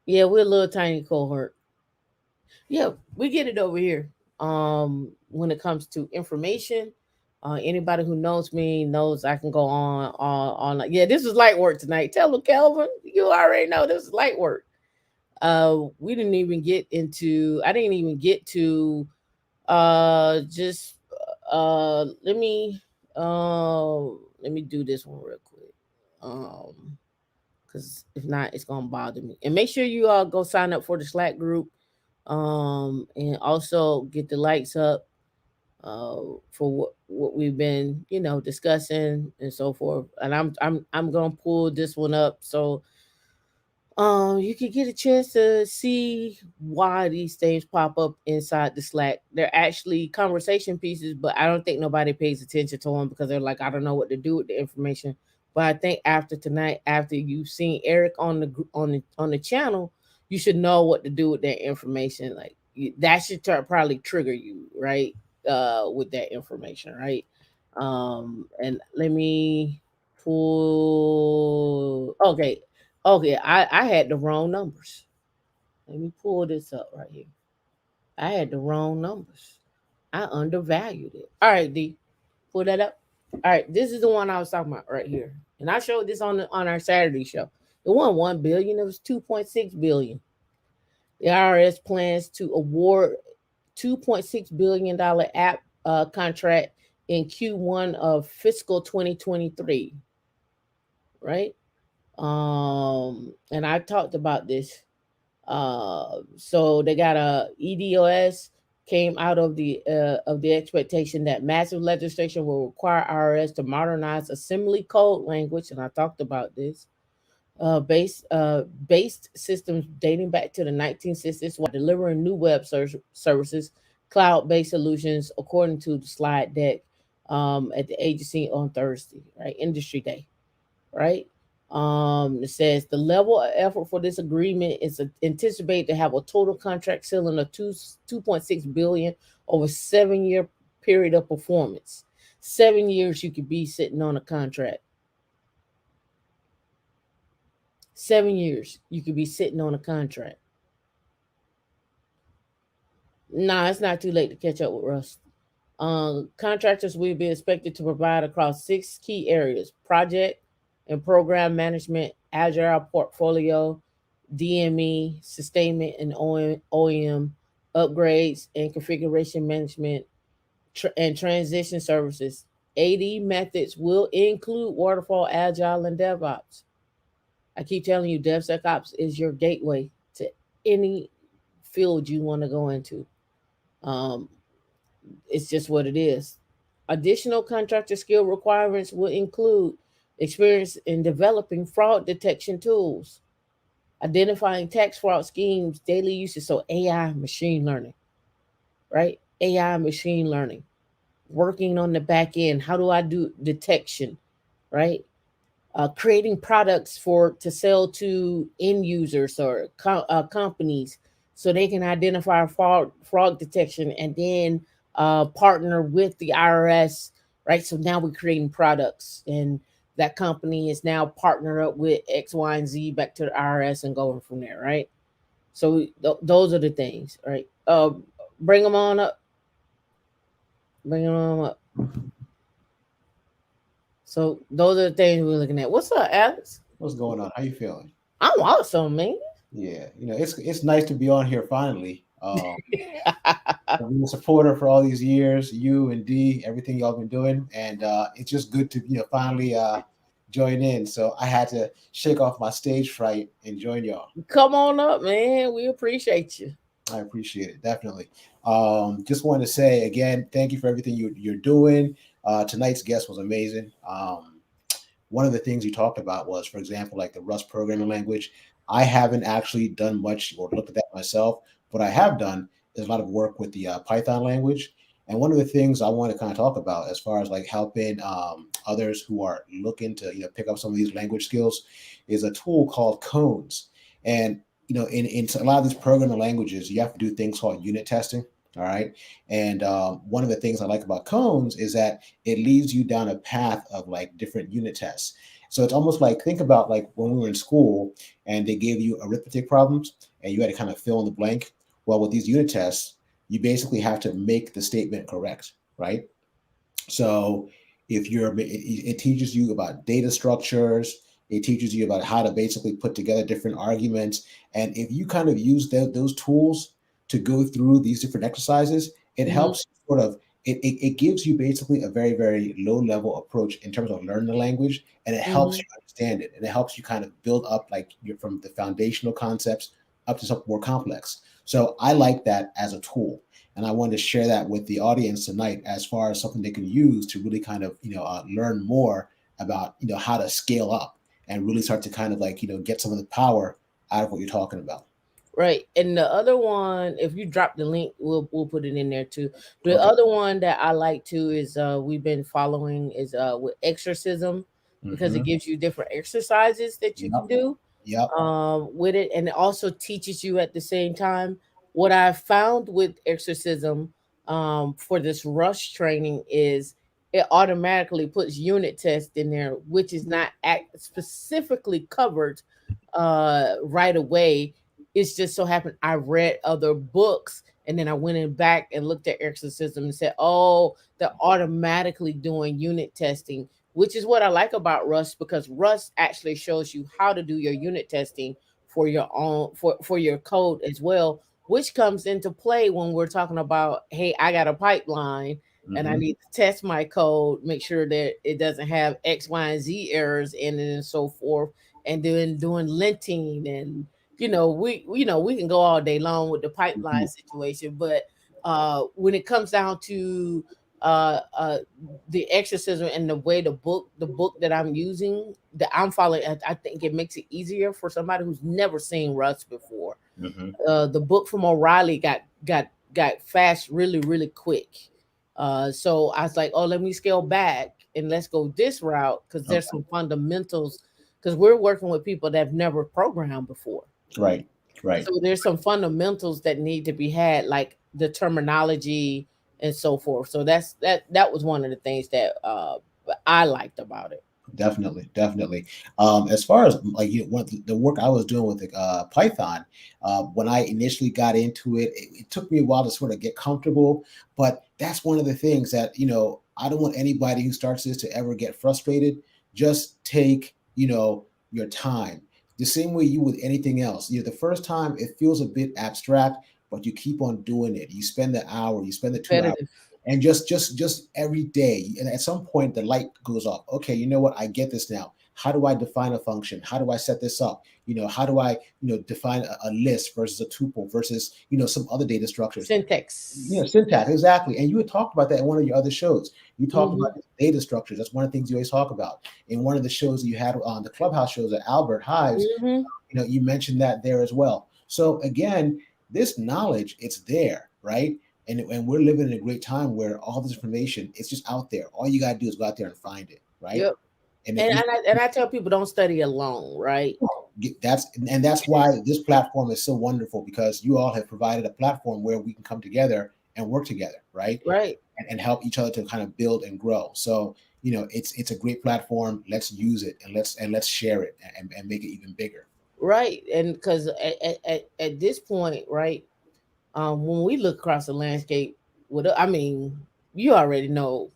A: Yeah, we're a little tiny cohort. Yeah, we get it over here. When it comes to information, anybody who knows me knows I can go on. Yeah, this is light work tonight. Tell them, Kelvin, you already know this is light work. We didn't even get into. I didn't even get to. Just let me do this one real quick. Because if not, it's gonna bother me. And make sure you all go sign up for the Slack group. And also get the lights up for what we've been discussing and so forth. And I'm gonna pull this one up so you can get a chance to see why these things pop up inside the Slack. They're actually conversation pieces, but I don't think nobody pays attention to them because they're like, I don't know what to do with the information. But I think after tonight, after you've seen Eric on the channel, you should know what to do with that information. Like that should probably trigger you, right? With that information, right? And let me pull. Okay, I had the wrong numbers. Let me pull this up right here. I had the wrong numbers. I undervalued it. All right, D, pull that up. All right, this is the one I was talking about right here, and I showed this on our Saturday show. It wasn't 1 billion; it was 2.6 billion. The IRS plans to award $2.6 billion app contract in Q1 of fiscal 2023. Right? And I talked about this. So they got a EDOS came out of the expectation that massive legislation will require IRS to modernize assembly code language, and I talked about this. Based systems dating back to the 1960s while delivering new web services, cloud-based solutions, according to the slide deck at the agency on Thursday, right? Industry Day, right? It says the level of effort for this agreement is anticipated to have a total contract ceiling of 2.6 billion over 7-year period of performance. 7 years you could be sitting on a contract. 7 years you could be sitting on a contract. Nah, it's not too late to catch up with Rust. Contractors will be expected to provide across 6 key areas: project and program management, agile portfolio, DME, sustainment and OEM, upgrades and configuration management, and transition services. AD methods will include waterfall, agile, and DevOps. I keep telling you, DevSecOps is your gateway to any field you want to go into. Um, it's just what it is. Additional contractor skill requirements will include experience in developing fraud detection tools, identifying tax fraud schemes, daily usage, so AI, machine learning, right? AI, machine learning, working on the back end. How do I do detection, right? Creating products for to sell to end users or companies so they can identify fraud detection and then partner with the IRS, right? So now we're creating products and that company is now partnered up with X, Y, and Z back to the IRS and going from there, right? So those are the things, right? Bring them on up. Bring them on up. So those are the things we're looking at. What's up, Alex?
D: What's going on? How you feeling?
A: I'm awesome, man.
D: Yeah, it's nice to be on here finally. I've been a supporter for all these years, you and D, everything y'all been doing, and it's just good to finally join in. So I had to shake off my stage fright and join y'all.
A: Come on up, man. We appreciate you.
D: I appreciate it, definitely. Just wanted to say again, thank you for everything you're doing. Tonight's guest was amazing. One of the things you talked about was, for example, like the Rust programming language. I haven't actually done much or looked at that myself. What I have done is a lot of work with the Python language. And one of the things I want to kind of talk about as far as like helping others who are looking to pick up some of these language skills is a tool called Cones. And in a lot of these programming languages, you have to do things called unit testing. All right. And one of the things I like about Cones is that it leads you down a path of like different unit tests. So it's almost like, think about like when we were in school and they gave you arithmetic problems and you had to kind of fill in the blank. Well, with these unit tests, you basically have to make the statement correct, right? So it teaches you about data structures, it teaches you about how to basically put together different arguments. And if you kind of use those tools to go through these different exercises, it helps sort of, it gives you basically a very, very low level approach in terms of learning the language, and it helps you understand it. And it helps you kind of build up like from the foundational concepts up to something more complex. So I like that as a tool. And I wanted to share that with the audience tonight as far as something they can use to really kind of, learn more about, how to scale up and really start to kind of like, get some of the power out of what you're talking about.
A: Right. And the other one, if you drop the link, we'll put it in there too. The other one that I like too is we've been following is with exorcism, because it gives you different exercises that you can do with it, and it also teaches you at the same time. What I found with exorcism for this rush training is it automatically puts unit test in there, which is not specifically covered right away. It's just so happened I read other books and then I went in back and looked at exorcism and said, oh, they're automatically doing unit testing, which is what I like about Rust, because Rust actually shows you how to do your unit testing for your own for your code as well, which comes into play when we're talking about, hey, I got a pipeline and I need to test my code, make sure that it doesn't have X, Y, and Z errors in it and so forth, and then doing linting and we can go all day long with the pipeline situation, but when it comes down to the exorcism and the way the book that I'm using, that I'm following, I think it makes it easier for somebody who's never seen Rust before. The book from O'Reilly got fast really, really quick. So I was like, oh, let me scale back and let's go this route, because there's some fundamentals, because we're working with people that have never programmed before.
D: Right.
A: So there's some fundamentals that need to be had, like the terminology, and so forth. So that was one of the things that I liked about it.
D: Definitely. As far as like the work I was doing with the Python, when I initially got into it, it took me a while to sort of get comfortable. But that's one of the things that I don't want anybody who starts this to ever get frustrated. Just take your time, the same way you with anything else. The first time it feels a bit abstract, but you keep on doing it. You spend the hour, you spend the 2 hours. And just every day, and at some point the light goes off. Okay, you know what? I get this now. How do I define a function? How do I set this up? How do I define a list versus a tuple versus some other data structures?
A: Syntax.
D: Syntax, exactly. And you had talked about that in one of your other shows. You talked about data structures. That's one of the things you always talk about. In one of the shows that you had on the Clubhouse shows at Albert Hives, you mentioned that there as well. So again, this knowledge, it's there, right? And we're living in a great time where all this information, it's just out there. All you got to do is go out there and find it, right?
A: Yep. And I tell people, don't study alone, right?
D: That's why this platform is so wonderful, because you all have provided a platform where we can come together and work together, right?
A: Right.
D: And help each other to kind of build and grow. So it's a great platform. Let's use it and let's share it and make it even bigger.
A: Right. And because at this point, right, when we look across the landscape, you already know,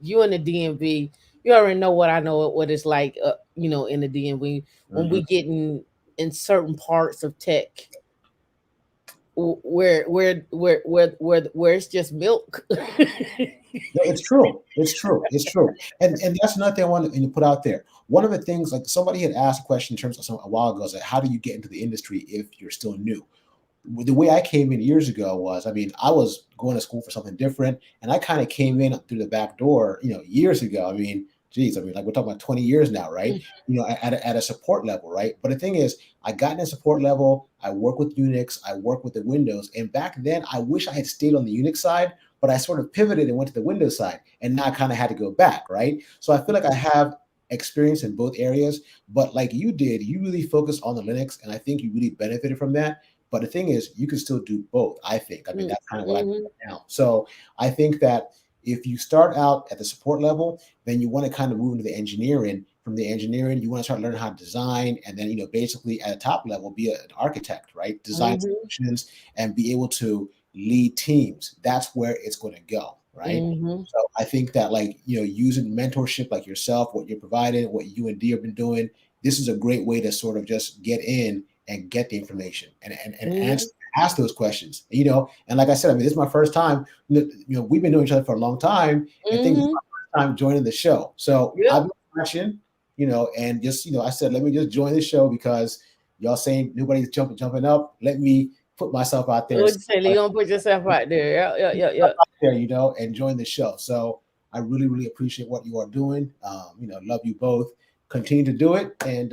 A: you in the DMV, you already know what I know, what it's like, in the DMV when we get in certain parts of tech where it's just milk.
D: It's true. And that's another thing I want to put out there. One of the things, like somebody had asked a question in terms of a while ago, is like, how do you get into the industry if you're still new? The way I came in years ago was, I was going to school for something different, and I kind of came in through the back door, years ago. Like we're talking about 20 years now, right? At a support level, right? But the thing is, I got in a support level, I work with Unix, I work with the Windows, and back then I wish I had stayed on the Unix side, but I sort of pivoted and went to the Windows side, and now I kind of had to go back, right? So I feel like I have experience in both areas, but like you did, you really focused on the Linux, and I think you really benefited from that. But the thing is, you can still do both, I think. That's kind of what I do now. So I think that if you start out at the support level, then you want to kind of move into the engineering. From the engineering, you want to start learning how to design, and then, basically at a top level, be an architect, right? Design solutions and be able to lead teams. That's where it's going to go, right? So I think that, using mentorship like yourself, what you're providing, what you and Dee have been doing, this is a great way to sort of just get in and get the information and ask those questions, and like I said, this is my first time, we've been knowing each other for a long time, and I think it's my first time joining the show. So I've been watching, and just, I said, let me just join the show because y'all saying nobody's jumping up. Let me put myself out there.
A: You don't put yourself out there. Yeah.
D: There, and join the show. So I really, really appreciate what you are doing. Love you both. Continue to do it. And,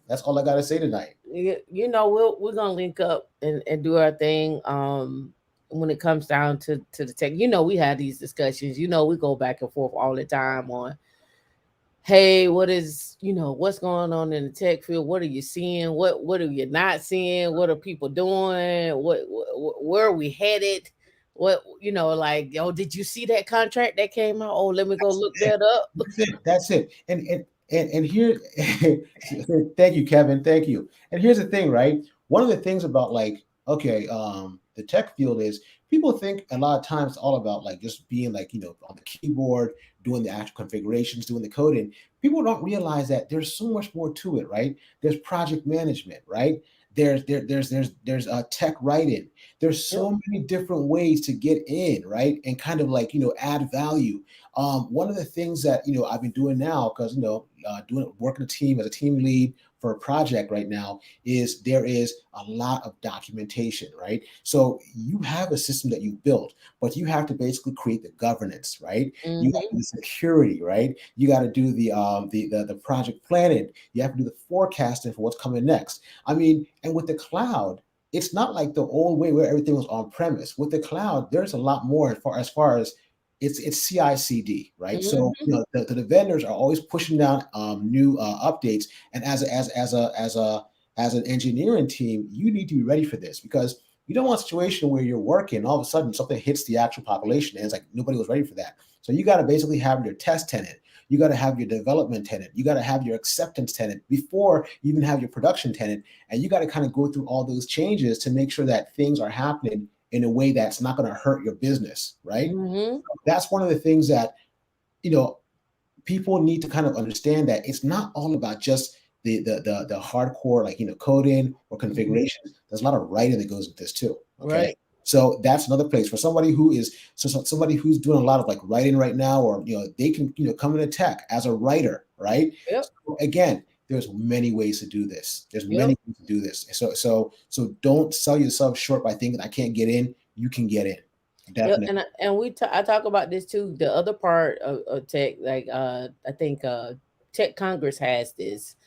D: that's all I got to say tonight.
A: We're going to link up and do our thing. When it comes down to the tech, we have these discussions, we go back and forth all the time on, hey, what's going on in the tech field? What are you seeing? What are you not seeing? What are people doing? Where are we headed? Did you see that contract that came out? Oh, let me go look that up.
D: That's it. And here, thank you, Kevin. Thank you. And here's the thing, right? One of the things about the tech field is people think a lot of times it's all about just being on the keyboard, doing the actual configurations, doing the coding. People don't realize that there's so much more to it, right? There's project management, right? There's tech writing. There's so many different ways to get in, right? And kind of add value. One of the things that I've been doing now, because working a team as a team lead for a project right now, is there is a lot of documentation, right? So you have a system that you built, but you have to basically create the governance, right? You have to do the security, right? You got to do the project planning. You have to do the forecasting for what's coming next. And with the cloud, it's not like the old way where everything was on premise. With the cloud, there's a lot more as far as it's CI/CD, right? So the vendors are always pushing down new updates, and as an engineering team, you need to be ready for this, because You don't want a situation where you're working, all of a sudden something hits the actual population, and it's like nobody was ready for that. So you got to basically have your test tenant. You got to have your development tenant. You got to have your acceptance tenant before you even have your production tenant. And you got to kind of go through all those changes to make sure that things are happening in a way that's not going to hurt your business, right?
A: Mm-hmm.
D: That's one of the things that, people need to kind of understand, that it's not all about just the hardcore, like, coding or configuration. There's a lot of writing that goes with this too. Okay.
A: Right.
D: So that's another place for somebody who's doing a lot of like writing right now, or, they can, come into tech as a writer, right?
A: Yep.
D: So again, there's many ways to do this. There's many ways to do this. So don't sell yourself short by thinking I can't get in. You can get in. Definitely.
A: And I talk about this too. The other part of tech, like I think Tech Congress has this,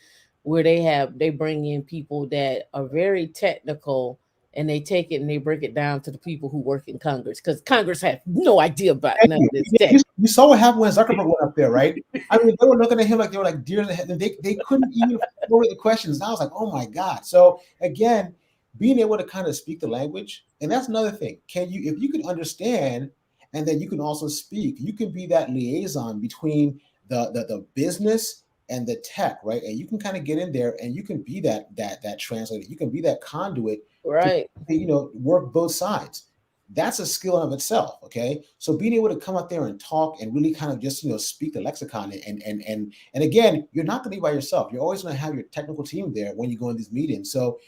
A: where they bring in people that are very technical, and they take it and they break it down to the people who work in Congress, because Congress have no idea about none of this tech.
D: You saw what happened when Zuckerberg went up there, right? I mean, they were looking at him like they were like deer in the head. They couldn't even forward the questions. And I was like, oh my God. So again, being able to kind of speak the language, and that's another thing. If you can understand, and then you can also speak, you can be that liaison between the business and the tech, right? And you can kind of get in there, and you can be that translator. You can be that conduit,
A: right?
D: To, work both sides. That's a skill of itself. Okay, so being able to come out there and talk and really kind of just speak the lexicon, and again, you're not going to be by yourself. You're always going to have your technical team there when you go in these meetings. So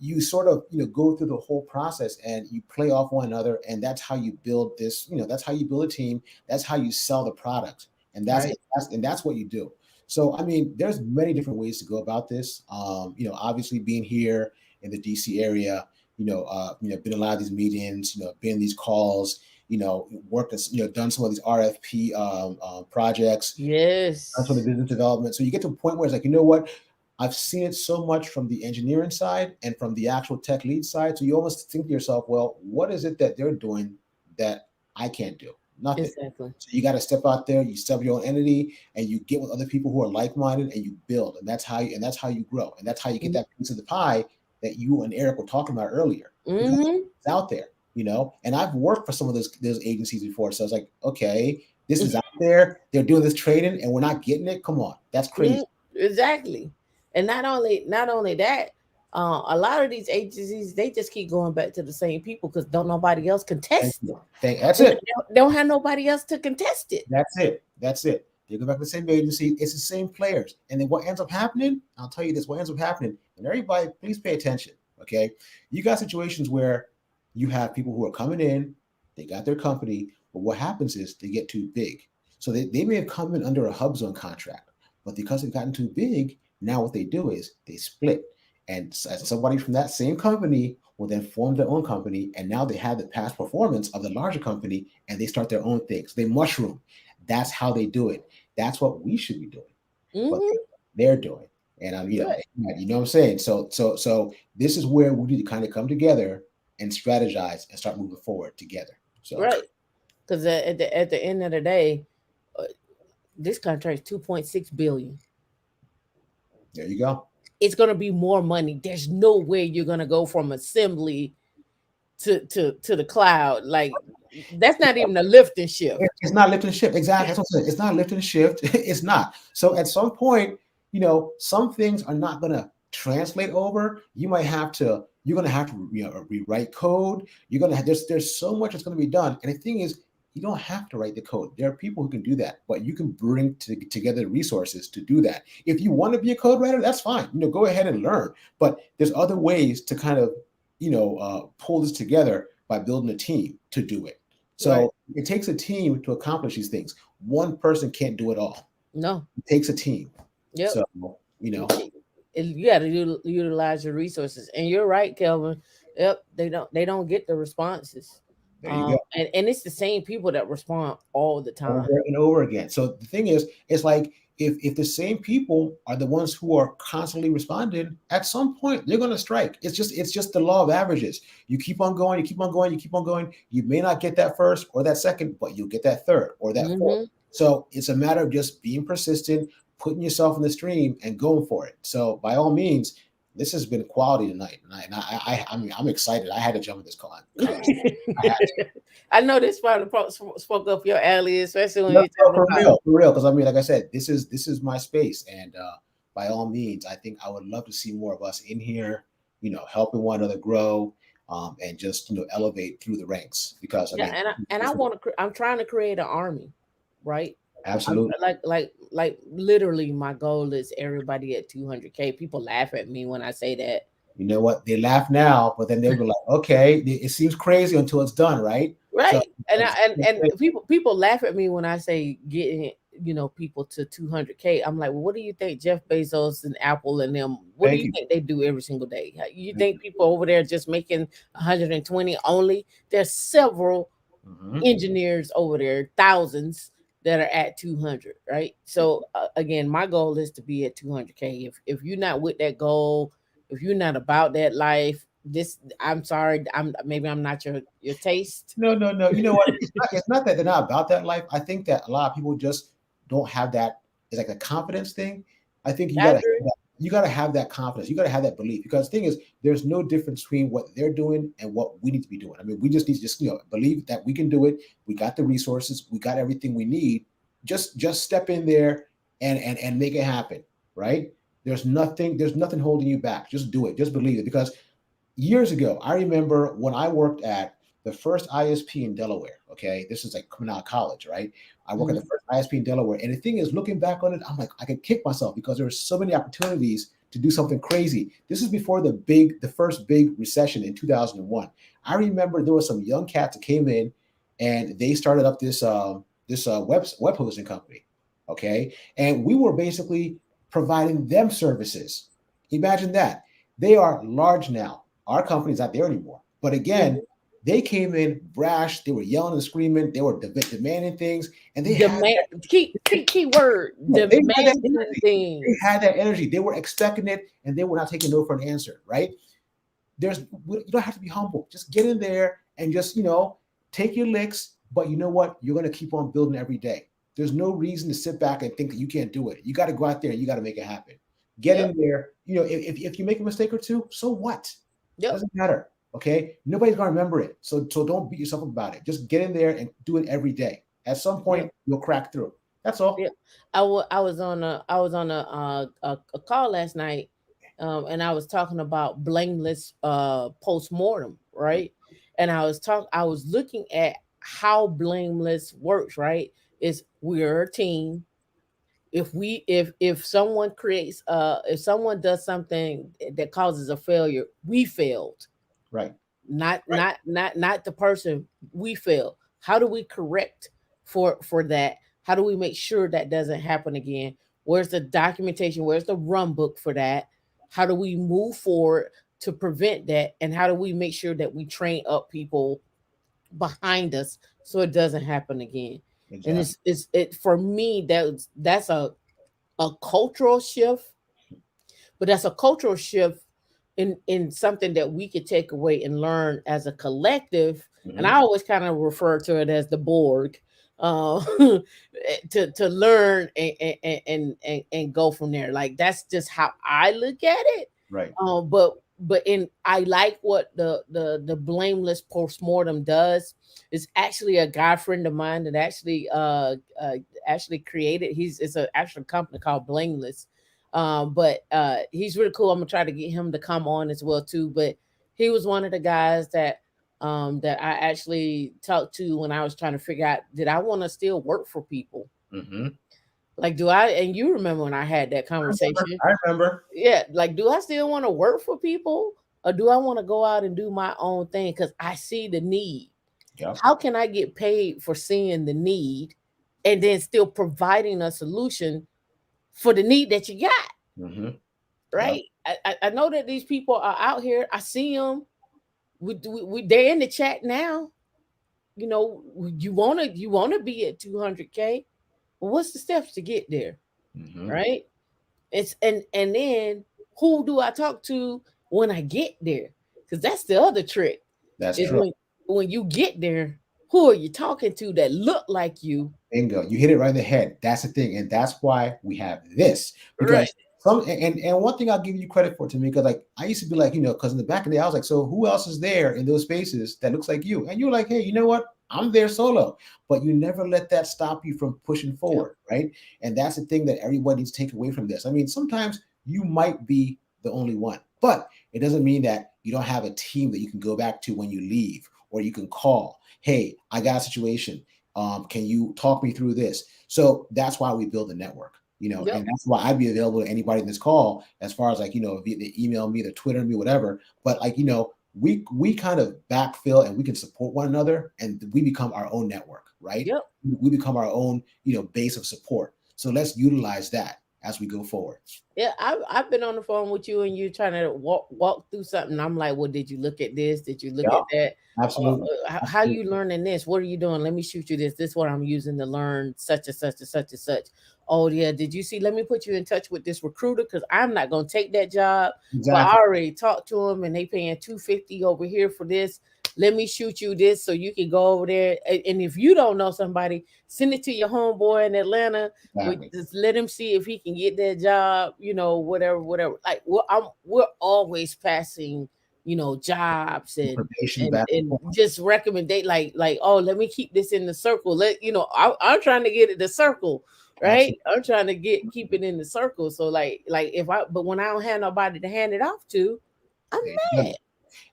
D: you sort of go through the whole process, and you play off one another, and that's how you build this. That's how you build a team. That's how you sell the product, and that's what you do. So I mean, there's many different ways to go about this. Obviously being here in the DC area, been in a lot of these meetings, been in these calls, worked as, done some of these RFP projects.
A: Yes.
D: Done some of the business development. So you get to a point where it's like, you know what? I've seen it so much from the engineering side and from the actual tech lead side. So you almost think to yourself, well, what is it that they're doing that I can't do? Nothing.
A: Exactly.
D: So you got to step out there, you set up your own entity, and you get with other people who are like-minded, and you build, and that's how you grow, and that's how you get that piece of the pie that you and Eric were talking about earlier. It's out there, And I've worked for some of those agencies before, so I was like, okay, this is out there. They're doing this trading, and we're not getting it. Come on, that's crazy.
A: Exactly. And not only that, a lot of these agencies, they just keep going back to the same people because don't nobody else contest it.
D: That's it.
A: They don't have nobody else to contest it.
D: That's it. They go back to the same agency. It's the same players. And then what ends up happening, I'll tell you this, what ends up happening, and everybody, please pay attention, okay? You got situations where you have people who are coming in, they got their company, but what happens is they get too big. So they may have come in under a hub zone contract, but because they've gotten too big, now what they do is they split. And somebody from that same company will then form their own company, and now they have the past performance of the larger company, and they start their own things. They mushroom. That's how they do it. That's what we should be doing. What they're doing. And you know what I'm saying? So this is where we need to kind of come together and strategize and start moving forward together. So
A: right. Because at the end of the day, this contract is $2.6 billion.
D: There you go.
A: It's going to be more money. There's no way you're going to go from assembly to the cloud. Like, that's not even a lift and shift.
D: It's not lift and shift. Exactly. That's what I'm saying. It's not lift and shift. It's not. So at some point, some things are not going to translate over. You're going to have to rewrite code. There's so much that's going to be done. And the thing is, you don't have to write the code. There are people who can do that, but you can bring together resources to do that. If you want to be a code writer, that's fine. Go ahead and learn. But there's other ways to kind of, pull this together by building a team to do it. So It takes a team to accomplish these things. One person can't do it all. No, it takes a team.
A: Yep.
D: So
A: you got to utilize your resources. And you're right, Kelvin. Yep. They don't get the responses.
D: There you go.
A: And it's the same people that respond all the time.
D: Over and over again. So the thing is, it's like if the same people are the ones who are constantly responding, at some point they're going to strike. It's just the law of averages. You keep on going, you keep on going, you keep on going. You may not get that first or that second, but you'll get that third or that fourth. So it's a matter of just being persistent, putting yourself in the stream and going for it. So by all means, This has been quality tonight, and I mean, I'm excited. I had to jump in this call.
A: I know this probably spoke up your alley, especially when
D: No,
A: you're talking about
D: for real. Because I mean, like I said, this is my space, and by all means, I think I would love to see more of us in here, helping one another grow, and just elevate through the ranks. Because I mean,
A: and I want to. I'm trying to create an army, right?
D: Absolutely.
A: Like literally, my goal is everybody at 200K. People laugh at me when I say that.
D: You know what? They laugh now, but then they'll be like, "Okay, it seems crazy until it's done, right?"
A: Right.
D: So,
A: and people laugh at me when I say getting people to 200K. I'm like, well, what do you think Jeff Bezos and Apple and them? What do you think they do every single day? You think people over there just making 120 only? There's several engineers over there, thousands that are at 200, right? So again, my goal is to be at 200K. If you're not with that goal, if you're not about that life, I'm sorry, I'm not your taste.
D: No. You know what? It's not that they're not about that life. I think that a lot of people just don't have that. It's like a confidence thing. I think you gotta have that confidence. You gotta have that belief, because the thing is, there's no difference between what they're doing and what we need to be doing. I mean, we just need to believe that we can do it. We got the resources. We got everything we need. Just step in there and make it happen, right? There's nothing holding you back. Just do it. Just believe it. Because years ago, I remember when I worked at the first ISP in Delaware. Okay, this is like coming out of college, right? I work at the first ISP in Delaware, and the thing is, looking back on it, I'm like, I could kick myself because there were so many opportunities to do something crazy. This is before the first big recession in 2001. I remember there were some young cats that came in, and they started up this web hosting company. Okay, and we were basically providing them services. Imagine that. They are large now. Our company's not there anymore. But again, they came in brash. They were yelling and screaming. They were demanding things, and they
A: key word demanding things.
D: They had that energy. They were expecting it, and they were not taking no for an answer. Right? You don't have to be humble. Just get in there and just take your licks. But you know what? You're going to keep on building every day. There's no reason to sit back and think that you can't do it. You got to go out there and you got to make it happen. Get in there. If you make a mistake or two, so what? Doesn't matter. Okay, nobody's gonna remember it. So don't beat yourself up about it. Just get in there and do it every day. At some point, you'll crack through. That's all.
A: Yeah, I was on a call last night, and I was talking about blameless postmortem, right? And I was looking at how blameless works, right? Is we're a team. If someone creates if someone does something that causes a failure, we failed.
D: Right.
A: Not the person. We failed. How do we correct for that? How do we make sure that doesn't happen again? Where's the documentation? Where's the run book for that? How do we move forward to prevent that? And how do we make sure that we train up people behind us so it doesn't happen again? Exactly. And it's for me, that's a cultural shift, but that's a cultural shift in something that we could take away and learn as a collective. And I always kind of refer to it as the Borg, to learn and go from there. Like, that's just how I look at it.
D: Right.
A: But I like what the blameless postmortem does. It's actually a guy friend of mine that actually created. It's an actual company called Blameless. But he's really cool. I'm gonna try to get him to come on as well too. But he was one of the guys that I actually talked to when I was trying to figure out, did I want to still work for people? Like, do I? And you remember when I had that conversation?
D: I remember.
A: Yeah. Like, do I still want to work for people, or do I want to go out and do my own thing? Because I see the need. Yep. How can I get paid for seeing the need and then still providing a solution for the need that you got? Right. Yep. I know that these people are out here. I see them. They're in the chat now. You want to be at 200K. Well, what's the steps to get there? Right. And then who do I talk to when I get there? Because that's the other trick.
D: That's true.
A: When you get there, who are you talking to that look like you?
D: Bingo. You hit it right in the head. That's the thing. And that's why we have this. Because And one thing I'll give you credit for, Tamika, like I used to be like, because in the back of the day, I was like, so who else is there in those spaces that looks like you? And you're like, hey, you know what? I'm there solo. But you never let that stop you from pushing forward, right? And that's the thing that everybody needs to take away from this. I mean, sometimes you might be the only one, but it doesn't mean that you don't have a team that you can go back to when you leave, or you can call, hey, I got a situation. Can you talk me through this? So that's why we build a network. And that's why I'd be available to anybody in this call, as far as like, if they email me, they Twitter me, whatever. But like, we kind of backfill and we can support one another, and we become our own network, right?
A: Yep.
D: We become our own, base of support. So let's utilize that as we go forward.
A: Yeah, I've been on the phone with you and you're trying to walk through something. I'm like, well, did you look at this? Did you look at that?
D: Absolutely.
A: How you learning this? What are you doing? Let me shoot you this. This is what I'm using to learn such and such and such and such. Oh yeah, did you see? Let me put you in touch with this recruiter, because I'm not gonna take that job.
D: Exactly.
A: But I already talked to them and they paying $250 over here for this. Let me shoot you this so you can go over there. And if you don't know somebody, send it to your homeboy in Atlanta.
D: Exactly.
A: Just let him see if he can get that job, whatever. Like we're always passing, jobs and just recommendate like, oh, let me keep this in the circle. I'm trying to get it the circle, right? Absolutely. I'm trying to keep it in the circle. So like but when I don't have nobody to hand it off to, I'm mad.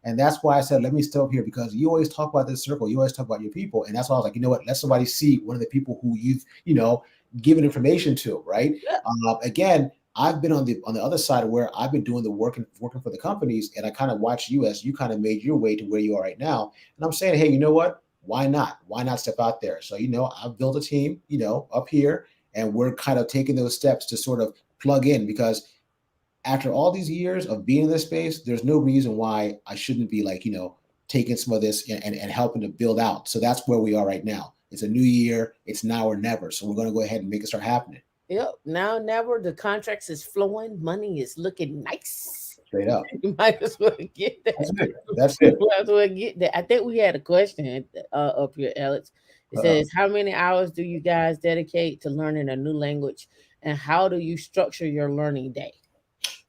D: And that's why I said, let me stop here, because you always talk about this circle. You always talk about your people. And that's why I was like, you know what? Let somebody see one of the people who you've, given information to, right? Yeah. Again, I've been on the other side of where I've been doing the working for the companies, and I kind of watched you as you kind of made your way to where you are right now. And I'm saying, hey, you know what? Why not? Why not step out there? So, I've built a team, up here, and we're kind of taking those steps to sort of plug in, because after all these years of being in this space, there's no reason why I shouldn't be like, taking some of this and helping to build out. So that's where we are right now. It's a new year. It's now or never. So we're going to go ahead and make it start happening.
A: Yep. Now or never. The contracts is flowing. Money is looking nice.
D: Straight up.
A: You might as well get that.
D: That's it.
A: You might as well get that. I think we had a question up here, Alex. It says, how many hours do you guys dedicate to learning a new language, and how do you structure your learning day?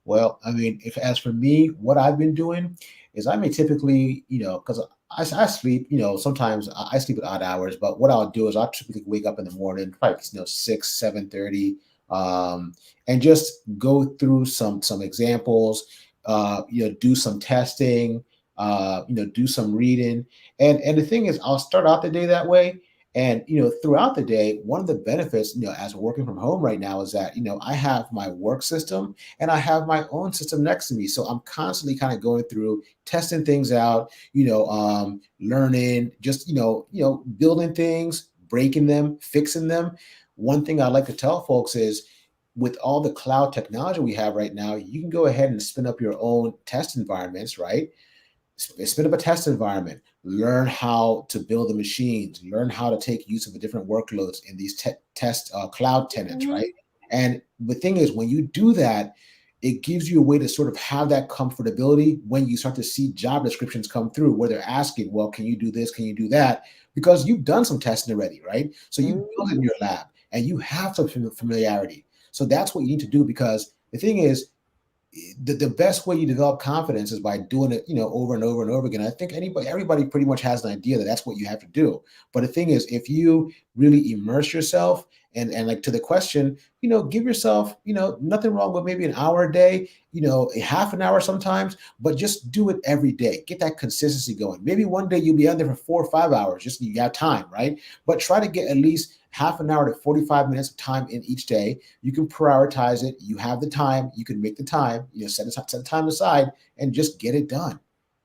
D: Well, I mean, as for me, what I've been doing is I may typically, because I sleep, sometimes I sleep at odd hours, but what I'll do is I'll typically wake up in the morning, probably 6, 7:30, and just go through some examples, do some testing, do some reading. And the thing is, I'll start out the day that way. And, throughout the day, one of the benefits, as working from home right now is that, I have my work system and I have my own system next to me. So I'm constantly kind of going through, testing things out, learning, just, building things, breaking them, fixing them. One thing I like to tell folks is, with all the cloud technology we have right now, you can go ahead and spin up your own test environments, right? Spin up a test environment, learn how to build the machines, learn how to take use of the different workloads in these test cloud tenants, mm-hmm. right? And the thing is, when you do that, it gives you a way to sort of have that comfortability when you start to see job descriptions come through where they're asking, well, can you do this? Can you do that? Because you've done some testing already, right? So you build it in your lab and you have some familiarity. So that's what you need to do, because the thing is, the best way you develop confidence is by doing it, over and over and over again. I think everybody pretty much has an idea that that's what you have to do. But the thing is, if you really immerse yourself and like to the question, give yourself, nothing wrong with maybe an hour a day, half an hour sometimes, but just do it every day. Get that consistency going. Maybe one day you'll be under for 4 or 5 hours, just you got time, right? But try to get at least half an hour to 45 minutes of time in each day. You can prioritize it. You have the time. You can make the time. Set the time aside and just get it done.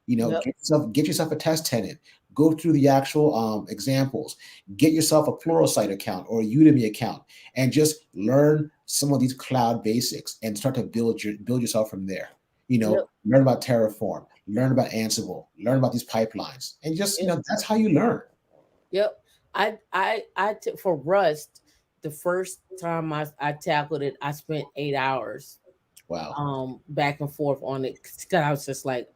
D: Yep. Get yourself a test tenant. Go through the actual examples. Get yourself a Pluralsight account or a Udemy account, and just learn some of these cloud basics and start to build yourself from there. Yep. Learn about Terraform. Learn about Ansible. Learn about these pipelines, and just that's how you learn.
A: Yep. For Rust, the first time I tackled it, I spent 8 hours.
D: Wow.
A: Back and forth on it, because I was just like,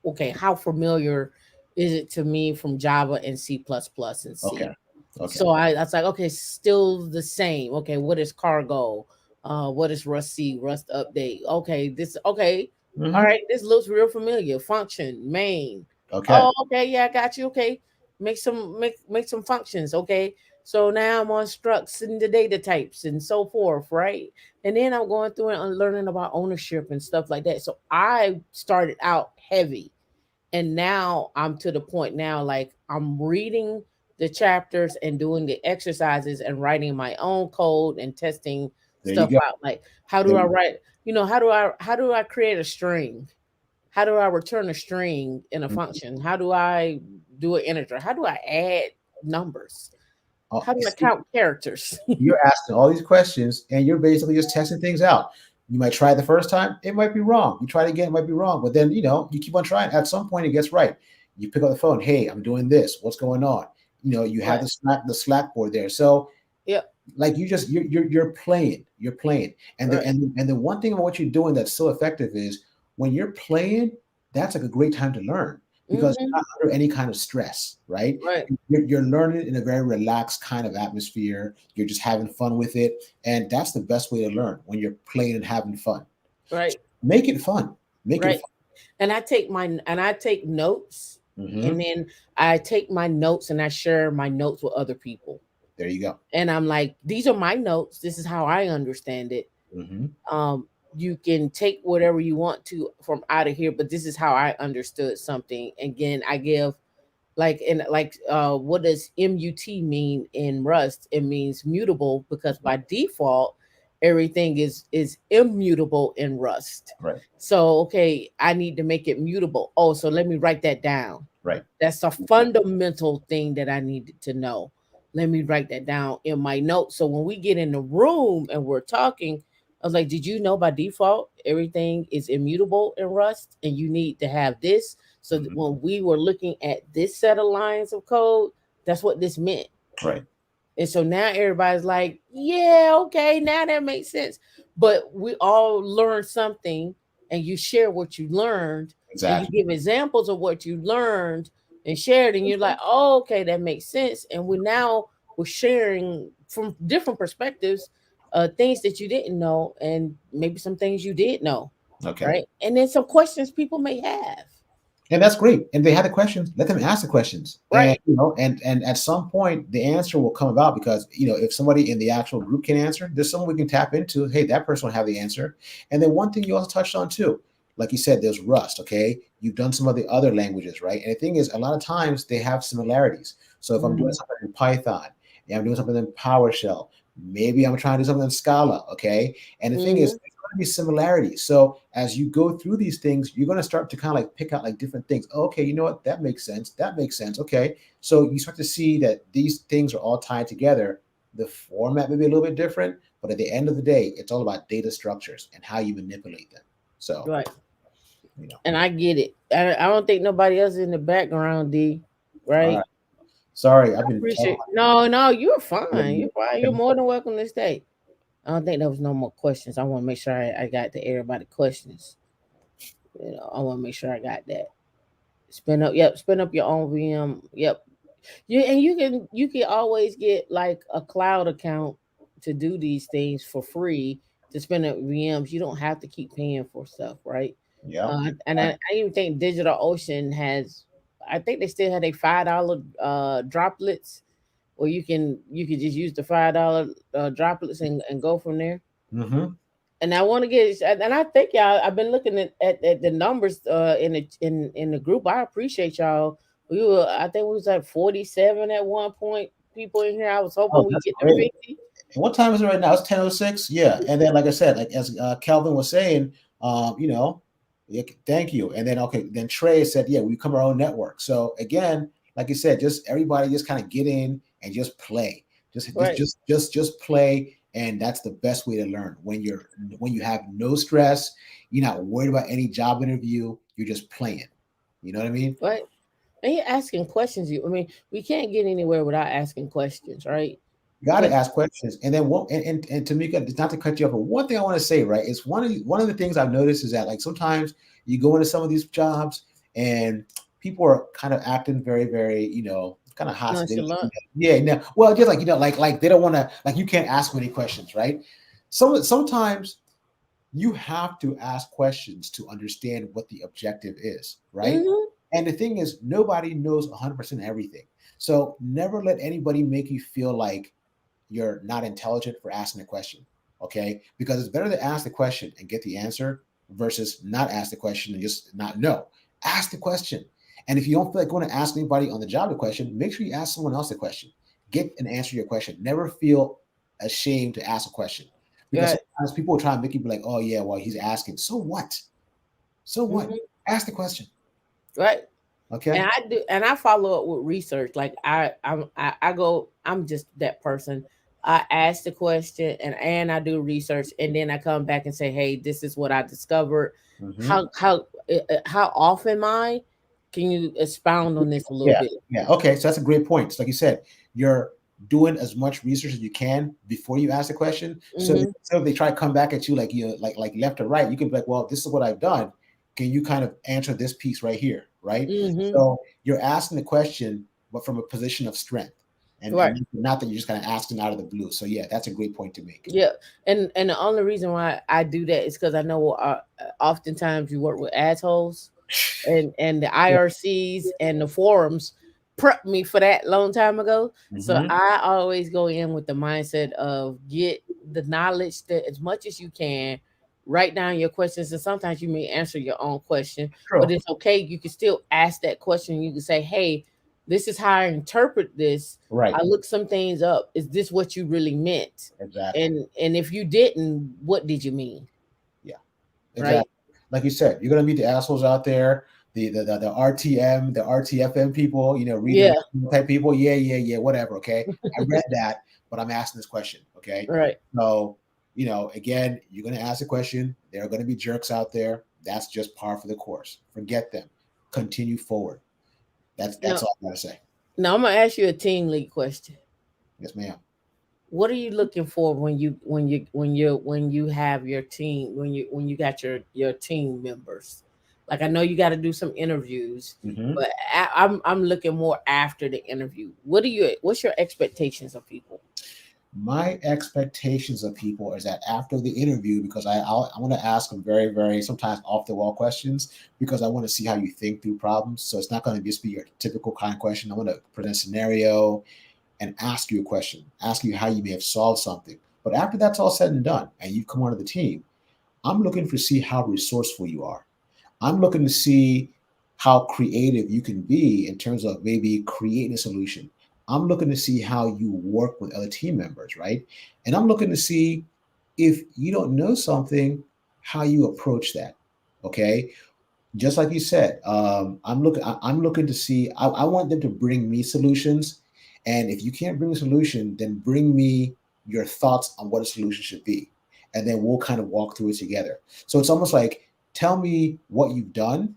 A: okay, how familiar is it to me from Java and C++ and C?
D: Okay.
A: So I was like, okay, still the same. Okay, what is cargo? What is Rust C? Rust update. Okay, okay.
D: Mhm.
A: All right, this looks real familiar. Function, main.
D: Okay.
A: Oh, okay, yeah, I got you. Okay. Make some functions. Okay. So now I'm on structs and the data types and so forth, right? And then I'm going through and learning about ownership and stuff like that. So I started out heavy, and now I'm to the point now, like I'm reading the chapters and doing the exercises and writing my own code and testing
D: There you
A: stuff
D: go.
A: out. Like, how do
D: There
A: I
D: you go.
A: write? How do I create a string? How do I return a string in a
D: Mhm.
A: function? How do I do an integer? How do I add numbers?
D: Oh,
A: How do I
D: see,
A: count characters?
D: you're asking all these questions, and you're basically just testing things out. You might try it the first time, it might be wrong. You try it again, it might be wrong. But then, you keep on trying. At some point, it gets right. You pick up the phone. Hey, I'm doing this. What's going on? You have
A: Right.
D: the Slack board there. So,
A: Yep.
D: like, you're playing. You're playing. And the
A: Right.
D: and the one thing about what you're doing that's so effective is when you're playing. That's like a great time to learn because you're
A: Hmm.
D: not under any kind of stress, right?
A: Right.
D: You're learning in a very relaxed kind of atmosphere. You're just having fun with it. And that's the best way to learn when you're playing and having fun.
A: Right.
D: Make it fun. Make it
A: Right. And I take notes,
D: fun.
A: and then I take my notes and I share my notes with other people.
D: There you go.
A: And I'm like, these are my notes. This is how I understand it.
D: Hmm.
A: You can take whatever you want to from out of here, but this is how I understood something. Again, I give what does MUT mean in Rust? It means mutable, because by default everything is immutable in Rust.
D: Right.
A: So okay, I need to make it mutable. Oh, so let me write that down.
D: Right.
A: That's a fundamental thing that I needed to know. Let me write that down in my notes. So when we get in the room and we're talking, I was like, did you know by default everything is immutable in Rust and you need to have this? So that
D: Mhm.
A: when we were looking at this set of lines of code, that's what this meant.
D: Right.
A: And so now everybody's like, yeah, okay, now that makes sense. But we all learned something, and you share what you learned, and you
D: Exactly.
A: give examples of what you learned and shared, and you're like, oh, okay, that makes sense. And we're sharing from different perspectives, things that you didn't know, and maybe some things you did know,
D: Okay.
A: right? And then some questions people may have.
D: And that's great. And they had the questions, let them ask the questions. And
A: Right.
D: and at some point the answer will come about because if somebody in the actual group can answer, there's someone we can tap into. Hey, that person will have the answer. And then one thing you also touched on too, like you said, there's Rust. Okay. You've done some of the other languages, right? And the thing is, a lot of times they have similarities. So if I'm doing
A: Mhm.
D: something in Python and I'm doing something in PowerShell, maybe I'm trying to do something in Scala. Okay. And the thing is,
A: Mhm.
D: to be similarities. So as you go through these things, you're going to start to kind of like pick out like different things. Okay, you know what? That makes sense. That makes sense. Okay. So you start to see that these things are all tied together. The format may be a little bit different, but at the end of the day, it's all about data structures and how you manipulate them. So,
A: Right.
D: you know,
A: And I get it. I don't think nobody else is in the background, D.
D: all right.
A: Right?
D: Sorry, I've been talking.
A: Appreciate. No, you're fine.
D: Yeah,
A: You're fine. You're more than welcome to stay. I don't think there was no more questions. I want to make sure I got to everybody questions. I want to make sure I got that. Spin up. Yep. Spin up your own VM. Yep. You can always get like a cloud account to do these things for free to spin up VMs. You don't have to keep paying for stuff, right?
D: yeah.
A: And I even think Digital Ocean has. I think they still had a $5 droplets, or you could just use the $5 droplets and go from there.
D: Mm-hmm.
A: And I want to get, and I think y'all. I've been looking at the numbers in the group. I appreciate y'all. I think we was at 47 at one point. People in here. I was
D: Oh,
A: hoping we
D: that's
A: get to
D: great.
A: 50.
D: And what time is it right now? It's 10:06. Yeah. And then, like I said, like as Calvin was saying, yeah, thank you. And then, okay, then Trey said, yeah, we become our own network. So again, like you said, just everybody just kind of get in and just play.
A: Right.
D: Just play. And that's the best way to learn when you have no stress, you're not worried about any job interview, you're just playing. You know what I mean?
A: Right. And you're asking questions. We can't get anywhere without asking questions, right?
D: You got to
A: But
D: ask questions. And then what? And Tamika, it's not to cut you off, but one thing I want to say, right, is one of the things I've noticed is that like sometimes you go into some of these jobs and people are kind of acting very, very, kind of hostage.
A: nonchalant.
D: Yeah, no, well, just like like they don't want to, like you can't ask them any questions, right? sometimes you have to ask questions to understand what the objective is, right?
A: Mm-hmm.
D: And the thing is, nobody knows 100% everything. So never let anybody make you feel like you're not intelligent for asking a question, okay? Because it's better to ask the question and get the answer versus not ask the question and just not know. Ask the question. And if you don't feel like going to ask anybody on the job the question, make sure you ask someone else the question. Get an answer to your question. Never feel ashamed to ask a question. Because
A: Right.
D: sometimes people will try and make you be like, oh yeah, well, he's asking. So what? So what?
A: Mm-hmm.
D: Ask the question.
A: Right.
D: Okay.
A: And I do, and I follow up with research. Like I go, I'm just that person. I ask the question and I do research, and then I come back and say, hey, this is what I discovered.
D: Mhm.
A: How often, mine? Can you expound on this a little
D: Yeah.
A: bit?
D: Yeah. Okay. So that's a great point. So like you said, you're doing as much research as you can before you ask the question. So
A: Mm-hmm.
D: if they try to come back at you like like left or right, you can be like, well, this is what I've done. Can you kind of answer this piece right here? Right.
A: Mm-hmm.
D: So you're asking the question, but from a position of strength.
A: Right.
D: And not that you're just kind of asking out of the blue. So yeah, that's a great point to make.
A: Yeah, and the only reason why I do that is because I know oftentimes you work with assholes, and the
D: Yeah.
A: IRCs and the forums prepped me for that long time ago. So
D: Mhm.
A: I always go in with the mindset of get the knowledge that as much as you can. Write down your questions, and sometimes you may answer your own question, but
D: True.
A: it's okay. You can still ask that question. You can say, "Hey, this is how I interpret this.
D: Right.
A: I looked some things up. Is this what you really meant?"
D: Exactly.
A: And if you didn't, what did you mean?
D: Yeah.
A: Right?
D: Exactly. Like you said, you're gonna meet the assholes out there, the RTM, the RTFM people, reading
A: Yeah.
D: type people. Yeah, whatever. Okay. I read that, but I'm asking this question. Okay.
A: Right.
D: So, again, you're gonna ask a question. There are gonna be jerks out there. That's just par for the course. Forget them. Continue forward. That's
A: Now,
D: all I gotta say.
A: now I'm gonna ask you a team lead question.
D: Yes, ma'am.
A: What are you looking for when you have your team, when you got your team members? Like, I know you got to do some interviews,
D: Mhm.
A: but I'm looking more after the interview. What's your expectations of people?
D: My expectations of people is that after the interview, because I want to ask them very, very sometimes off the wall questions because I want to see how you think through problems. So it's not going to just be your typical kind of question. I want to present a scenario and ask you a question, ask you how you may have solved something. But after that's all said and done, and you've come onto the team, I'm looking to see how resourceful you are. I'm looking to see how creative you can be in terms of maybe creating a solution. I'm looking to see how you work with other team members, right? And I'm looking to see if you don't know something, how you approach that. Okay. Just like you said, I'm looking to see. I want them to bring me solutions, and if you can't bring a solution, then bring me your thoughts on what a solution should be, and then we'll kind of walk through it together. So it's almost like tell me what you've done,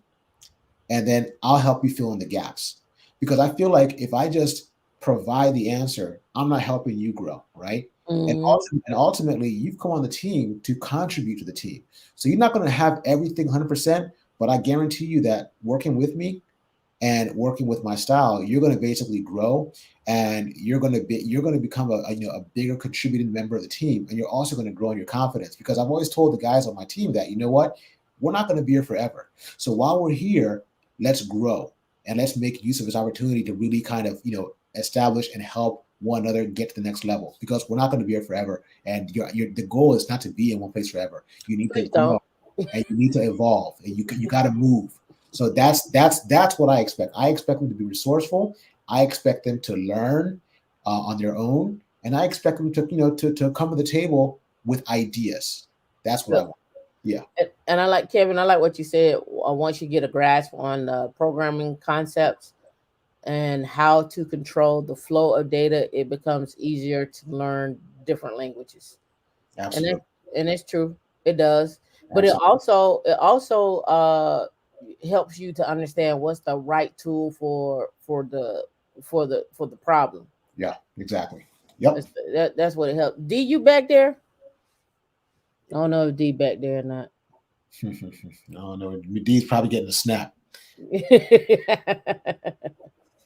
D: and then I'll help you fill in the gaps. Because I feel like if I just provide the answer, I'm not helping you grow, right? And
A: Mm-hmm.
D: ultimately, you've come on the team to contribute to the team. So you're not going to have everything 100%, but I guarantee you that working with me and working with my style, you're going to basically grow, and you're going to become a bigger contributing member of the team, and you're also going to grow in your confidence. Because I've always told the guys on my team that what, we're not going to be here forever. So while we're here, let's grow and let's make use of this opportunity to really kind of establish and help one another get to the next level, because we're not going to be here forever, and the goal is not to be in one place forever. You need to
A: Please
D: grow,
A: don't.
D: and you need to evolve, and you got to move. So that's what I expect. I expect them to be resourceful. I expect them to learn on their own, and I expect them to to come to the table with ideas. That's what I want. Yeah.
A: And I like, Kevin, I like what you said. Once you get a grasp on programming concepts and how to control the flow of data, it becomes easier to learn different languages. And
D: Absolutely.
A: it's true. It does. But
D: Absolutely.
A: it also helps you to understand what's the right tool for the problem.
D: Yeah. Exactly. Yep.
A: That's what it helps. D, you back there? I don't know if D back there or not.
D: No, no. D's probably getting a snap. Yeah.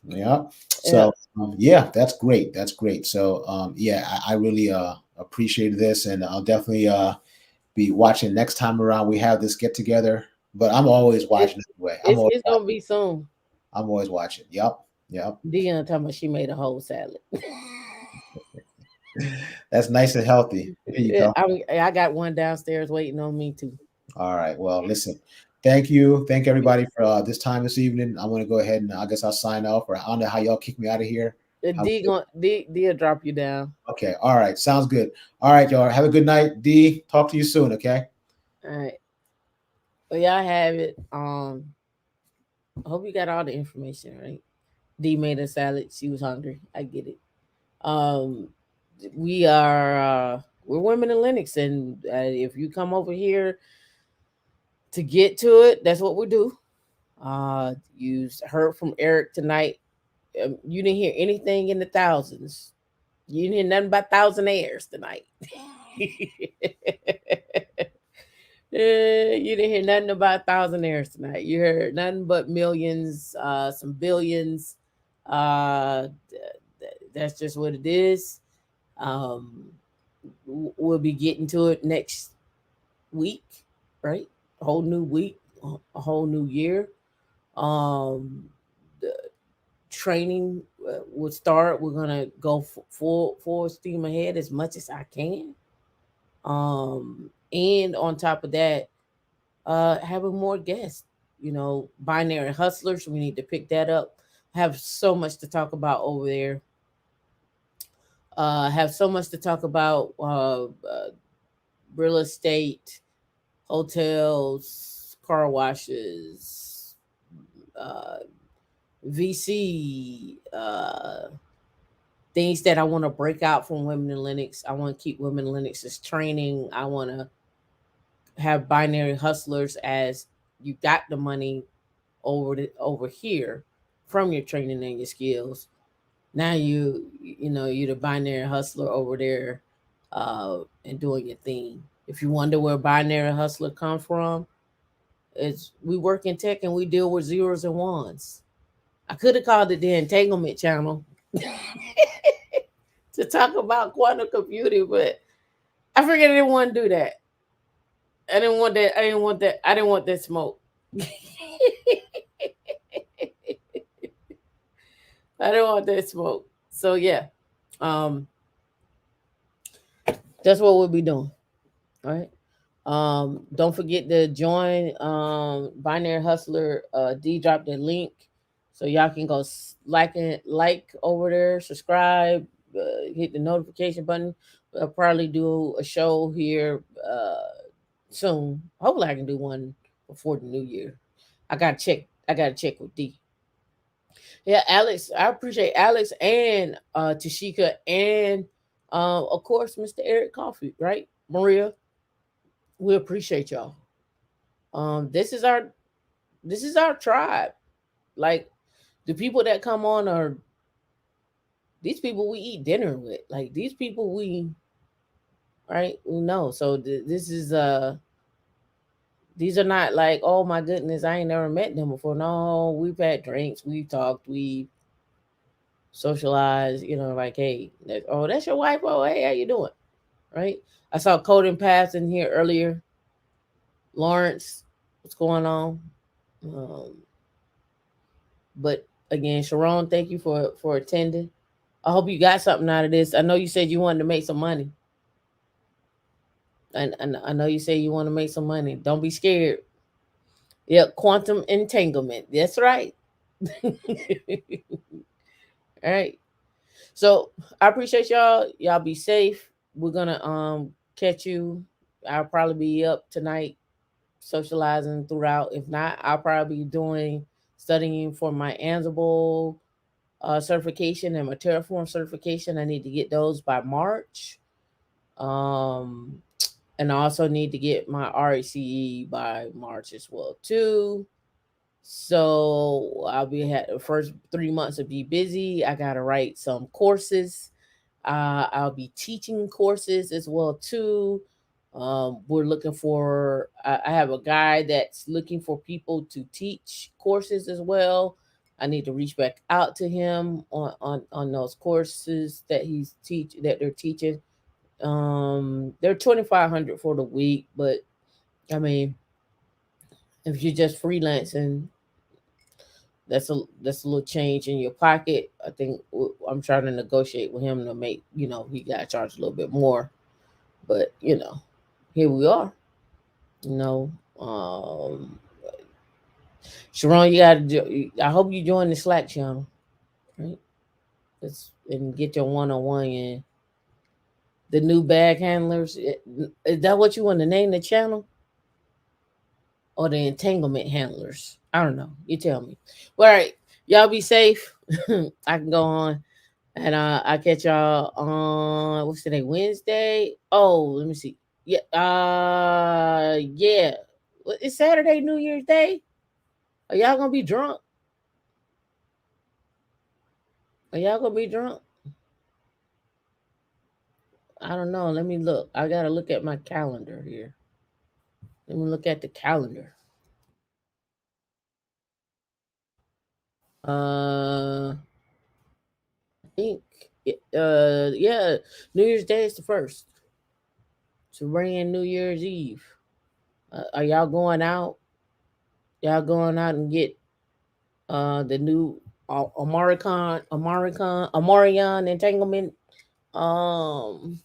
A: Yeah.
D: So yeah, that's great. That's great. So yeah, I really appreciated this, and I'll definitely be watching next time around we have this get together. But I'm always watching anyway.
A: It's gonna be soon.
D: I'm always watching. Yep.
A: Dion talking about she made a whole salad.
D: That's nice and healthy. Here you go.
A: I got one downstairs waiting on me too.
D: All right. Well, listen. Thank you. Thank everybody for this time this evening. I'm going to go ahead and I guess I'll sign off, or I don't know how y'all kick me out of here.
A: D will drop you down.
D: Okay. All right. Sounds good. All right, y'all. Have a good night. D, talk to you soon. Okay.
A: All right. Well, y'all have it. I hope you got all the information, right? D made a salad. She was hungry. I get it. We are we're women in Linux, and if you come over here to get to it, that's what we do. You heard from Eric tonight. You didn't hear anything in the thousands. You didn't hear nothing about thousandaires tonight. You didn't hear nothing about thousandaires tonight. You heard nothing but millions, some billions. That's just what it is. We'll be getting to it next week, right? A whole new week, a whole new year. The training will start. We're gonna go full steam ahead as much as I can. And on top of that, having more guests. Binary hustlers. We need to pick that up. Have so much to talk about over there. Have so much to talk about. Real estate, hotels, car washes, VC, things that I want to break out from Women in Linux. I want to keep Women in Linux as training. I want to have binary hustlers as you got the money over here from your training and your skills. Now you're the binary hustler over there and doing your thing. If you wonder where binary hustler come from, we work in tech and we deal with zeros and ones. I could have called it the entanglement channel to talk about quantum computing, but I figured I didn't want to do that. I didn't want that. I didn't want that smoke. I don't want that smoke. So yeah. That's what we'll be doing. All right. Don't forget to join Binary Hustler. D dropped the link so y'all can go like over there, subscribe, hit the notification button. I'll probably do a show here soon. Hopefully I can do one before the new year. I gotta check with D. Yeah, Alex, I appreciate Alex and Tashika and of course Mr. Eric Coffee, right? Maria. We appreciate y'all. This is our tribe. Like the people that come on are these people we eat dinner with. Like these people we know. So this is these are not like, oh my goodness, I ain't never met them before. No, we've had drinks, we've talked, we socialized, like, hey, that's your wife. Oh, hey, how you doing? Right? I saw Coding Paths in here earlier. Lawrence, what's going on? But again, Sharon, thank you for attending. I hope you got something out of this. I know you said you wanted to make some money. And I know you say you want to make some money. Don't be scared. Yep, quantum entanglement. That's right. All right. So I appreciate y'all. Y'all be safe. We're gonna catch you. I'll probably be up tonight socializing throughout. If not, I'll probably be studying for my Ansible certification and my Terraform certification. I need to get those by March. And I also need to get my RACE by March as well too. So I'll be the first 3 months will be busy. I gotta write some courses. I'll be teaching courses as well too. We're looking for. I have a guy that's looking for people to teach courses as well. I need to reach back out to him on those courses that they're teaching. They're $2,500 for the week, but I mean, if you're just freelancing, that's a little change in your pocket. I think I'm trying to negotiate with him to make, he got to charge a little bit more, but here we are. Sharon, you got to. I hope you join the Slack channel, right? And get your one-on-one in. The new bag handlers. Is that what you want to name the channel? Or the entanglement handlers? I don't know. You tell me. All right. Y'all be safe. I can go on. And I catch y'all on what's today? Wednesday. Oh, let me see. Yeah. Yeah. It's Saturday, New Year's Day. Are y'all gonna be drunk? Are y'all gonna be drunk? I don't know. Let me look. I gotta look at my calendar here. Let me look at the calendar. I think yeah, New Year's Day is the first. It's a brand New Year's Eve. Are y'all going out? Y'all going out and get the new Omarion entanglement um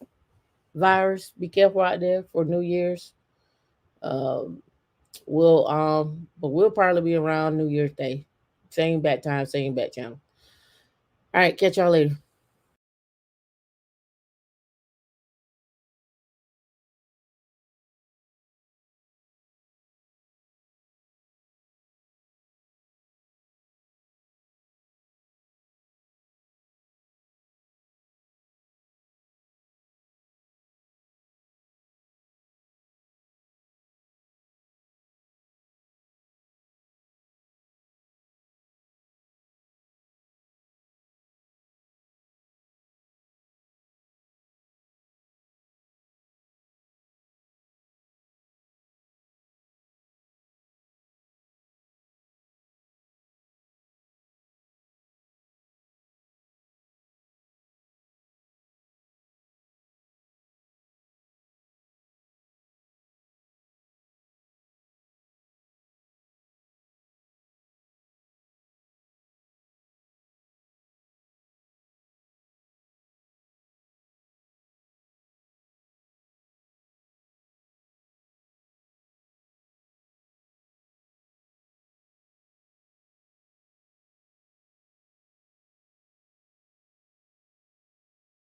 A: virus. Be careful out there for New Year's. Um but we'll probably be around New Year's Day. Same bat time, same bat channel. All right, catch y'all later.